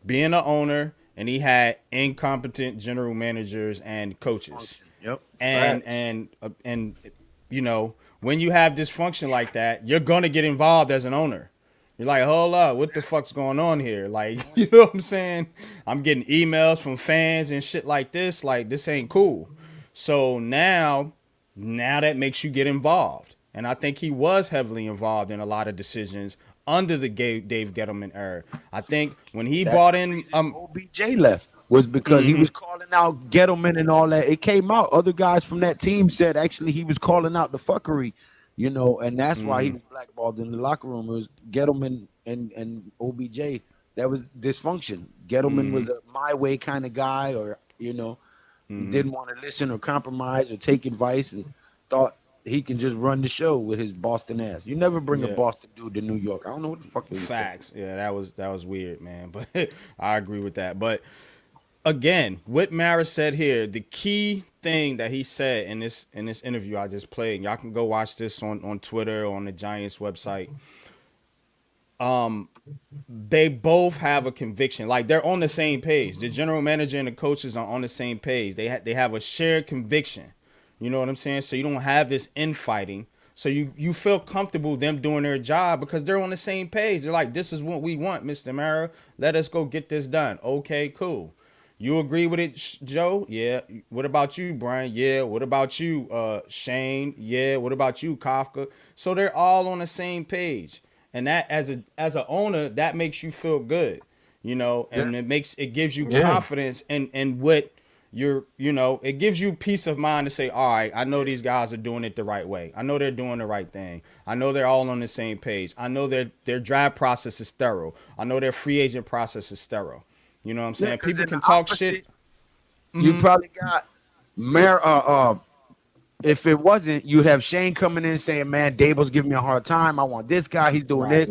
S1: being an owner, and he had incompetent general managers and coaches.
S4: Yep.
S1: And when you have dysfunction like that, you're gonna get involved as an owner. You're like, hold up, what the fuck's going on here? Like, you know what I'm saying? I'm getting emails from fans and shit like this. Like, this ain't cool. So now that makes you get involved. And I think he was heavily involved in a lot of decisions under the Dave Gettleman era. I think when he brought in
S4: OBJ left was because he was calling out Gettleman and all that. It came out. Other guys from that team said actually he was calling out the fuckery. And that's why he was blackballed in the locker room. It was Gettleman and OBJ. That was dysfunction. Gettleman was a my way kind of guy, or didn't want to listen or compromise or take advice, and thought he can just run the show with his Boston ass. You never bring a Boston dude to New York. I don't know what the fuck.
S1: Facts. Yeah, that was weird, man. But I agree with that. But again, what Mara said here, the key thing that he said in this interview I just played, y'all can go watch this on Twitter or on the Giants website. They both have a conviction. Like, they're on the same page. The general manager and the coaches are on the same page. They have a shared conviction. You know what I'm saying? So you don't have this infighting. So you feel comfortable them doing their job because they're on the same page. They're like, this is what we want, Mr. Mara. Let us go get this done. Okay, cool. You agree with it, Joe? Yeah. What about you, Brian? Yeah. What about you, Shane? Yeah. What about you, Kafka? So they're all on the same page, and that as a owner, that makes you feel good, and it gives you confidence in what it gives you peace of mind to say, all right, I know these guys are doing it the right way. I know they're doing the right thing. I know they're all on the same page. I know their draft process is thorough. I know their free agent process is thorough. You know what I'm saying? People can talk shit.
S4: You probably got if it wasn't, you'd have Shane coming in saying, man, Dable's giving me a hard time. I want this guy. He's doing this.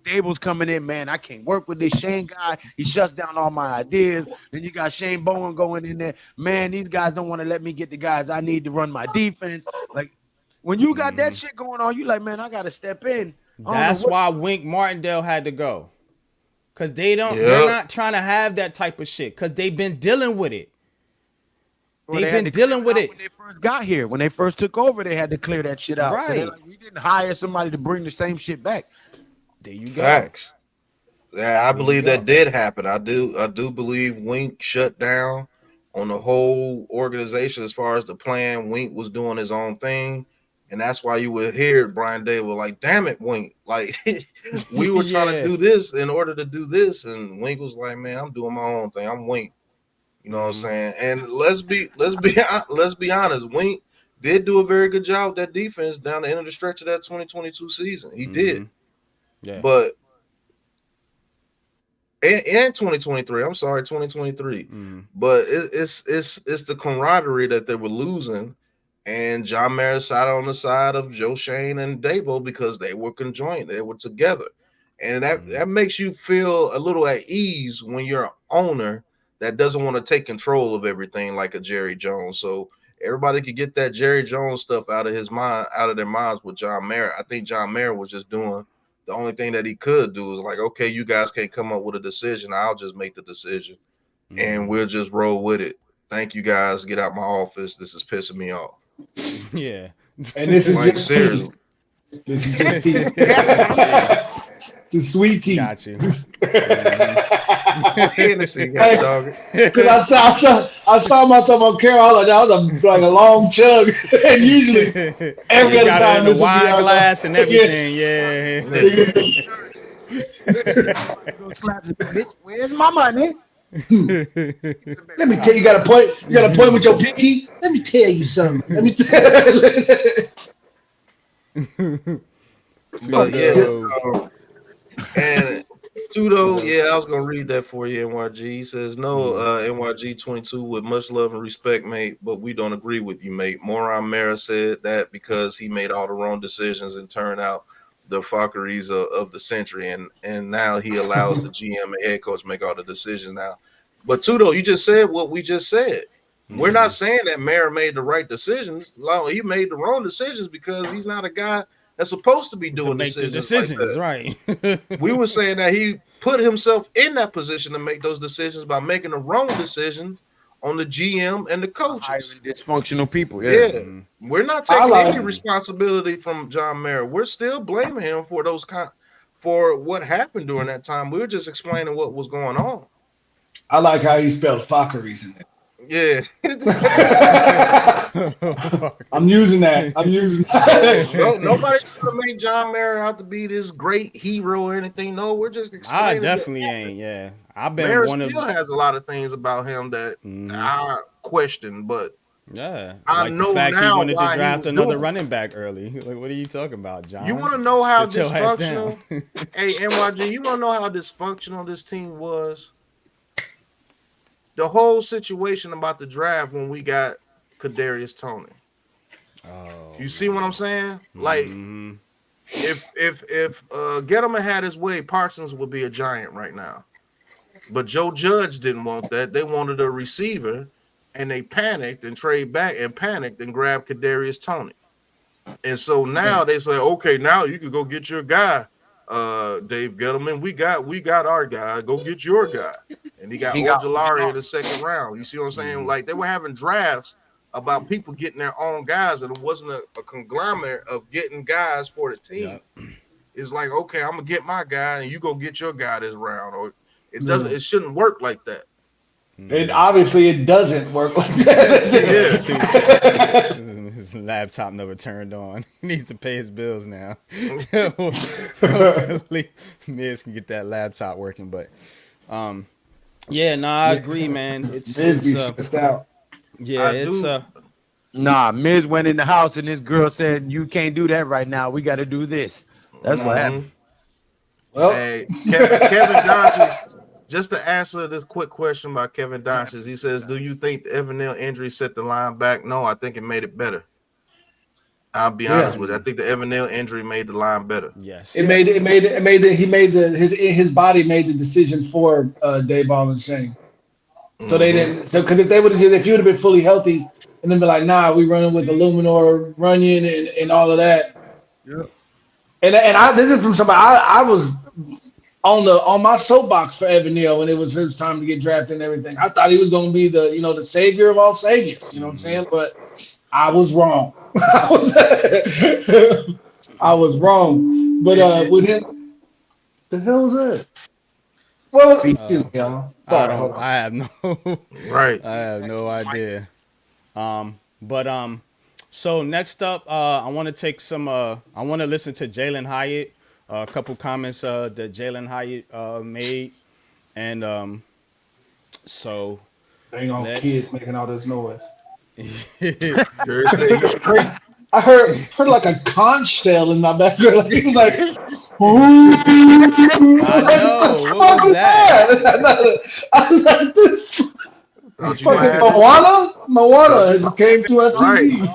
S4: Dable's coming in, man, I can't work with this Shane guy. He shuts down all my ideas. Then you got Shane Bowen going in there. Man, these guys don't want to let me get the guys I need to run my defense. Like, when you got that shit going on, you like, man, I got to step in.
S1: That's why Wink Martindale had to go. Because they're not trying to have that type of shit. Because they've been dealing with it.
S4: They've been dealing with it when they first got here. When they first took over, they had to clear that shit out.
S1: Right.
S4: So we didn't hire somebody to bring the same shit back.
S1: There you go.
S2: Facts. Yeah, I believe that did happen. I do believe Wink shut down on the whole organization as far as the plan. Wink was doing his own thing. And that's why you would hear Brian Dable like, damn it, Wink. Like, we were trying to do this in order to do this. And Wink was like, man, I'm doing my own thing. I'm Wink. You know what I'm saying? And let's be honest. Wink did do a very good job with that defense down the end of the stretch of that 2022 season. He did.
S1: Yeah.
S2: But and 2023, I'm sorry, 2023. But it's the camaraderie that they were losing. And John Mara sat on the side of Joe Shane and Dabo because they were conjoined. They were together. And that makes you feel a little at ease when you're an owner that doesn't want to take control of everything like a Jerry Jones. So everybody could get that Jerry Jones stuff out of their minds with John Mara. I think John Mara was just doing the only thing that he could do is like, okay, you guys can't come up with a decision. I'll just make the decision and we'll just roll with it. Thank you guys. Get out my office. This is pissing me off.
S1: Yeah.
S9: And this is
S2: like,
S9: just
S2: seriously.
S9: tea. This is just tea. The sweet tea.
S1: Got you.
S9: Because I saw myself on Carolina. That was like a long chug. And usually every other time
S1: this wine glass and everything. Yeah.
S4: Where's my money?
S9: Let me tell you, you got a point. You got a point with your pinky. Let me tell you something. Let me tell you.
S2: And Tudo, I was gonna read that for you, NYG. He says, no, NYG 22 with much love and respect, mate, but we don't agree with you, mate. Moran Mara said that because he made all the wrong decisions and turned out the fuckeries of the century, and now he allows the GM and head coach make all the decisions now. But Tudo, you just said what we just said. We're not saying that Mara made the right decisions. He made the wrong decisions because he's not a guy that's supposed to be doing decisions like
S1: right?
S2: We were saying that he put himself in that position to make those decisions by making the wrong decisions on the GM and the coaches.
S4: Hiring dysfunctional people.
S2: Yeah. We're not taking any responsibility from John Mara. We're still blaming him for for what happened during that time. We were just explaining what was going on.
S9: I like how he spelled fuckeries in it.
S2: Yeah.
S9: I'm using that.
S2: Nobody's gonna make John Mara out to be this great hero or anything. No, we're just explaining.
S1: I definitely ain't. Yeah, I've been
S2: Mara
S1: one
S2: still has a lot of things about him that I question, but I know
S1: the fact
S2: now
S1: he wanted
S2: why
S1: to draft
S2: he was
S1: another
S2: doing
S1: running back early. Like, what are you talking about, John?
S2: You want to know how
S1: Sit your ass
S2: dysfunctional? Hey, NYG, you want to know how dysfunctional this team was? The whole situation about the draft when we got Kadarius Toney. You see what I'm saying? Like, if Gettleman had his way, Parsons would be a giant right now. But Joe Judge didn't want that. They wanted a receiver, and they panicked and traded back and panicked and grabbed Kadarius Toney. And so now they say, okay, now you can go get your guy, Dave Gettleman. We got our guy. Go get your guy. And he got Ojulari in the second round. You see what I'm saying? Like, they were having drafts about people getting their own guys, and it wasn't a conglomerate of getting guys for the team.
S1: Yeah.
S2: It's like, okay, I'm gonna get my guy, and you go get your guy this round, or it doesn't. It shouldn't work like that.
S9: It obviously it doesn't work like that.
S1: Stupid. His laptop never turned on. He needs to pay his bills now. Hopefully, Miz can get that laptop working. But, yeah, no, I agree, man. It's
S9: stressed out.
S1: Yeah, it's
S4: Nah, Miz went in the house and this girl said, "You can't do that right now. We got to do this." That's what happened.
S9: Well,
S2: hey, Kevin Donches, just to answer this quick question by Kevin Donches, he says, "Do you think the Evan Neal injury set the line back?" No, I think it made it better. I'll be honest with you. I think the Evan Neal injury made the line better.
S1: Yes,
S9: his body made the decision for Dayball and Shane. So they didn't. So because if you would have been fully healthy and then be like, nah, we running with Illuminor, Runyon, and all of that.
S4: Yeah.
S9: And this is from somebody I was on my soapbox for Evan Neal when it was his time to get drafted and everything. I thought he was going to be the savior of all saviors. You know what I'm saying? But I was wrong. I was wrong. But with him, the hell was that? Well, excuse me, y'all.
S1: I have no
S2: Right.
S1: I have no idea. So next up, I want to take some. I want to listen to Jalen Hyatt. A couple comments that Jalen Hyatt made, and so
S9: dang on kids making all this noise.
S2: I
S9: heard like a conch shell in my background. Like he was like,
S1: I know. What was that?
S9: I was like, this fucking Moana just came to our TV.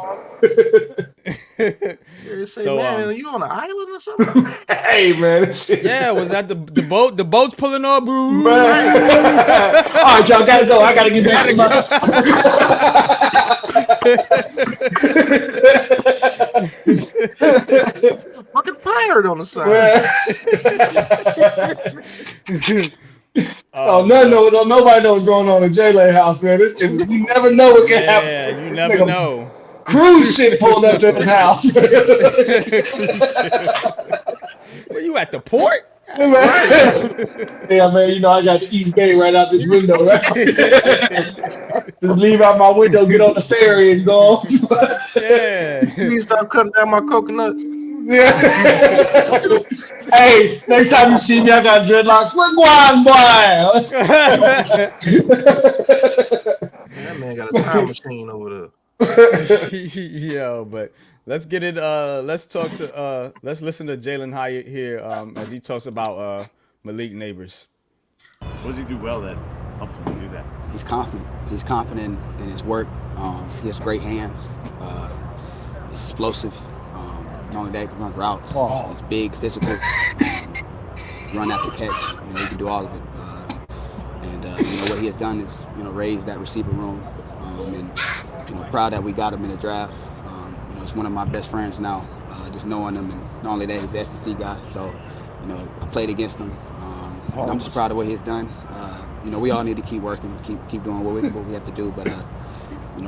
S2: So, man, you on an island or something?
S9: Hey, man.
S1: Yeah, was that the boat? The boat's pulling up, bro.
S9: All right, y'all gotta go. I gotta get back to my.
S2: It's a fucking pirate on the side.
S9: Nobody knows what's going on in J-Lay house, man. It's just you never know what can happen.
S1: Yeah, you never know.
S9: Cruise ship pulled up to his house.
S1: Were you at the port?
S9: Yeah, man. I got the East Bay right out this window. Right? Just leave out my window, get on the ferry, and go.
S1: Yeah.
S2: Please stop cutting down my coconuts.
S9: Yeah. Hey, next time you see me, I got dreadlocks. What going, boy?
S2: That man got a time machine over there.
S1: Yo, but let's get it. Let's talk to. Let's listen to Jalen Hyatt here as he talks about Malik Neighbors.
S11: What does he do well that helps him to do that?
S12: He's confident. He's confident in his work. He has great hands. He's explosive. Not only that, he can run routes. He's big, physical. Run after catch. He can do all of it. And what he has done is raise that receiver room. And proud that we got him in the draft. He's one of my best friends now. Just knowing him, and not only that, he's an SEC guy. So, I played against him. And I'm just proud of what he's done. We all need to keep working, keep doing what we have to do. But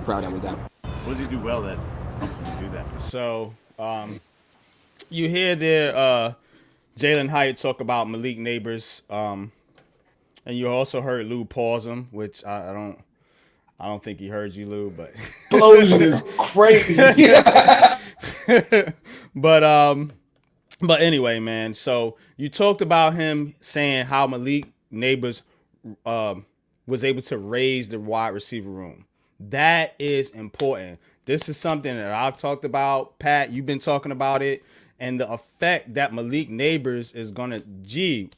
S12: proud that we got him.
S11: What does he do well that helps him to do that?
S1: So, you hear there, Jalen Hyatt talk about Malik Neighbors, and you also heard Lou pause him, which I don't think he heard you, Lou, but
S9: explosion is crazy.
S1: But anyway, man. So you talked about him saying how Malik Neighbors was able to raise the wide receiver room. That is important. This is something that I've talked about. Pat, you've been talking about it. And the effect that Malik Neighbors is gonna, I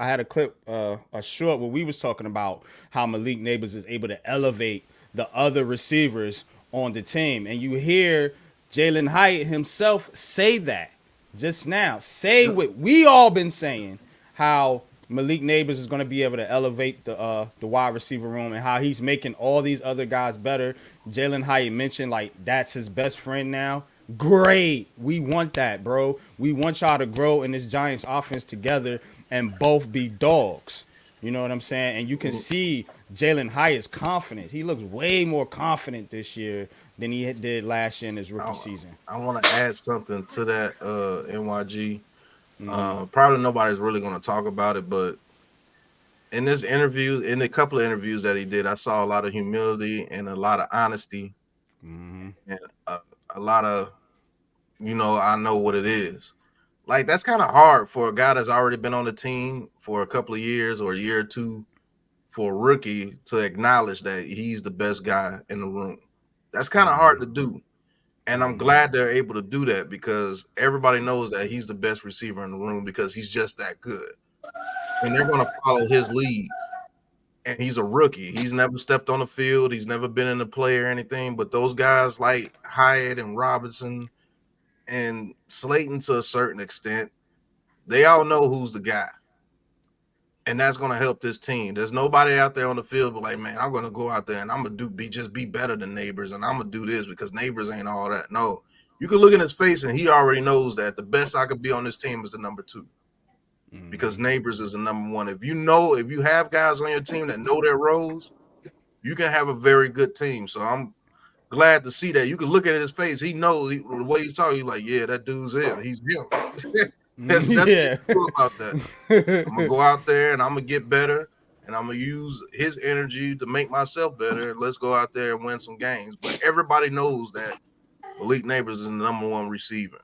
S1: had a clip, a short where we was talking about how Malik Neighbors is able to elevate the other receivers on the team, and you hear Jalen Hyatt himself say that just now. Say what we all been saying, how Malik Neighbors is gonna be able to elevate the wide receiver room and how he's making all these other guys better. Jalen Hyatt mentioned like that's his best friend now. Great. We want that, bro. We want y'all to grow in this Giants offense together and both be dogs. You know what I'm saying? And you can see Jalen Hyatt's confidence. He looks way more confident this year than he did last year in his rookie season.
S2: I want to add something to that, NYG.
S1: Mm-hmm.
S2: Probably nobody's really going to talk about it, but in this interview, in a couple of interviews that he did, I saw a lot of humility and a lot of honesty, and a lot of, I know what it is. Like, that's kind of hard for a guy that's already been on the team for a couple of years or a year or two, for a rookie to acknowledge that he's the best guy in the room. That's kind of hard to do. And I'm glad they're able to do that because everybody knows that he's the best receiver in the room because he's just that good. And they're going to follow his lead. And he's a rookie. He's never stepped on the field. He's never been in the play or anything. But those guys like Hyatt and Robinson and Slayton to a certain extent, they all know who's the guy. And that's going to help this team. There's nobody out there on the field but like, man, I'm going to go out there and I'm going to be better than Neighbors, and I'm going to do this because Neighbors ain't all that. No, you can look in his face and he already knows that the best I could be on this team is the number 2 because Neighbors is the number 1. If you have guys on your team that know their roles, you can have a very good team. So I'm glad to see that. You can look at his face. He knows the way he's talking. He's like, yeah, that dude's it. He's him. That's cool about that. I'm gonna go out there and I'm gonna get better, and I'm gonna use his energy to make myself better. Let's go out there and win some games. But everybody knows that Malik Neighbors is the number 1 receiver,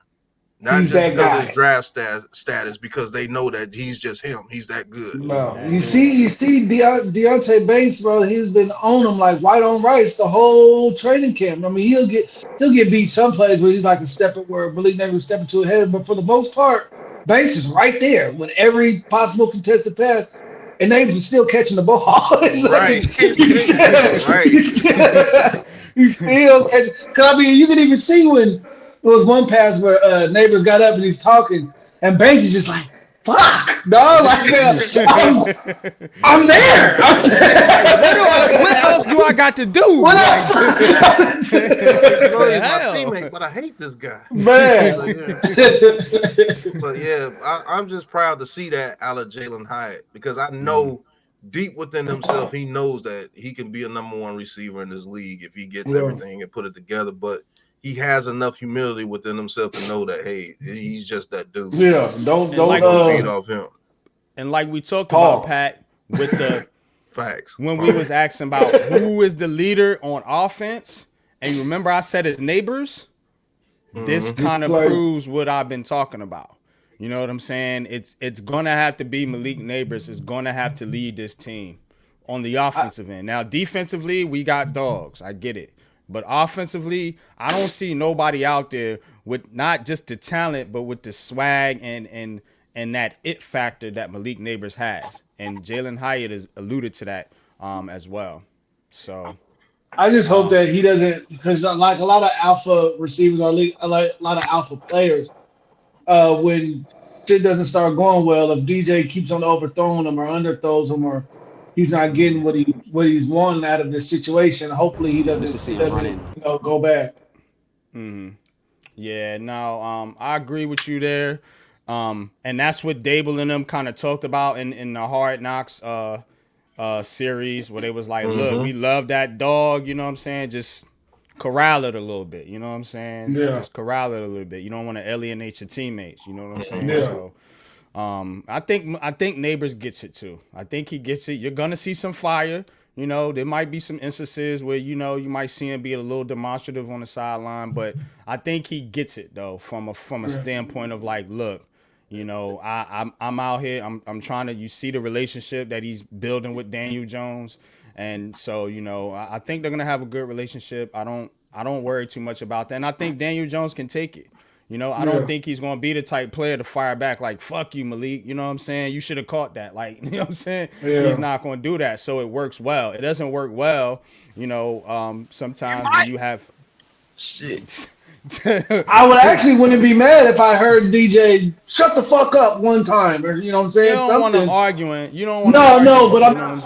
S2: not
S9: He's
S2: just because
S9: that
S2: of his draft status, because they know that he's just him. He's that good.
S9: No. You see Deontay Banks, bro. He's been on him like white on rice the whole training camp. I mean, he'll get beat some plays where he's like a step where Malik Neighbors stepping to ahead, but for the most part, Banks is right there with every possible contested pass, and Neighbors is still catching the ball.
S2: Right.
S9: He's still catching. Cause I mean, you can even see when there was one pass where Neighbors got up and he's talking, and Banks is just like, "Fuck, no!" Like I'm there.
S1: What else do I got to do?
S9: What else?
S2: He's my teammate, but I hate this guy,
S9: man.
S2: But yeah, I'm just proud to see that out of Jalen Hyatt because I know deep within himself he knows that he can be a number 1 receiver in this league if he gets everything and put it together. But he has enough humility within himself to know that he's just that dude.
S9: Yeah, don't
S2: beat off him.
S1: And like we talked about, Pat, with the
S2: facts
S1: when we was asking about who is the leader on offense, and you remember I said his Neighbors. This kind of proves what I've been talking about. You know what I'm saying? It's gonna have to be Malik Neighbors is gonna have to lead this team on the offensive end. Now defensively, we got dogs. I get it. But offensively, I don't see nobody out there with not just the talent, but with the swag and that it factor that Malik Neighbors has. And Jalen Hyatt has alluded to that as well. So
S9: I just hope that he doesn't, because like a lot of alpha receivers are a lot of alpha players. When shit doesn't start going well, if DJ keeps on overthrowing them or underthrows them, or he's not getting what he's wanting out of this situation, hopefully he doesn't go bad.
S1: Yeah, no, I agree with you there. And that's what Dable and them kind of talked about in the Hard Knocks series, where they was like, look, we love that dog, you know what I'm saying? Just corral it a little bit, you know what I'm saying?
S9: Yeah.
S1: Just corral it a little bit. You don't want to alienate your teammates, you know what I'm saying?
S9: Yeah.
S1: So I think Neighbors gets it too. I think he gets it. You're gonna see some fire. You know, there might be some instances where, you might see him be a little demonstrative on the sideline, but I think he gets it though from a standpoint of like, look, I'm out here. I'm trying to. You see the relationship that he's building with Daniel Jones, and so I think they're gonna have a good relationship. I don't worry too much about that, and I think Daniel Jones can take it. I don't think he's gonna be the type player to fire back like "fuck you, Malik." You know what I'm saying? You should have caught that. Like, you know what I'm saying?
S9: Yeah.
S1: He's not gonna do that. So it works well. It doesn't work well. Sometimes when you have
S4: shit.
S9: I wouldn't be mad if I heard DJ shut the fuck up one time, or you know what I'm saying?
S1: You don't want to arguing. You don't want
S9: No, but I'm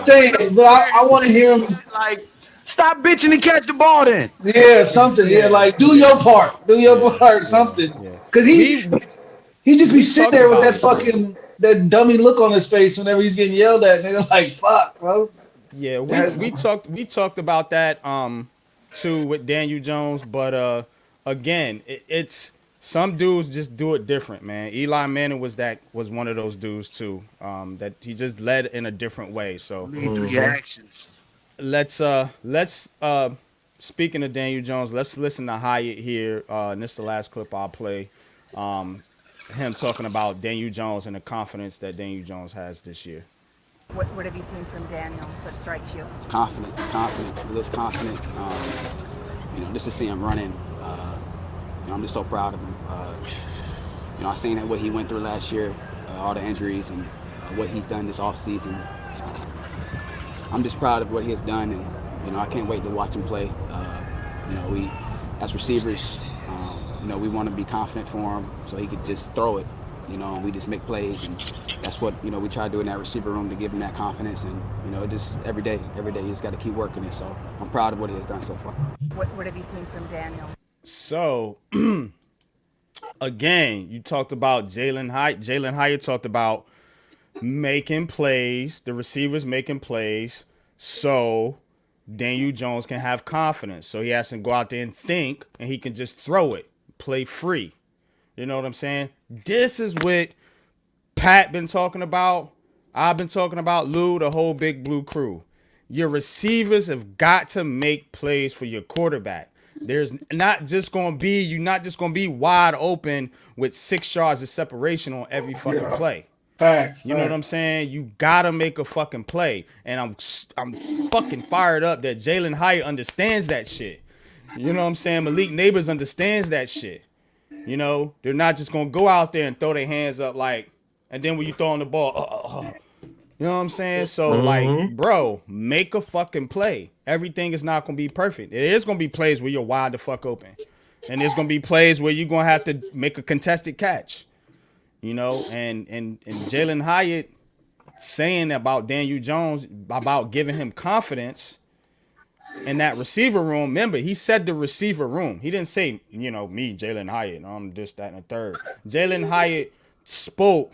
S9: saying, but I want to hear him
S4: like, stop bitching and catch the ball then.
S9: Yeah, something. Yeah, like do your part. Do your part, something. Because he just be sitting there with that dummy look on his face whenever he's getting yelled at. And they're like, fuck, bro.
S1: Yeah, we talked about that too with Daniel Jones, but again, it's some dudes just do it different, man. Eli Manning was one of those dudes too. That he just led in a different way. So
S4: Lead through your actions.
S1: let's speaking of Daniel Jones, let's listen to Hyatt here. And this is the last clip I'll play. Him talking about Daniel Jones and the confidence that Daniel Jones has this year.
S13: What have you seen from Daniel that strikes you?
S12: Confident. He looks confident. Just to see him running, I'm just so proud of him. I seen what he went through last year, all the injuries and what he's done this offseason. I'm just proud of what he has done, and I can't wait to watch him play. We, as receivers, we want to be confident for him so he could just throw it. And we just make plays, and that's what we try to do in that receiver room to give him that confidence. And just every day, you just got to keep working it. So I'm proud of what he has done so far.
S13: What have you seen from Daniel?
S1: So again, you talked about Jalen Hyatt. Jalen Hyatt talked about making plays, the receivers making plays, so Daniel Jones can have confidence. So he has to go out there and think, and he can just throw it, play free. You know what I'm saying? This is what Pat been talking about. I've been talking about, Lou, the whole Big Blue crew. Your receivers have got to make plays for your quarterback. There's not just going to be, you're not just going to be wide open with 6 yards of separation on every fucking play.
S9: Facts.
S1: You know what I'm saying? You got to make a fucking play. And I'm fucking fired up that Jalen Hyatt understands that shit. You know what I'm saying? Malik Neighbors understands that shit. They're not just going to go out there and throw their hands up and then when you throw on the ball, you know what I'm saying? So, bro, make a fucking play. Everything is not going to be perfect. It is going to be plays where you're wide the fuck open. And there's going to be plays where you're going to have to make a contested catch. And Jalen Hyatt saying about Daniel Jones, about giving him confidence in that receiver room. Remember, he said the receiver room. He didn't say, me, Jalen Hyatt, I'm this, that, and the third. Jalen Hyatt spoke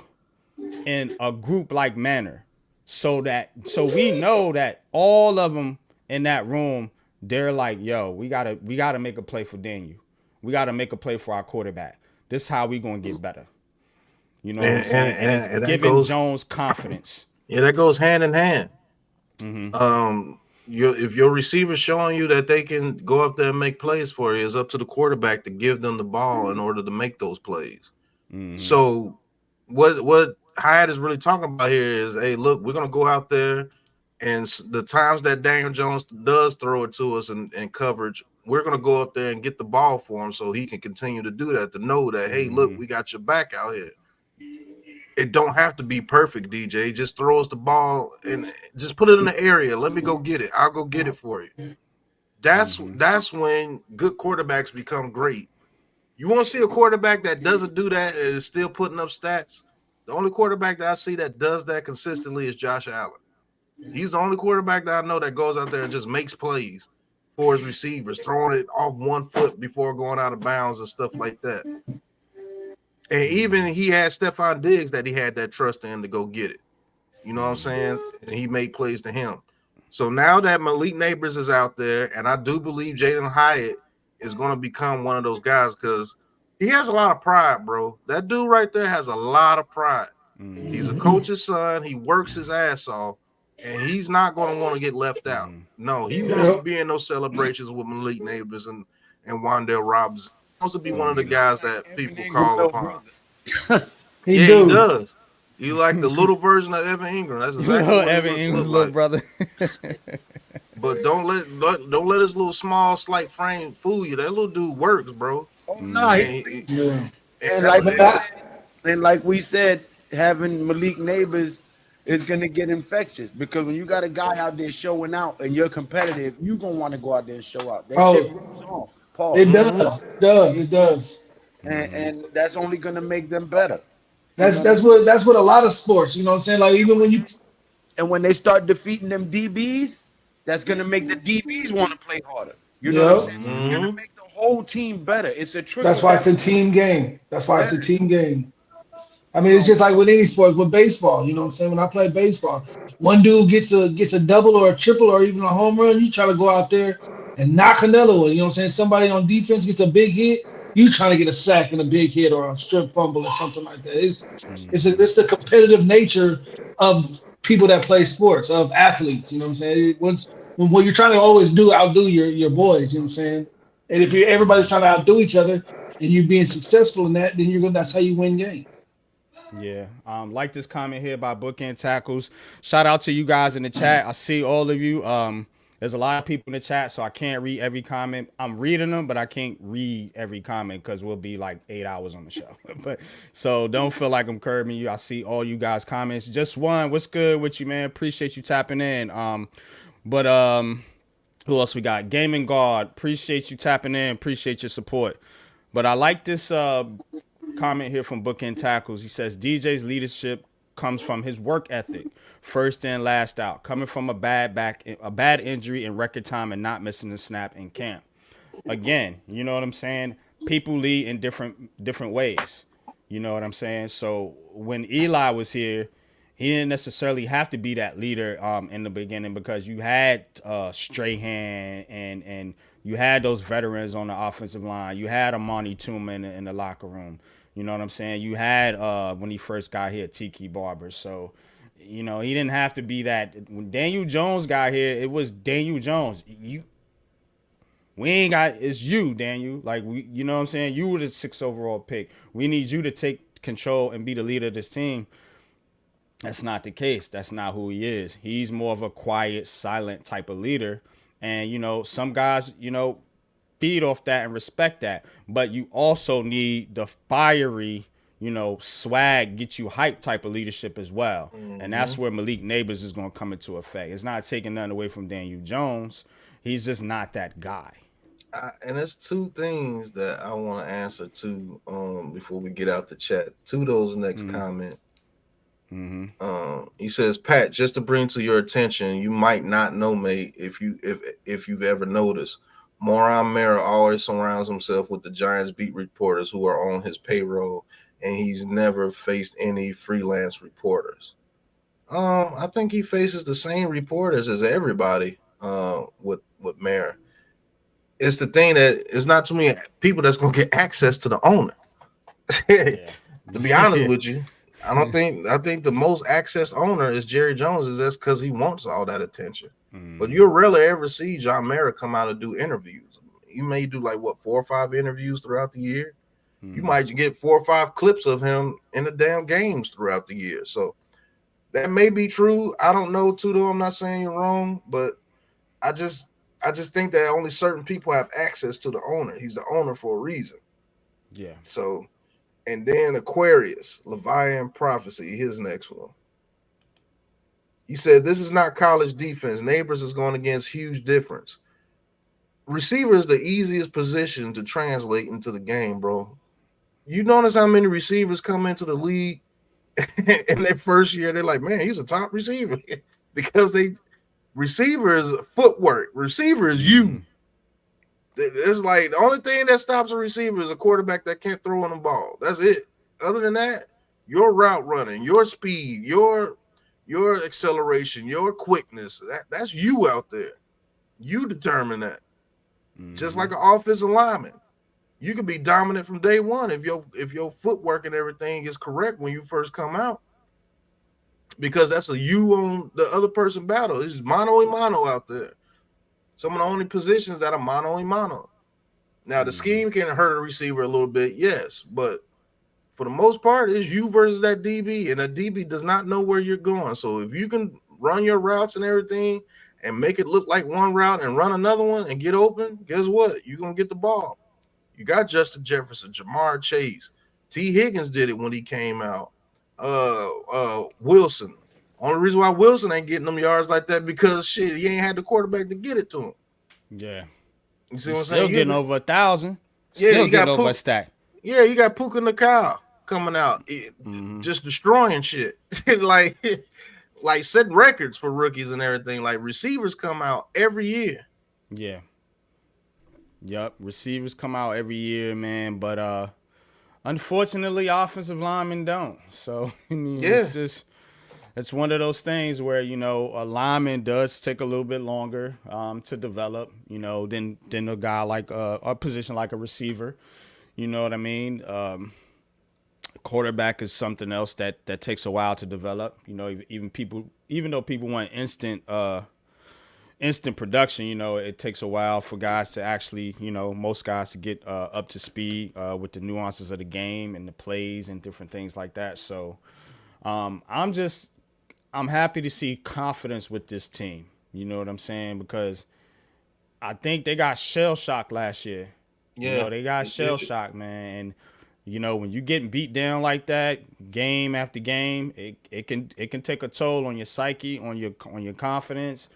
S1: in a group-like manner. So we know that all of them in that room, they're like, yo, we gotta make a play for Daniel. We gotta make a play for our quarterback. This is how we gonna get better. You know what I'm saying? And it's giving Jones confidence.
S2: Yeah, that goes hand in hand.
S1: Mm-hmm.
S2: If your receiver's showing you that they can go up there and make plays for you, it's up to the quarterback to give them the ball in order to make those plays.
S1: Mm-hmm.
S2: So what Hyatt is really talking about here is, hey, look, we're going to go out there, and the times that Daniel Jones does throw it to us in coverage, we're going to go up there and get the ball for him so he can continue to do that, to know that, hey, look, we got your back out here. It don't have to be perfect, DJ. Just throw us the ball and just put it in the area. Let me go get it. I'll go get it for you. That's when good quarterbacks become great. You want to see a quarterback that doesn't do that and is still putting up stats? The only quarterback that I see that does that consistently is Josh Allen. He's the only quarterback that I know that goes out there and just makes plays for his receivers, throwing it off 1 foot before going out of bounds and stuff like that. And even he had Stephon Diggs that he had that trust in to go get it. You know what I'm saying? And he made plays to him. So now that Malik Neighbors is out there, and I do believe Jalen Hyatt is going to become one of those guys because he has a lot of pride, bro. That dude right there has a lot of pride. Mm-hmm. He's a coach's son. He works his ass off, and he's not going to want to get left out. No, he wants to be in those celebrations with Malik Neighbors and Wan'Dale Robinson. He wants to be one of the guys that people call upon. He does. You like the little version of Evan Ingram. That's exactly what
S1: Evan Ingram's little brother.
S2: But don't let his little small slight frame fool you. That little dude works, bro.
S4: Oh no. And like we said, having Malik Neighbors is gonna get infectious because when you got a guy out there showing out and you're competitive, you're gonna want to go out there and show out. That shit rolls off. Paul.
S9: It does.
S4: And that's only gonna make them better.
S9: That's what a lot of sports, you know what I'm saying? Like even
S4: when they start defeating them DBs, that's gonna make the DBs want to play harder. You know what I'm saying? It's gonna make the whole team better. It's a trick.
S9: That's why it's a team game. I mean, it's just like with any sport, with baseball. You know what I'm saying? When I play baseball, one dude gets a double or a triple or even a home run. You try to go out there and knock another one. You know what I'm saying? Somebody on defense gets a big hit. You trying to get a sack and a big hit or a strip fumble or something like that. It's the competitive nature of people that play sports, of athletes. You know what I'm saying? When you're trying to always outdo your boys. You know what I'm saying? And if everybody's trying to outdo each other and you're being successful in that, then that's how you win games.
S1: Yeah. Like this comment here by Bookend Tackles. Shout out to you guys in the chat. I see all of you. There's a lot of people in the chat, so I can't read every comment. I'm reading them, but I can't read every comment because we'll be like 8 hours on the show. But so don't feel like I'm curbing you. I see all you guys' comments. Just one. What's good with you, man? Appreciate you tapping in. But who else we got? Gaming Guard. Appreciate you tapping in. Appreciate your support. But I like this comment here from Bookend Tackles. He says DJ's leadership comes from his work ethic, first in, last out, coming from a bad injury in record time and not missing a snap in camp. Again, you know what I'm saying? People lead in different ways. You know what I'm saying? So when Eli was here, he didn't necessarily have to be that leader in the beginning because you had Strahan and you had those veterans on the offensive line. You had Amani Tooman in the locker room. You know what I'm saying? You had when he first got here, Tiki Barber. So, you know, he didn't have to be that. When Daniel Jones got here, it was Daniel Jones. It's you, Daniel. Like, you know what I'm saying? You were the 6th overall pick. We need you to take control and be the leader of this team. That's not the case. That's not who he is. He's more of a quiet, silent type of leader. And, you know, some guys, you know, feed off that and respect that. But you also need the fiery, you know, swag, get you hype type of leadership as well. Mm-hmm. And that's where Malik Neighbors is going to come into effect. It's not taking nothing away from Daniel Jones. He's just not that guy.
S2: And there's two things that I want to answer to before we get out the chat. To those next comment. He says, Pat, just to bring to your attention, you might not know, mate, if you've ever noticed, Moran Mara always surrounds himself with the Giants beat reporters who are on his payroll, and he's never faced any freelance reporters. I think he faces the same reporters as everybody with Mara. It's the thing that it's not too many people that's going to get access to the owner. To be honest with you. I think the most accessed owner is Jerry Jones. Is that's because he wants all that attention. But you'll rarely ever see John Mara come out and do interviews. You may do like 4 or 5 interviews throughout the year. You might get 4 or 5 clips of him in the damn games throughout the year. So that may be true. I don't know, Tudo. I'm not saying you're wrong, but I just think that only certain people have access to the owner. He's the owner for a reason.
S1: Yeah.
S2: So. And then Aquarius, Leviathan Prophecy, his next one. He said, this is not college defense. Neighbors is going against huge difference. Receiver is the easiest position to translate into the game, bro. You notice how many receivers come into the league in their first year? They're like, man, he's a top receiver. Because receiver is footwork. Receiver is you. It's like the only thing that stops a receiver is a quarterback that can't throw on the ball. That's it. Other than that, your route running, your speed, your acceleration, your quickness, that's you out there. You determine that. Just like an offensive lineman. You can be dominant from day one if your footwork and everything is correct when you first come out. Because that's a you on the other person battle. It's mano a mano out there. Some of the only positions that are mano a mano. Now, the scheme can hurt a receiver a little bit, yes, but for the most part, it's you versus that DB, and that DB does not know where you're going. So if you can run your routes and everything and make it look like one route and run another one and get open, guess what? You're going to get the ball. You got Justin Jefferson, Jamar Chase. T. Higgins did it when he came out. Wilson. Only reason why Wilson ain't getting them yards like that because shit, he ain't had the quarterback to get it to him.
S1: Yeah.
S2: You see what I'm
S1: Still
S2: saying?
S1: Getting over 1,000. Still getting over a stack.
S2: Yeah, you got Puka Nakal coming out, just destroying shit. like setting records for rookies and everything. Like receivers come out every year.
S1: Yeah. Yep. Receivers come out every year, man. But unfortunately, offensive linemen don't. So I mean,
S2: Yeah.
S1: it's one of those things where a lineman does take a little bit longer to develop, than a guy like a position like a receiver. You know what I mean? Quarterback is something else that takes a while to develop. Even though people want instant production, it takes a while for guys to actually, most guys to get up to speed with the nuances of the game and the plays and different things like that. So I'm happy to see confidence with this team. You know what I'm saying? Because I think they got shell shocked last year.
S2: Yeah,
S1: They got shell shocked, man. And when you getting beat down like that, game after game, it can take a toll on your psyche, on your confidence.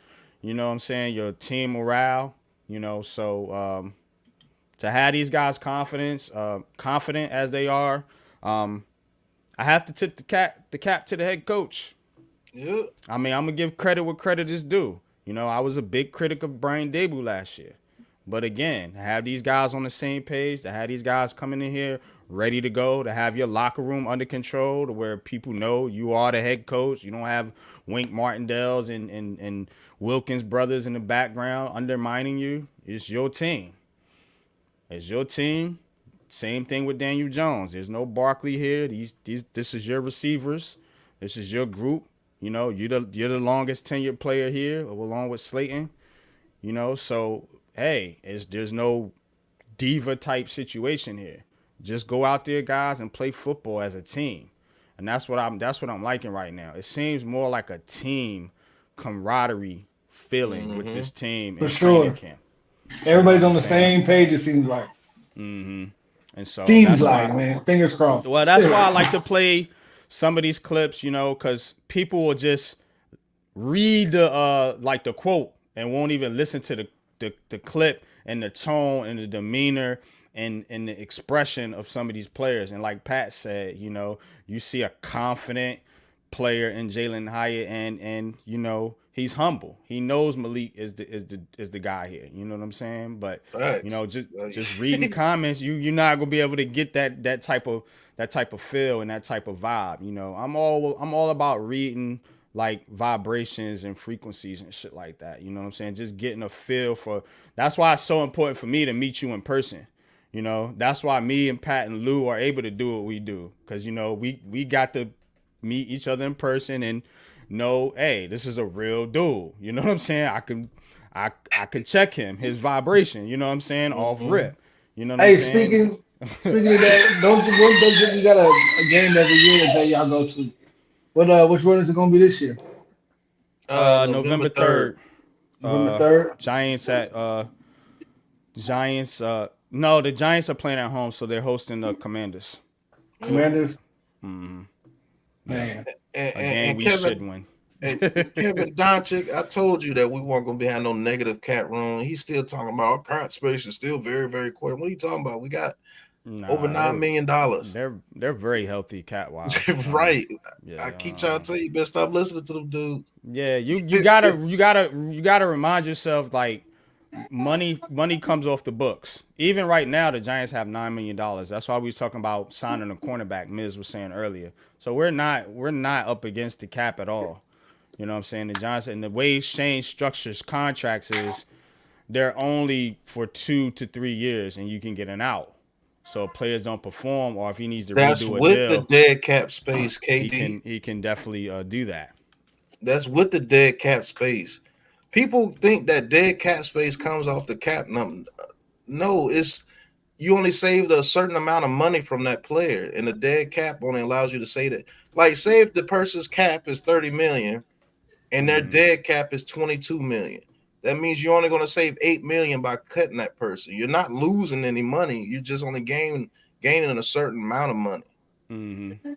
S1: You know what I'm saying? Your team morale. So to have these guys confident as they are, I have to tip the cap to the head coach.
S2: Yeah.
S1: I mean, I'm gonna give credit where credit is due. I was a big critic of Brian Dable last year. But again, to have these guys on the same page, to have these guys coming in here ready to go, to have your locker room under control, to where people know you are the head coach. You don't have Wink Martindale's and Wilkins brothers in the background undermining you. It's your team. It's your team. Same thing with Daniel Jones. There's no Barkley here. This is your receivers. This is your group. You're the longest tenured player here, along with Slayton. So hey, there's no diva type situation here. Just go out there, guys, and play football as a team. And that's what I'm liking right now. It seems more like a team camaraderie feeling with this team
S9: For
S1: in
S9: sure.
S1: training camp.
S9: Everybody's on the same page, it seems like.
S1: And so
S9: Seems like, man. Fingers crossed.
S1: Well, that's why I like to play some of these clips, because people will just read the quote and won't even listen to the clip and the tone and the demeanor and the expression of some of these players. And like Pat said, you see a confident player in Jalen Hyatt, and he's humble. He knows Malik is the guy here. You know what I'm saying? But
S2: Right.
S1: Just reading comments, you're not gonna be able to get that type of feel and that type of vibe. I'm all about reading like vibrations and frequencies and shit like that. You know what I'm saying? Just getting a feel for. That's why it's so important for me to meet you in person. That's why me and Pat and Lou are able to do what we do, because we got to meet each other in person and know, hey, this is a real dude. You know what I'm saying? I could check him, his vibration. You know what I'm saying? Off rip. You know what I'm saying?
S9: Speaking of that, don't you got a game every year that y'all go to? Which one is it going to be this year?
S1: November 3rd.
S9: November 3rd?
S1: Giants. No, the Giants are playing at home, so they're hosting the Commanders.
S9: Commanders?
S1: Mm-hmm.
S9: Man.
S2: And
S1: we
S2: Kevin,
S1: should win.
S2: Kevin Doncic, I told you that we weren't going to be having no negative cat room. He's still talking about our current space is still very, very quick. What are you talking about? We got over $9 million.
S1: They're very healthy cat wise.
S2: Right.
S1: Yeah,
S2: I keep trying to tell you, better stop listening to them dudes.
S1: Yeah, you gotta remind yourself, like, money comes off the books. Even right now, the Giants have $9 million. That's why we was talking about signing a cornerback. Miz was saying earlier. So we're not up against the cap at all. You know what I'm saying? The Giants, and the way Shane structures contracts is they're only for 2 to 3 years, and you can get an out. So if players don't perform, or if he needs to
S2: That's
S1: redo a
S2: with
S1: deal,
S2: the dead cap space, KD.
S1: He can definitely do that.
S2: That's with the dead cap space. People think that dead cap space comes off the cap number. No, it's you only saved a certain amount of money from that player, and the dead cap only allows you to say that. Like, say if the person's cap is 30 million and their dead cap is 22 million. That means you're only going to save 8 million by cutting that person. You're not losing any money. You're just only gaining a certain amount of money.
S1: Mm-hmm.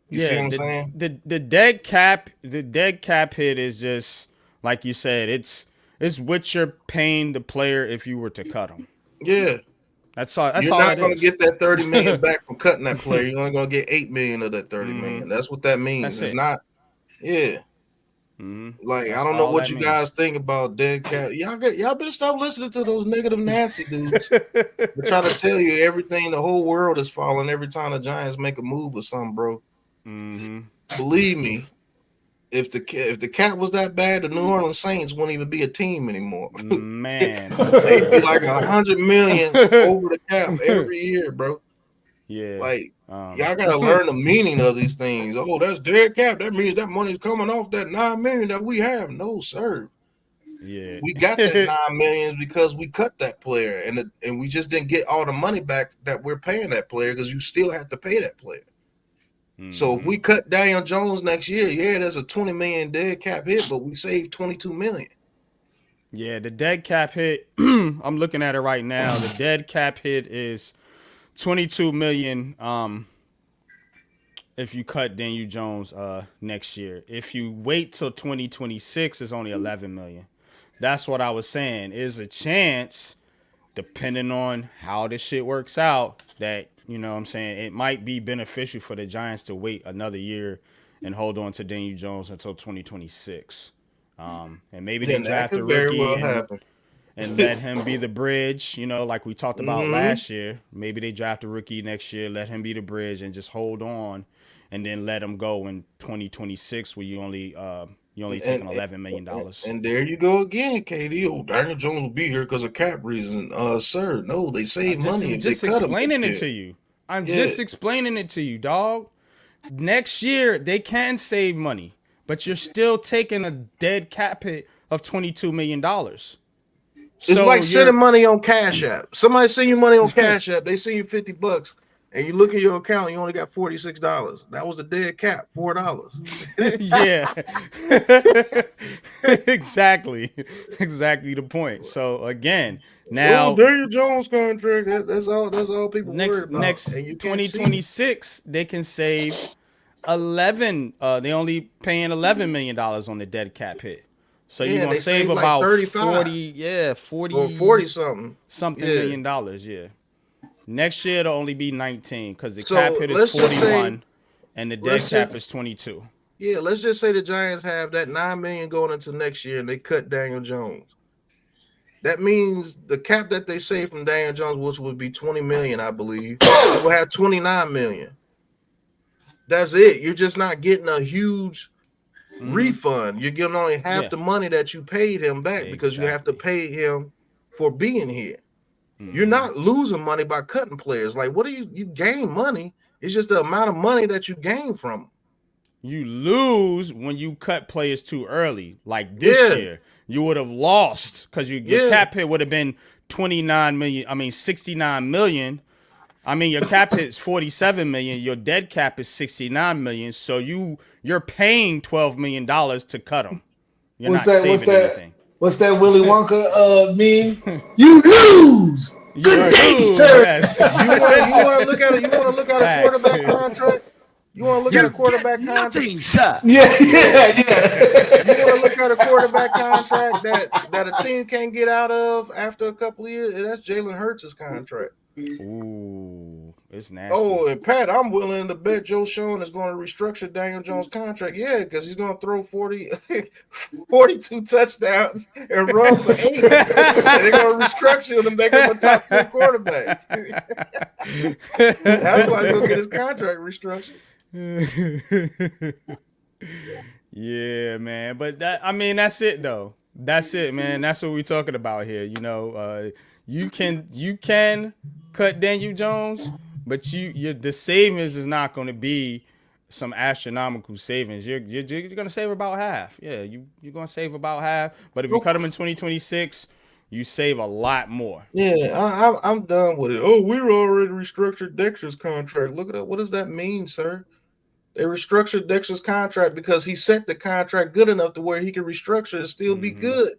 S2: You see what I'm saying?
S1: The dead cap hit is just like you said. It's what you're paying the player if you were to cut him.
S2: Yeah,
S1: that's all.
S2: You're not going to get that 30 million back from cutting that player. You're only going to get 8 million of that 30 million. That's what that means. It's not. Yeah. Like,
S1: That's
S2: I don't know
S1: all
S2: what
S1: that
S2: you
S1: means.
S2: guys think about dead cap. Y'all better stop listening to those negative Nancy dudes. They're trying to tell you everything. The whole world is falling every time the Giants make a move or something, bro. Believe me, if the cap was that bad, the New Orleans Saints wouldn't even be a team anymore.
S1: Man,
S2: They'd be like $100 million over the cap every year, bro.
S1: Yeah.
S2: Like, y'all gotta learn the meaning of these things. Oh, that's dead cap. That means that money's coming off that $9 million that we have. No, sir.
S1: Yeah.
S2: We got that $9 million because we cut that player, and we just didn't get all the money back that we're paying that player because you still have to pay that player. So if we cut Daniel Jones next year, yeah, there's a $20 million dead cap hit, but we saved $22 million.
S1: Yeah, the dead cap hit. I'm looking at it right now. The dead cap hit is $22 million. If you cut Daniel Jones next year, if you wait till 2026, it's only $11 million. That's what I was saying. Is a chance, depending on how this shit works out, that, you know what I'm saying, it might be beneficial for the Giants to wait another year and hold on to Daniel Jones until 2026. And maybe they draft a rookie and let him be the bridge, you know, like we talked about last year. Maybe they draft a rookie next year, let him be the bridge and just hold on, and then let him go in 2026 where you only taking $11 million.
S2: And there you go again, KD. Oh, Daniel Jones will be here because of cap reason. Sir, no, they save money if they cut him.
S1: I'm just explaining it to you, dog. Next year, they can save money, but you're still taking a dead cap hit of $22 million.
S2: It's like sending money on Cash App. Somebody send you money on Cash App, they send you $50, and you look at your account, you only got $46. That was a dead cap, $4.
S1: Yeah. Exactly the point. So again, now
S2: Daniel Jones contract, that's all people worry about.
S1: Next 2026, they can save 11. They only paying $11 million on the dead cap hit. So you're gonna save about
S2: like
S1: 40
S2: or 40 something
S1: million dollars. Yeah. Next year it'll only be 19 because the cap hit is 41 and the dead cap is 22.
S2: Yeah, let's just say the Giants have that $9 million going into next year and they cut Daniel Jones. That means the cap that they save from Daniel Jones, which would be $20 million, I believe, it will have $29 million. That's it. You're just not getting a huge refund. You're getting only half the money that you paid him back because you have to pay him for being here. You're not losing money by cutting players. Like, what do you gain money? It's just the amount of money that you gain from them.
S1: You lose when you cut players too early. Like this year, you would have lost because your cap hit would have been 69 million. I mean, your cap hit is 47 million. Your dead cap is 69 million. So you're paying $12 million to cut them. You're not saving anything.
S9: What's that Willy Wonka meme? You lose. Good day, sir.
S1: Yes.
S2: You want to look at it? You want to look at a quarterback contract? You want to look at a quarterback contract?
S9: Nothing, sir. Yeah.
S2: You want to look at a quarterback contract that a team can't get out of after a couple of years? That's Jalen Hurts' contract.
S1: Ooh, it's nasty.
S2: Oh, and Pat, I'm willing to bet Joe Schoen is going to restructure Daniel Jones' contract. Yeah, because he's going to throw 42 touchdowns and run for 8. And they're going to restructure him and make him a top 2 quarterback. That's why he's going to get his contract restructured.
S1: Yeah, man. But that's it though. That's it, man. That's what we're talking about here. You know, you can cut Daniel Jones, but the savings is not going to be some astronomical savings. You're going to save about half. Yeah, you're going to save about half. But if you cut him in 2026, you save a lot more.
S2: Yeah, I'm done with it. Oh, we already restructured Dexter's contract. Look at that. What does that mean, sir? They restructured Dexter's contract because he set the contract good enough to where he could restructure and still be good.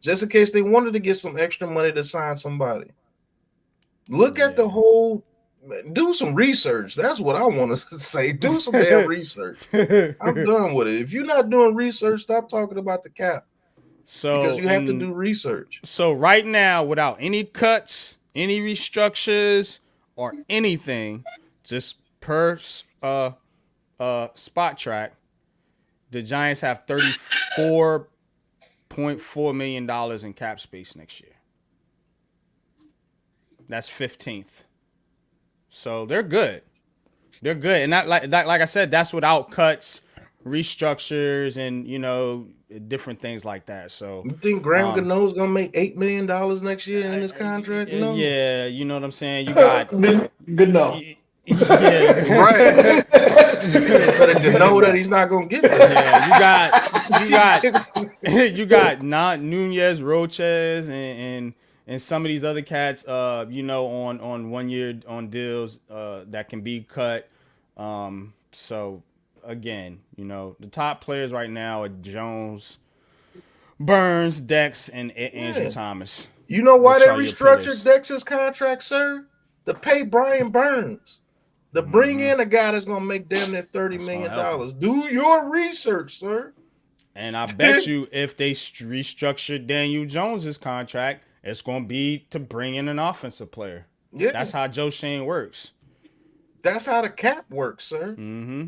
S2: Just in case they wanted to get some extra money to sign somebody. Look at the whole, do some research. That's what I want to say. Do some damn research. I'm done with it. If you're not doing research, stop talking about the cap. Because you have to do research.
S1: So right now, without any cuts, any restructures, or anything, just per spot track, the Giants have $34.4 million in cap space next year. That's 15th. So they're good. They're good. And that, like I said, that's without cuts, restructures, and, different things like that. So
S2: You think Graham Gano's gonna make $8 million next year in his contract? No.
S1: Yeah, you know what I'm saying? You got
S9: good no.
S1: Yeah,
S2: right. Better Gano that he's not gonna get that.
S1: Yeah, you got not Nunez, Roches, and some of these other cats, on 1 year on deals that can be cut. So again, the top players right now are Jones, Burns, Dex, and Andrew Thomas.
S2: You know why they restructured Dex's contract, sir? To pay Brian Burns. To bring in a guy that's gonna make damn near $30 million. Do your research, sir.
S1: And I bet you if they restructure Daniel Jones's contract, it's gonna be to bring in an offensive player. Yeah, that's how Joe Schoen works.
S2: That's how the cap works, sir.
S1: Mm-hmm.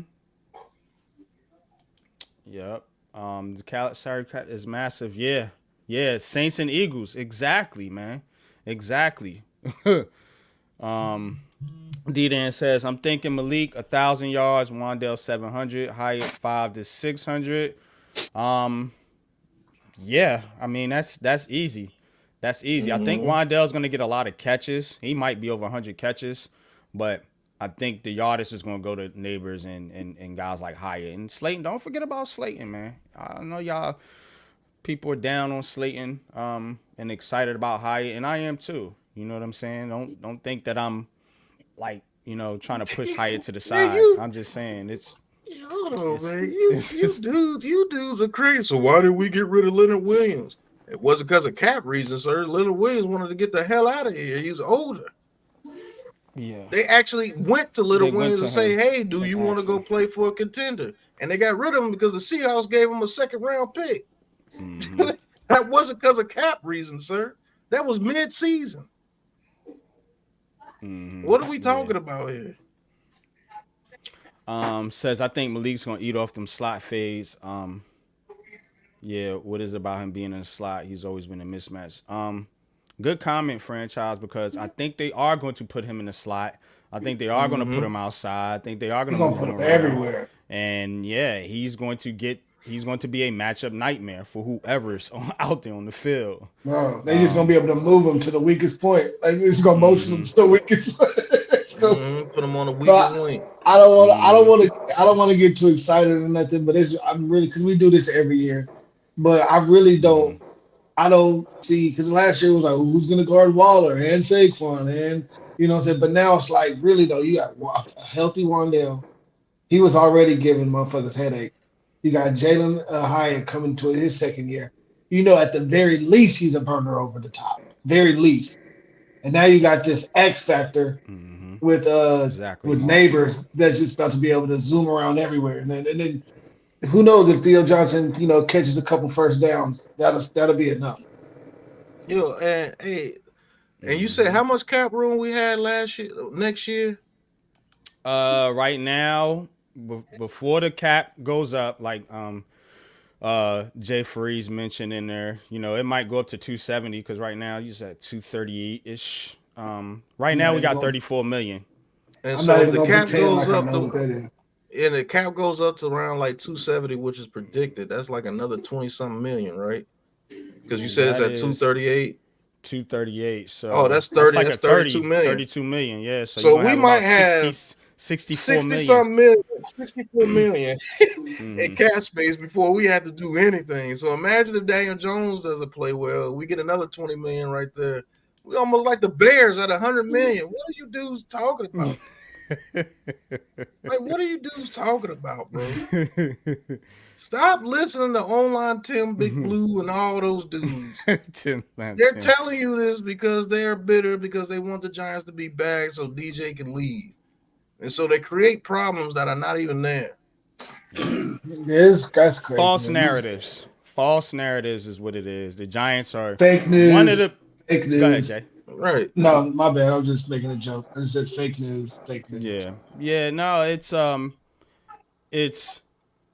S1: Yep. The salary cap is massive. Yeah. Saints and Eagles. Exactly, man. Exactly. D-Dan says, I'm thinking Malik 1,000 yards, Wan'Dale 700, Hyatt 500 to 600. Yeah, I mean that's easy. That's easy. I think Wan'Dale's gonna get a lot of catches. He might be over 100 catches, but I think the yardage is gonna go to Neighbors and guys like Hyatt and Slayton. Don't forget about Slayton, man. I know y'all people are down on Slayton and excited about Hyatt, and I am too. You know what I'm saying? Don't think that I'm like, trying to push Hyatt to the side. I'm just saying
S2: hold on, man. You dudes are crazy. So why did we get rid of Leonard Williams? It wasn't because of cap reasons, sir. Leonard Williams wanted to get the hell out of here. He's older.
S1: Yeah.
S2: They actually went to Leonard Williams and say, hey, do you want to go play for a contender? And they got rid of him because the Seahawks gave him a second-round pick. Mm-hmm. That wasn't because of cap reasons, sir. That was mid-season. Mm-hmm. What are we talking about here?
S1: Says I think Malik's gonna eat off them slot fades. Yeah, what is it about him being in a slot? He's always been a mismatch. Good comment, franchise, because I think they are going to put him in the slot. I think they are going to put him outside. I think they are going to
S9: put him everywhere.
S1: And yeah, he's going to be a matchup nightmare for whoever's out there on the field.
S9: Bro, they just gonna be able to move him to the weakest point. Like it's gonna motion him to the weakest point.
S2: Put him on the weakest point.
S9: I don't want to get too excited or nothing, but I'm really, because we do this every year. But I really don't. I don't see, because last year it was like, who's gonna guard Waller and Saquon, and you know what I'm saying. But now it's like, really though, you got a healthy Wan'Dale. He was already giving motherfuckers headaches. You got Jalen Hyatt coming to his second year. At the very least, he's a burner over the top. Very least. And now you got this X factor with Neighbors that's just about to be able to zoom around everywhere. And then who knows if Theo Johnson, catches a couple first downs. That'll be enough.
S2: And you said how much cap room we had next year?
S1: Right now, before the cap goes up, like Jay Freeze mentioned in there, it might go up to 270 because right now you're at 238-ish. Right now we got 34 million.
S2: And so the cap goes up and the cap goes up to around like 270, which is predicted. That's like another 20-something million, right? Because you said it's at 238.
S1: 238. So
S2: that's 30. That's 32 million.
S1: 32 million. Yeah.
S2: So we might have
S1: 64
S2: million. 64 million in cap space before we had to do anything. So imagine if Daniel Jones doesn't play well, we get another 20 million right there. We almost like the Bears at 100 million. What are you dudes talking about? Like, what are you dudes talking about, bro? Stop listening to Online Tim, Big Blue, and all those dudes. They're telling you this because they're bitter because they want the Giants to be back so DJ can leave. And so they create problems that are not even there.
S9: That's crazy.
S1: False narratives. False narratives is what it is. The Giants are
S9: fake news.
S1: One of the
S9: fake news.
S1: Go ahead, Jay.
S2: Right.
S9: No, my bad. I was just making a joke. I just said fake news. Fake news.
S1: Yeah. No, it's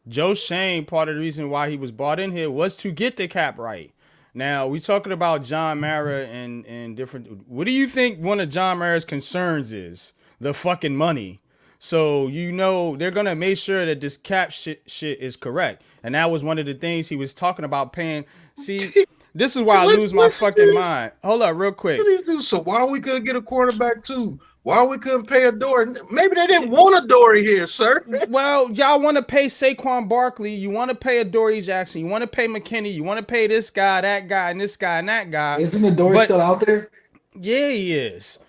S1: Joe Schoen, part of the reason why he was brought in here was to get the cap right. Now, we talking about John Mara and different. What do you think one of John Mara's concerns is? The fucking money. So, they're going to make sure that this cap shit is correct. And that was one of the things he was talking about paying. See, this is why I lose my fucking mind. Hold up real quick.
S2: So why we couldn't get a quarterback too? Why we couldn't pay a Dory? Maybe they didn't want a Dory here, sir.
S1: Well, y'all want to pay Saquon Barkley. You want to pay a Dory Jackson. You want to pay McKinney. You want to pay this guy, that guy, and this guy, and that guy.
S9: Isn't the Dory still out there?
S1: Yeah, he is.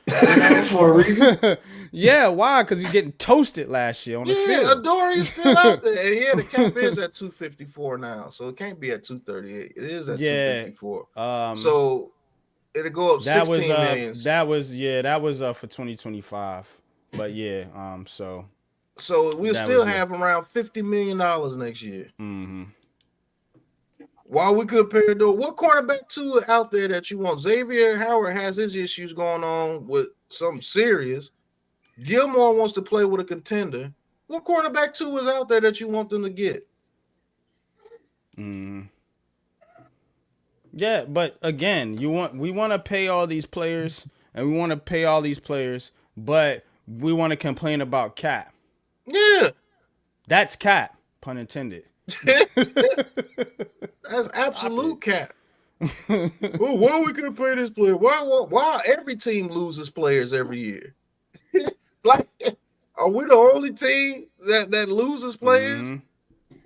S9: For a reason?
S1: Yeah, why? Because he's getting toasted last year on the field.
S2: Yeah, Dory's still out there. And yeah, the cap is at 254 now, so it can't be at 238. It is at 254. So it'll go up 16 million.
S1: That was for 2025. But yeah, so
S2: we'll still have around $50 million next year.
S1: Mm-hmm.
S2: While we could pay a Dory, what cornerback two out there that you want? Xavier Howard has his issues going on with something serious. Gilmore wants to play with a contender. What cornerback two is out there that you want them to get?
S1: Yeah, but again, we want to pay all these players, but we want to complain about cap.
S2: Yeah,
S1: that's cap, pun intended.
S2: That's absolute cap. Well, why we couldn't pay this player? Why every team loses players every year? Like, are we the only team that loses players?
S1: Mm-hmm.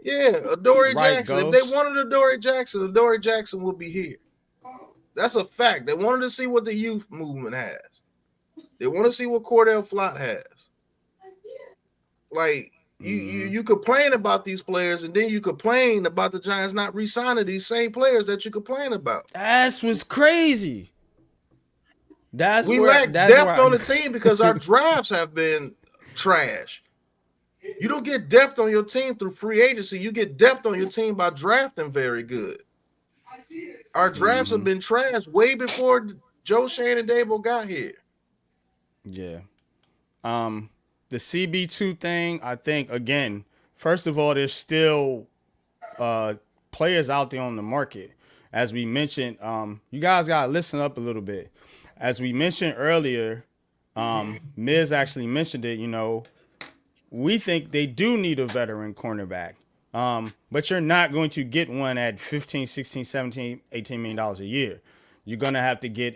S2: Yeah, Adoree
S1: Right,
S2: Jackson.
S1: Ghost.
S2: If they wanted Adoree Jackson will be here. That's a fact. They wanted to see what the youth movement has. They want to see what Cordell Flott has. Like, you complain about these players, and then you complain about the Giants not re-signing these same players that you complain about.
S1: That's what's crazy.
S2: We lack depth on the team because our drafts have been trash. You don't get depth on your team through free agency. You get depth on your team by drafting very good. Our drafts have been trash way before Joe Schoen and Dabo got here.
S1: Yeah. The CB2 thing, I think, again, first of all, there's still players out there on the market. As we mentioned, you guys got to listen up a little bit. As we mentioned earlier, Miz actually mentioned it, we think they do need a veteran cornerback. But you're not going to get one at 15, 16, 17, $18 million a year. You're going to have to get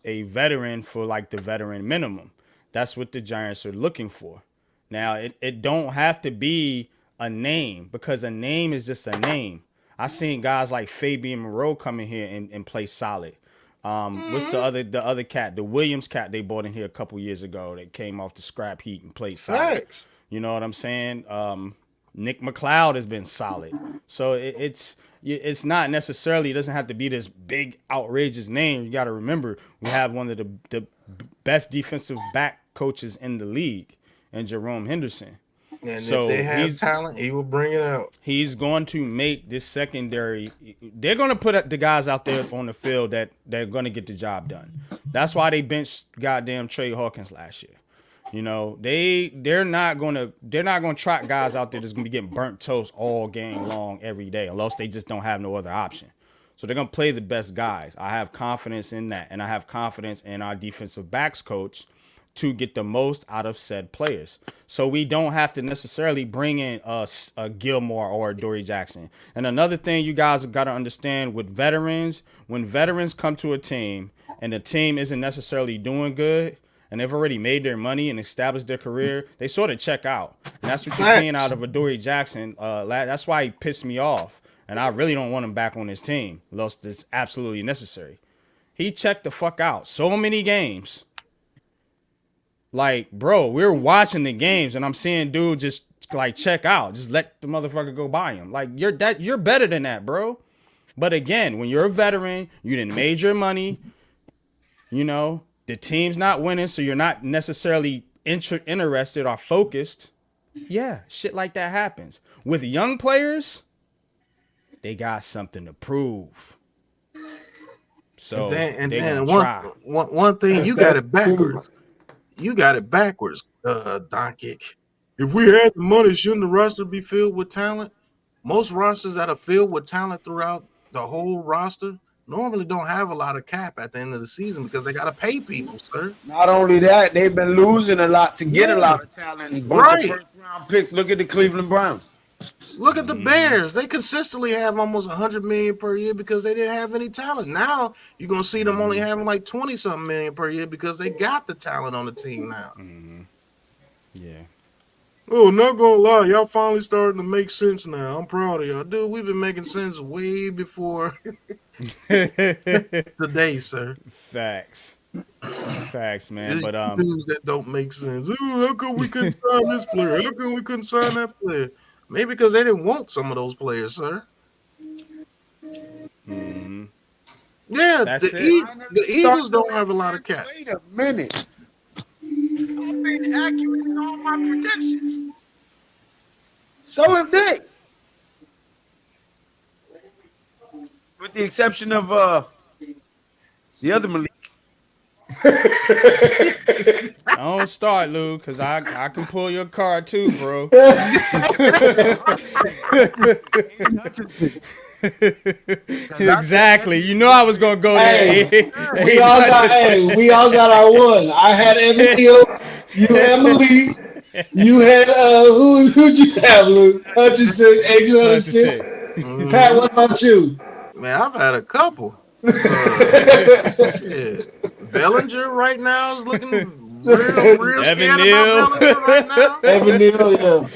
S1: a veteran for like the veteran minimum. That's what the Giants are looking for. Now, it don't have to be a name, because a name is just a name. I seen guys like Fabian Moreau come in here and play solid. What's the other cat? The Williams cat they bought in here a couple years ago that came off the scrap heap and played solid.
S2: Thanks.
S1: You know what I'm saying? Nick McLeod has been solid. So it's not necessarily, it doesn't have to be this big outrageous name. You got to remember, we have one of the best defensive back coaches in the league, and Jerome Henderson.
S2: And so if they have talent, he will bring it out.
S1: He's going to make this secondary. They're going to put the guys out there on the field that they're going to get the job done. That's why they benched goddamn Trey Hawkins last year. They're not going to trot guys out there that's going to be getting burnt toast all game long every day, unless they just don't have no other option. So they're going to play the best guys. I have confidence in that, and I have confidence in our defensive backs coach to get the most out of said players. So we don't have to necessarily bring in a Gilmore or a Adoree Jackson. And another thing you guys have got to understand with veterans, when veterans come to a team and the team isn't necessarily doing good and they've already made their money and established their career, they sort of check out. And that's what you're seeing out of Adoree Jackson. That's why he pissed me off. And I really don't want him back on his team, unless it's absolutely necessary. He checked the fuck out so many games. Like, bro, we're watching the games and I'm seeing dude just like check out. Just let the motherfucker go by him. Like, you're better than that, bro. But again, when you're a veteran, you didn't made your money. The team's not winning, so you're not necessarily interested or focused. Yeah, shit like that happens. With young players, they got something to prove. So
S2: and then one thing, you got it backwards. You got it backwards, Doncic. If we had the money, shouldn't the roster be filled with talent? most rosters that are filled with talent throughout the whole roster normally don't have a lot of cap at the end of the season because they got to pay people, sir.
S4: Not only that, they've been losing a lot to get a lot of talent and bunch of first round picks. Look at the Cleveland Browns.
S2: Look at the Bears. They consistently have almost $100 million per year because they didn't have any talent. Now you're gonna see them only having like 20-something million per year because they got the talent on the team now.
S1: Yeah.
S2: Oh, not gonna lie, y'all finally starting to make sense now. I'm proud of y'all, dude. We've been making sense way before today, sir.
S1: Facts, man. But
S2: news that don't make sense. Oh, how come we couldn't sign this player? How come we couldn't sign that player? Maybe because they didn't want some of those players, sir. Yeah, the Eagles don't have a lot of cap.
S4: Wait a minute. I've been accurate in all my predictions. So have they. With the exception of the other Malik.
S1: Don't start, Lou, because I can pull your card too, bro. Exactly. You know I was gonna go there.
S9: We all got our one. I had Evan Neal. You had Malik. You had who'd you have, Lou? Hutchinson, Angel Hutchinson. Pat, what about you?
S2: Man, I've had a couple. Bellinger right now is looking real
S1: Evan
S2: scared
S1: Neal.
S2: about Bellinger right now.
S9: Evan Neal, yeah.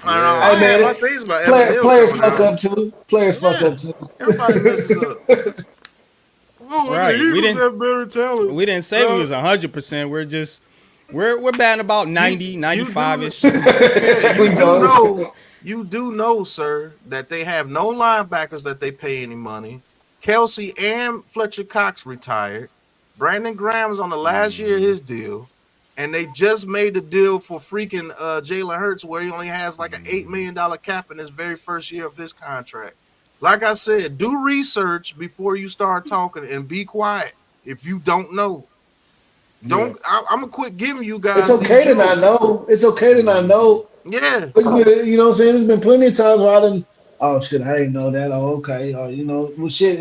S2: I had my things about Evan Neal.
S9: Players fuck up too.
S2: Everybody messes up.
S1: Right.
S2: We didn't have better talent.
S1: We didn't say we was 100%. We're just we're batting about 90, 95-ish.
S2: You do know, sir, that they have no linebackers that they pay any money. Kelsey and Fletcher Cox retired. Brandon Graham's on the last year of his deal. And they just made the deal for freaking Jalen Hurts where he only has like an $8 million cap in his very first year of his contract. Like I said, do research before you start talking and be quiet if you don't know. I'm going to quit giving you guys.
S9: It's okay to not know. It's okay to not know.
S2: Yeah.
S9: You know what I'm saying? There's been plenty of times where I didn't, oh shit, I didn't know that. Oh, okay. Or, well shit,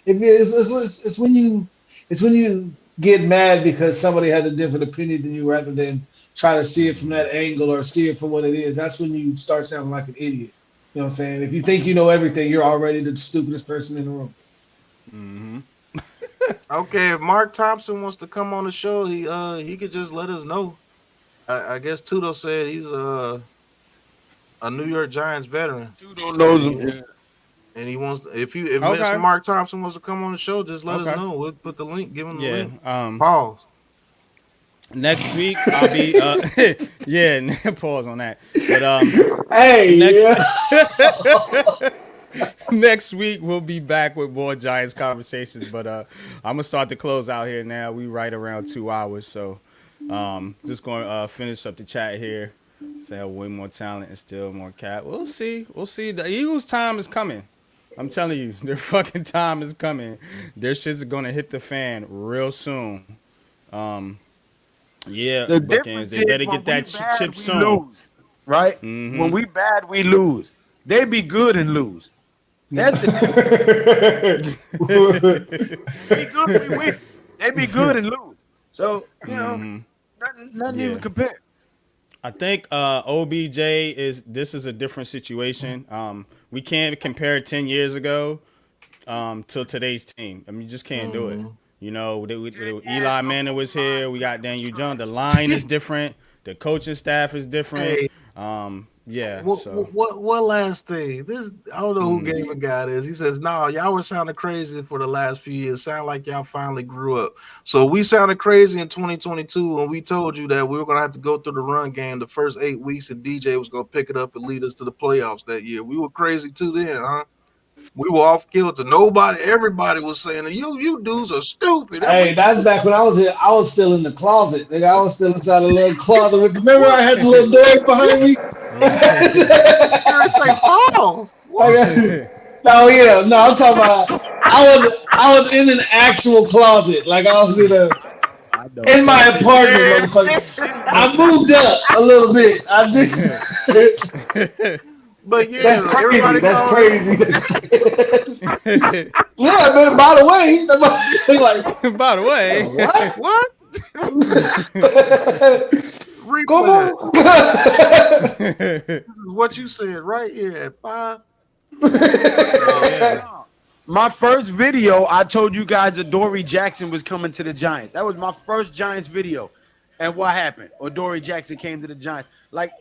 S9: it's when you get mad because somebody has a different opinion than you rather than try to see it from that angle or see it for what it is. That's when you start sounding like an idiot. You know what I'm saying? If you think you know everything, you're already the stupidest person in the room.
S2: Okay, if Mark Thompson wants to come on the show, he could just let us know. I guess Tudo said he's a New York Giants veteran.
S4: Tudo knows him. Yeah.
S2: And he wants if Mr. Mark Thompson wants to come on the show, just let us know. We'll put the link, give him the link. Pause.
S1: Next week I'll be pause on that. But next week we'll be back with more Giants conversations. But I'm gonna start to close out here now. We right around 2 hours, so just gonna finish up the chat here. Say have way more talent and still more cap. We'll see. The Eagles' time is coming. I'm telling you, their fucking time is coming. Their shit's gonna hit the fan real soon.
S4: The difference
S1: they better
S4: is
S1: get that chip soon.
S4: Lose, right? When we bad, we lose. They be good and lose. That's the be good, we win. They be good and lose. So nothing even compare.
S1: I think OBJ this is a different situation. We can't compare 10 years ago to today's team. I mean, you just can't do it. Eli Manning was here. We got Daniel Jones. The line is different. The coaching staff is different.
S2: One last thing. I don't know who game of guy is. He says, "No, y'all were sounding crazy for the last few years. Sound like y'all finally grew up." So we sounded crazy in 2022 when we told you that we were gonna have to go through the run game the first 8 weeks, and DJ was gonna pick it up and lead us to the playoffs that year. We were crazy too then, huh? We were off kilter. Everybody was saying, "You dudes are stupid."
S9: Hey, that's back when I was here. I was still in the closet. Nigga, I was still inside a little closet. Remember, I had the little door behind me.
S2: It's like, oh,
S9: no, I'm talking about. I was in an actual closet, like I was in my apartment. Motherfucker. I moved up a little bit. I did.
S2: But yeah,
S9: That's crazy.
S2: everybody
S9: That's
S2: calls
S9: crazy. Yeah, man. By the way, like,
S1: by the way,
S2: what?
S9: Come
S2: Replay.
S9: on.
S2: This is what you said right here at 5.
S4: My first video, I told you guys Adoree Jackson was coming to the Giants. That was my first Giants video. And what happened? Adoree Jackson came to the Giants. Like,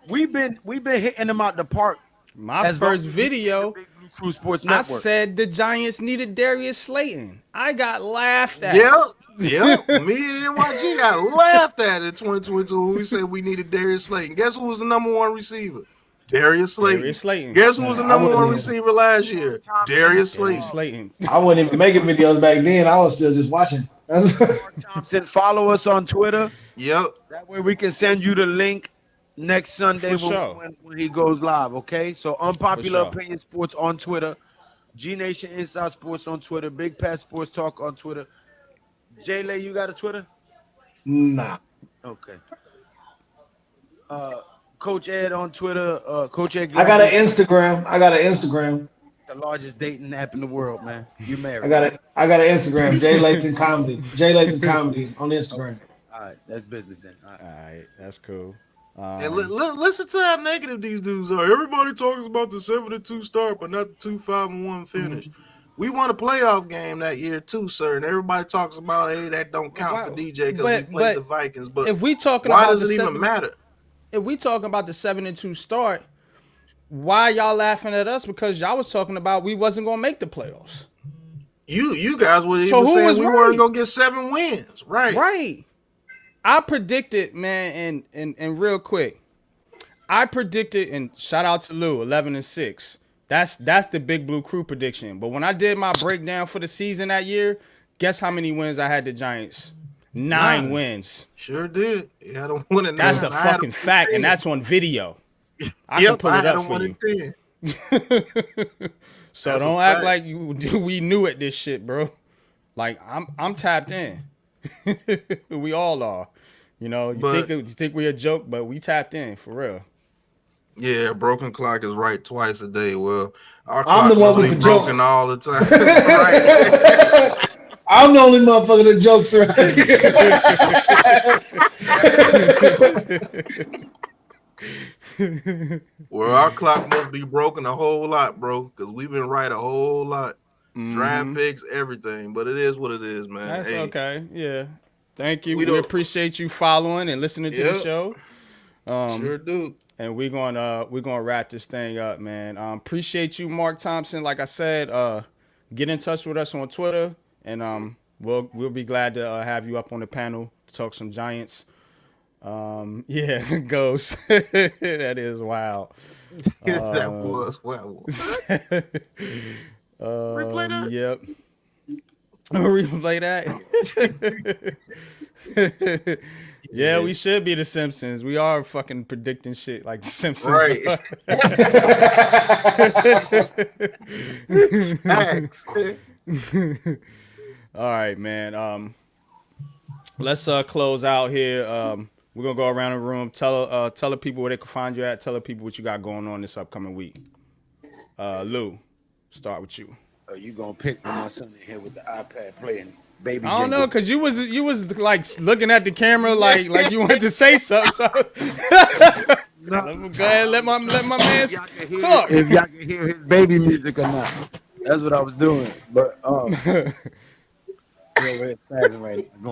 S4: we've been hitting them out the park.
S1: My first video,
S4: Big Blue Crew Sports
S1: I
S4: Network.
S1: said the Giants needed Darius Slayton. I got laughed at.
S2: Yep. Me and NYG got laughed at in 2022 when we said we needed Darius Slayton. Guess who was the number 1 receiver? Darius Slayton. Guess who was the number 1 receiver last year? Darius Slayton.
S9: I wasn't even making videos back then. I was still just watching.
S4: Mark Thompson, follow us on Twitter.
S2: Yep.
S4: That way we can send you the link next Sunday when he goes live, okay? So Unpopular Opinion Sports on Twitter, G Nation Inside Sports on Twitter, Big Pat Sports Talk on Twitter. J-Lay, you got a Twitter?
S9: Nah.
S4: Okay. Coach Ed on Twitter. Coach Ed.
S9: I got an Instagram.
S4: It's the largest dating app in the world, man. You married.
S9: I got an Instagram. J Lathan Comedy. J Lathan Comedy on Instagram.
S4: All right, that's business then. All
S1: right, that's cool.
S2: And listen to how negative these dudes are. Everybody talks about the 7-2 start, but not the 2-5-1 finish. We won a playoff game that year too, sir. And everybody talks about, hey, that don't count for DJ because we played the Vikings. But
S1: if we talking
S2: why
S1: about
S2: does it even matter?
S1: If we talking about the 7-2 start, why y'all laughing at us? Because y'all was talking about we wasn't gonna make the playoffs.
S2: You guys were even saying we weren't gonna get 7 wins, right?
S1: Right. I predicted, man, and real quick, I predicted, and shout out to Lou, 11-6. That's the Big Blue Crew prediction. But when I did my breakdown for the season that year, guess how many wins I had the Giants? 9 wins.
S2: Sure did. Yeah, I don't want to know.
S1: That's a fucking fact, and that's on video. I can pull it up for you. So that's don't act like we knew it. This shit, bro. Like I'm tapped in. We all are. You know, you think we a joke, but we tapped in for real.
S2: Yeah, broken clock is right twice a day. Well, our
S9: I'm
S2: clock
S9: the one with
S2: be
S9: the
S2: broken
S9: jokes.
S2: all the time. Right.
S9: I'm the only motherfucker that jokes around.
S2: Well, our clock must be broken a whole lot, bro, because we've been right a whole lot. Draft picks, everything. But it is what it is, man.
S1: That's okay. Yeah. Thank you. We appreciate you following and listening to the show.
S2: Sure do.
S1: And we're gonna wrap this thing up, man. Appreciate you, Mark Thompson. Like I said, get in touch with us on Twitter, and we'll be glad to have you up on the panel to talk some Giants. Yeah, Ghost. That is wild.
S2: That was wild. Replay that.
S1: Yep. Replay that. Yeah, we should be the Simpsons. We are fucking predicting shit like the Simpsons.
S2: Right. Thanks.
S1: All right, man. Let's close out here. We're gonna go around the room. Tell the people where they can find you at. Tell the people what you got going on this upcoming week. Lou, start with you.
S4: Oh, you gonna pick when my son in here with the iPad playing Baby
S1: I don't
S4: Jingle.
S1: know, cause you was like looking at the camera like you wanted to say something. So go ahead, let my man talk.
S4: If y'all can hear his baby music or not, that's what I was doing. But going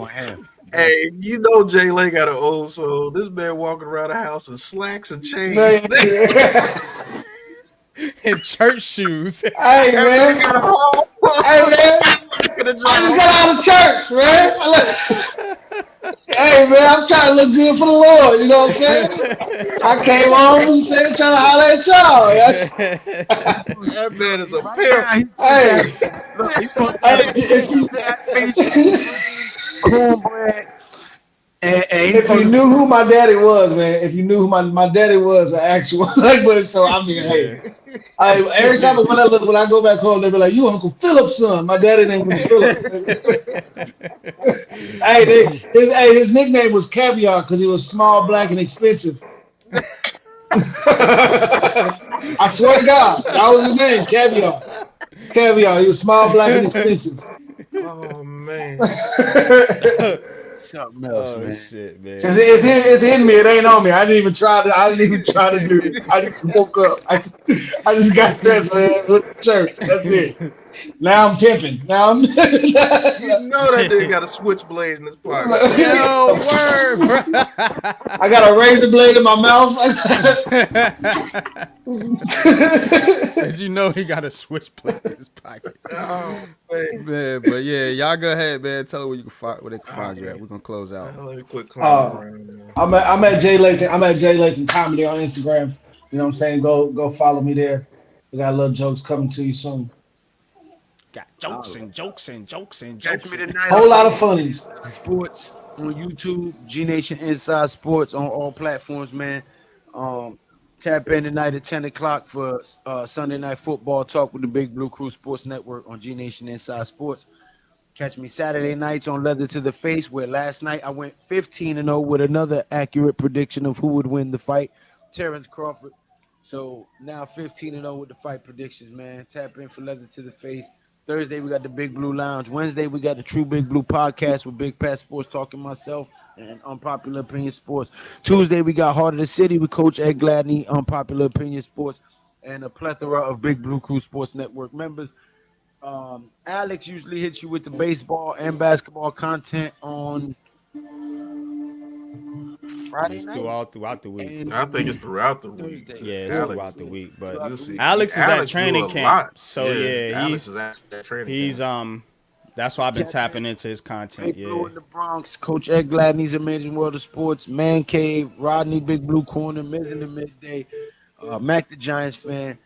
S4: ham.
S2: Hey, you know Jay Lay got an old soul. This man walking around the house in slacks and chains.
S1: In church shoes.
S9: Hey man, I just got out of church, man. Hey man, I'm trying to look good for the Lord. You know what I'm saying? I came home and said, trying to holler at y'all.
S2: That man is a pimp.
S4: Cornbread.
S9: If you knew who my daddy was, man, if you knew who my daddy was, an actual but so I mean, hey, every time when I go back home, they be like, "You Uncle Philip's son." My daddy name was Philip. His nickname was Caviar because he was small, black, and expensive. I swear to God, that was his name, Caviar. Caviar. He was small, black, and expensive.
S2: Oh man.
S4: Something else,
S1: Oh
S4: man.
S1: shit,
S9: Cause
S1: man.
S9: it's in me. It ain't on me. I didn't even try to do this. I just woke up. I just got dressed, man. Went to church. That's it. Now I'm pimping. Now I'm.
S2: You know that dude got a switchblade in his pocket.
S1: Yo, word, bro.
S9: I got a razor blade in my mouth.
S1: Says you know he got a switchblade in his pocket.
S2: Oh man.
S1: Man, but yeah, y'all go ahead, man. Tell her where they can find you at. We're gonna close out.
S2: Let me quit clowning around, man.
S9: I'm at Jay Lathan. I'm at Jay Lathan Comedy on Instagram. You know what I'm saying? Go follow me there. We got little jokes coming to you soon.
S1: Got jokes and jokes and jokes and
S4: Catch
S1: jokes.
S4: me
S1: And...
S4: tonight.
S9: Whole lot of funnies.
S4: Sports on YouTube, G Nation Inside Sports on all platforms, man. Tap in tonight at 10 o'clock for Sunday Night Football Talk with the Big Blue Crew Sports Network on G Nation Inside Sports. Catch me Saturday nights on Leather to the Face, where last night I went 15-0 with another accurate prediction of who would win the fight, Terrence Crawford. So now 15-0 with the fight predictions, man. Tap in for Leather to the Face. Thursday, we got the Big Blue Lounge. Wednesday, we got the True Big Blue Podcast with Big Pat Sports Talking myself and Unpopular Opinion Sports. Tuesday, we got Heart of the City with Coach Ed Gladney, Unpopular Opinion Sports, and a plethora of Big Blue Crew Sports Network members. Alex usually hits you with the baseball and basketball content on Friday night.
S1: Throughout the week.
S2: And I think it's throughout the week.
S1: Yeah, it's throughout the week. But
S2: you'll see.
S1: Alex is at training camp, so
S2: Alex is at training camp.
S1: that's why I've been tapping into his content.
S4: Big Blue in the Bronx, Coach Ed Gladney's Amazing World of Sports, Man Cave, Rodney Big Blue Corner, Miz in the Midday, Mac the Giants fan.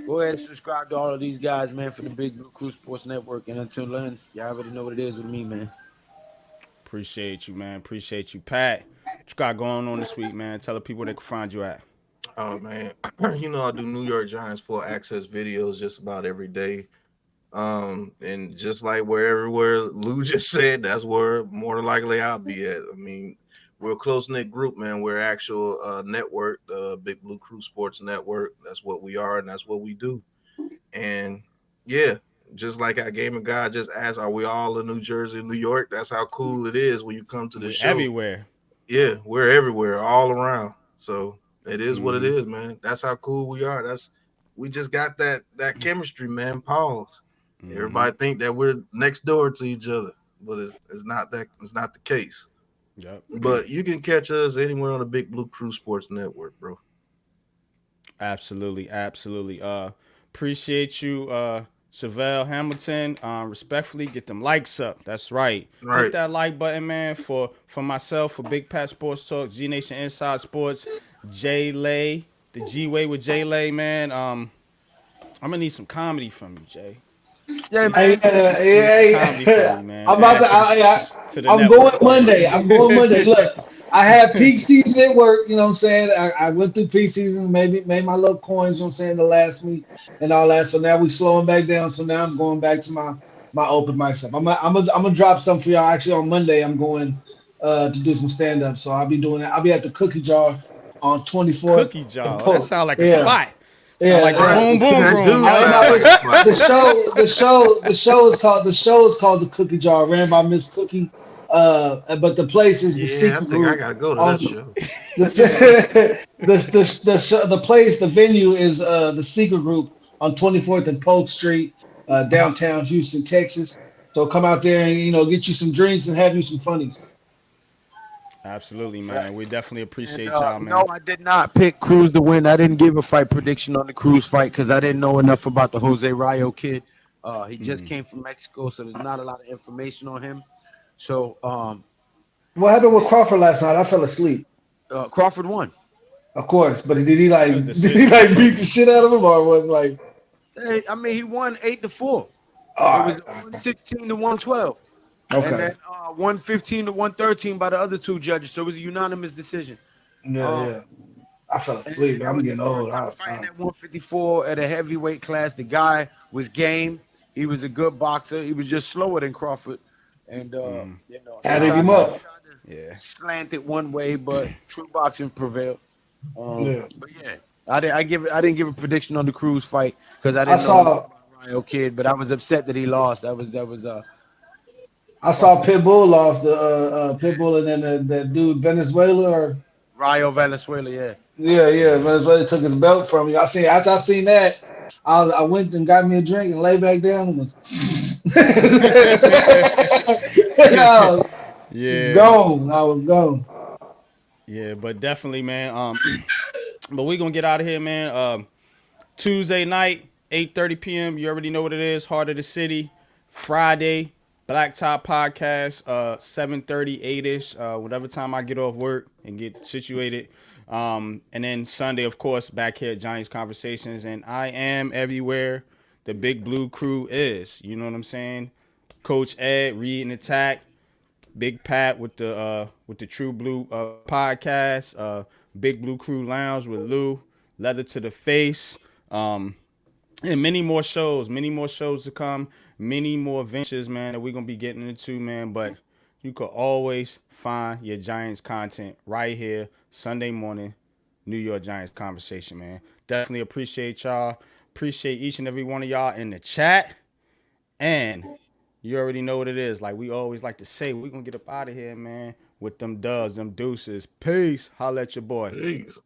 S4: Go ahead and subscribe to all of these guys, man, for the Big Blue Crew Sports Network. And until then, y'all already know what it is with me, man.
S1: Appreciate you, man. Appreciate you, Pat. What you got going on this week, man? Tell the people where they can find you at.
S2: Oh man, you know I do New York Giants full access videos just about every day. And just like everywhere Lou just said, that's where more than likely I'll be at. I mean, we're a close-knit group, man. We're actual network, the Big Blue Crew Sports Network. That's what we are, and that's what we do. And yeah, just like our gaming guy just asked, are we all in New Jersey and New York? That's how cool it is when you come to the show.
S1: Everywhere.
S2: Yeah, we're everywhere, all around. So it is what it is, man. That's how cool we are. We just got that chemistry, man. Pause. Everybody think that we're next door to each other, but it's not that. It's not the case.
S1: Yep.
S2: But you can catch us anywhere on the Big Blue Crew Sports Network, bro.
S1: Absolutely. Appreciate you, Chevelle Hamilton. Respectfully, get them likes up. That's right. Hit that like button, man. For myself, for Big Pat Sports Talk, G Nation Inside Sports, Jay Lay, the G Way with Jay Lay, man. I'm gonna need some comedy from you, Jay.
S9: Yeah,
S1: man.
S9: I'm going Monday. Look, I had peak season at work, you know what I'm saying? I went through peak season, made my little coins, you know what I'm saying, the last week and all that. So now we slowing back down. So now I'm going back to my open mic stuff. I'm gonna drop something for y'all. Actually on Monday, I'm going to do some stand-up. So I'll be doing that. I'll be at the Cookie Jar on 24th.
S1: Cookie Jar. That sounds like a spot.
S9: Yeah,
S1: like boom, boom, boom.
S9: The show is called the Cookie Jar, ran by Miss Cookie. But the place is the Secret Group.
S2: I gotta go to that show.
S9: The venue is the Secret Group on 24th and Polk Street, downtown Houston, Texas. So come out there and get you some drinks and have you some funnies.
S1: Absolutely, man. We definitely appreciate y'all, man.
S4: No, I did not pick Cruz to win. I didn't give a fight prediction on the Cruz fight because I didn't know enough about the Jose Rayo kid. He just came from Mexico, so there's not a lot of information on him. So,
S9: what happened with Crawford last night? I fell asleep.
S4: Crawford won.
S9: Of course, but did he beat the shit out of him, or was like?
S4: Hey, I mean, he won 8-4. It was 116 to 112.
S9: Okay.
S4: And then 115 to 113 by the other two judges. So it was a unanimous decision.
S9: Yeah. I fell asleep. I'm getting old. I was
S4: fighting at 154 at a heavyweight class. The guy was game. He was a good boxer. He was just slower than Crawford. And
S9: added him up.
S1: Yeah.
S4: Slanted one way, but true boxing prevailed.
S9: Yeah.
S4: But yeah, I didn't give a prediction on the Cruz fight because I
S9: I
S4: didn't know
S9: saw
S4: about Ryo Kid, but I was upset that he lost. That was
S9: I saw Pitbull lost the Pitbull and then that dude Venezuela or
S4: Ryo Valenzuela. Yeah.
S9: yeah, Venezuela took his belt from you. I seen after I seen that, I went and got me a drink and lay back down and was I was
S1: Yeah,
S9: gone. I was gone.
S1: yeah, but definitely, man. But we gonna get out of here, man. Tuesday night, 8:30 p.m. You already know what it is. Heart of the City. Friday, Blacktop Podcast. 7:30, 8ish. Whatever time I get off work and get situated. And then Sunday, of course, back here at Giants Conversations. And I am everywhere the Big Blue Crew is. You know what I'm saying? Coach Ed, Reed and Attack. Big Pat with the True Blue podcast, Big Blue Crew Lounge with Lou, Leather to the Face, and many more shows to come, many more ventures, man, that we're gonna be getting into, man. But you could always find your Giants content right here, Sunday morning, New York Giants Conversation, man. Definitely appreciate y'all. Appreciate each and every one of y'all in the chat. And you already know what it is. Like we always like to say, we're going to get up out of here, man, with them dubs, them deuces. Peace. Holla at your boy.
S2: Peace.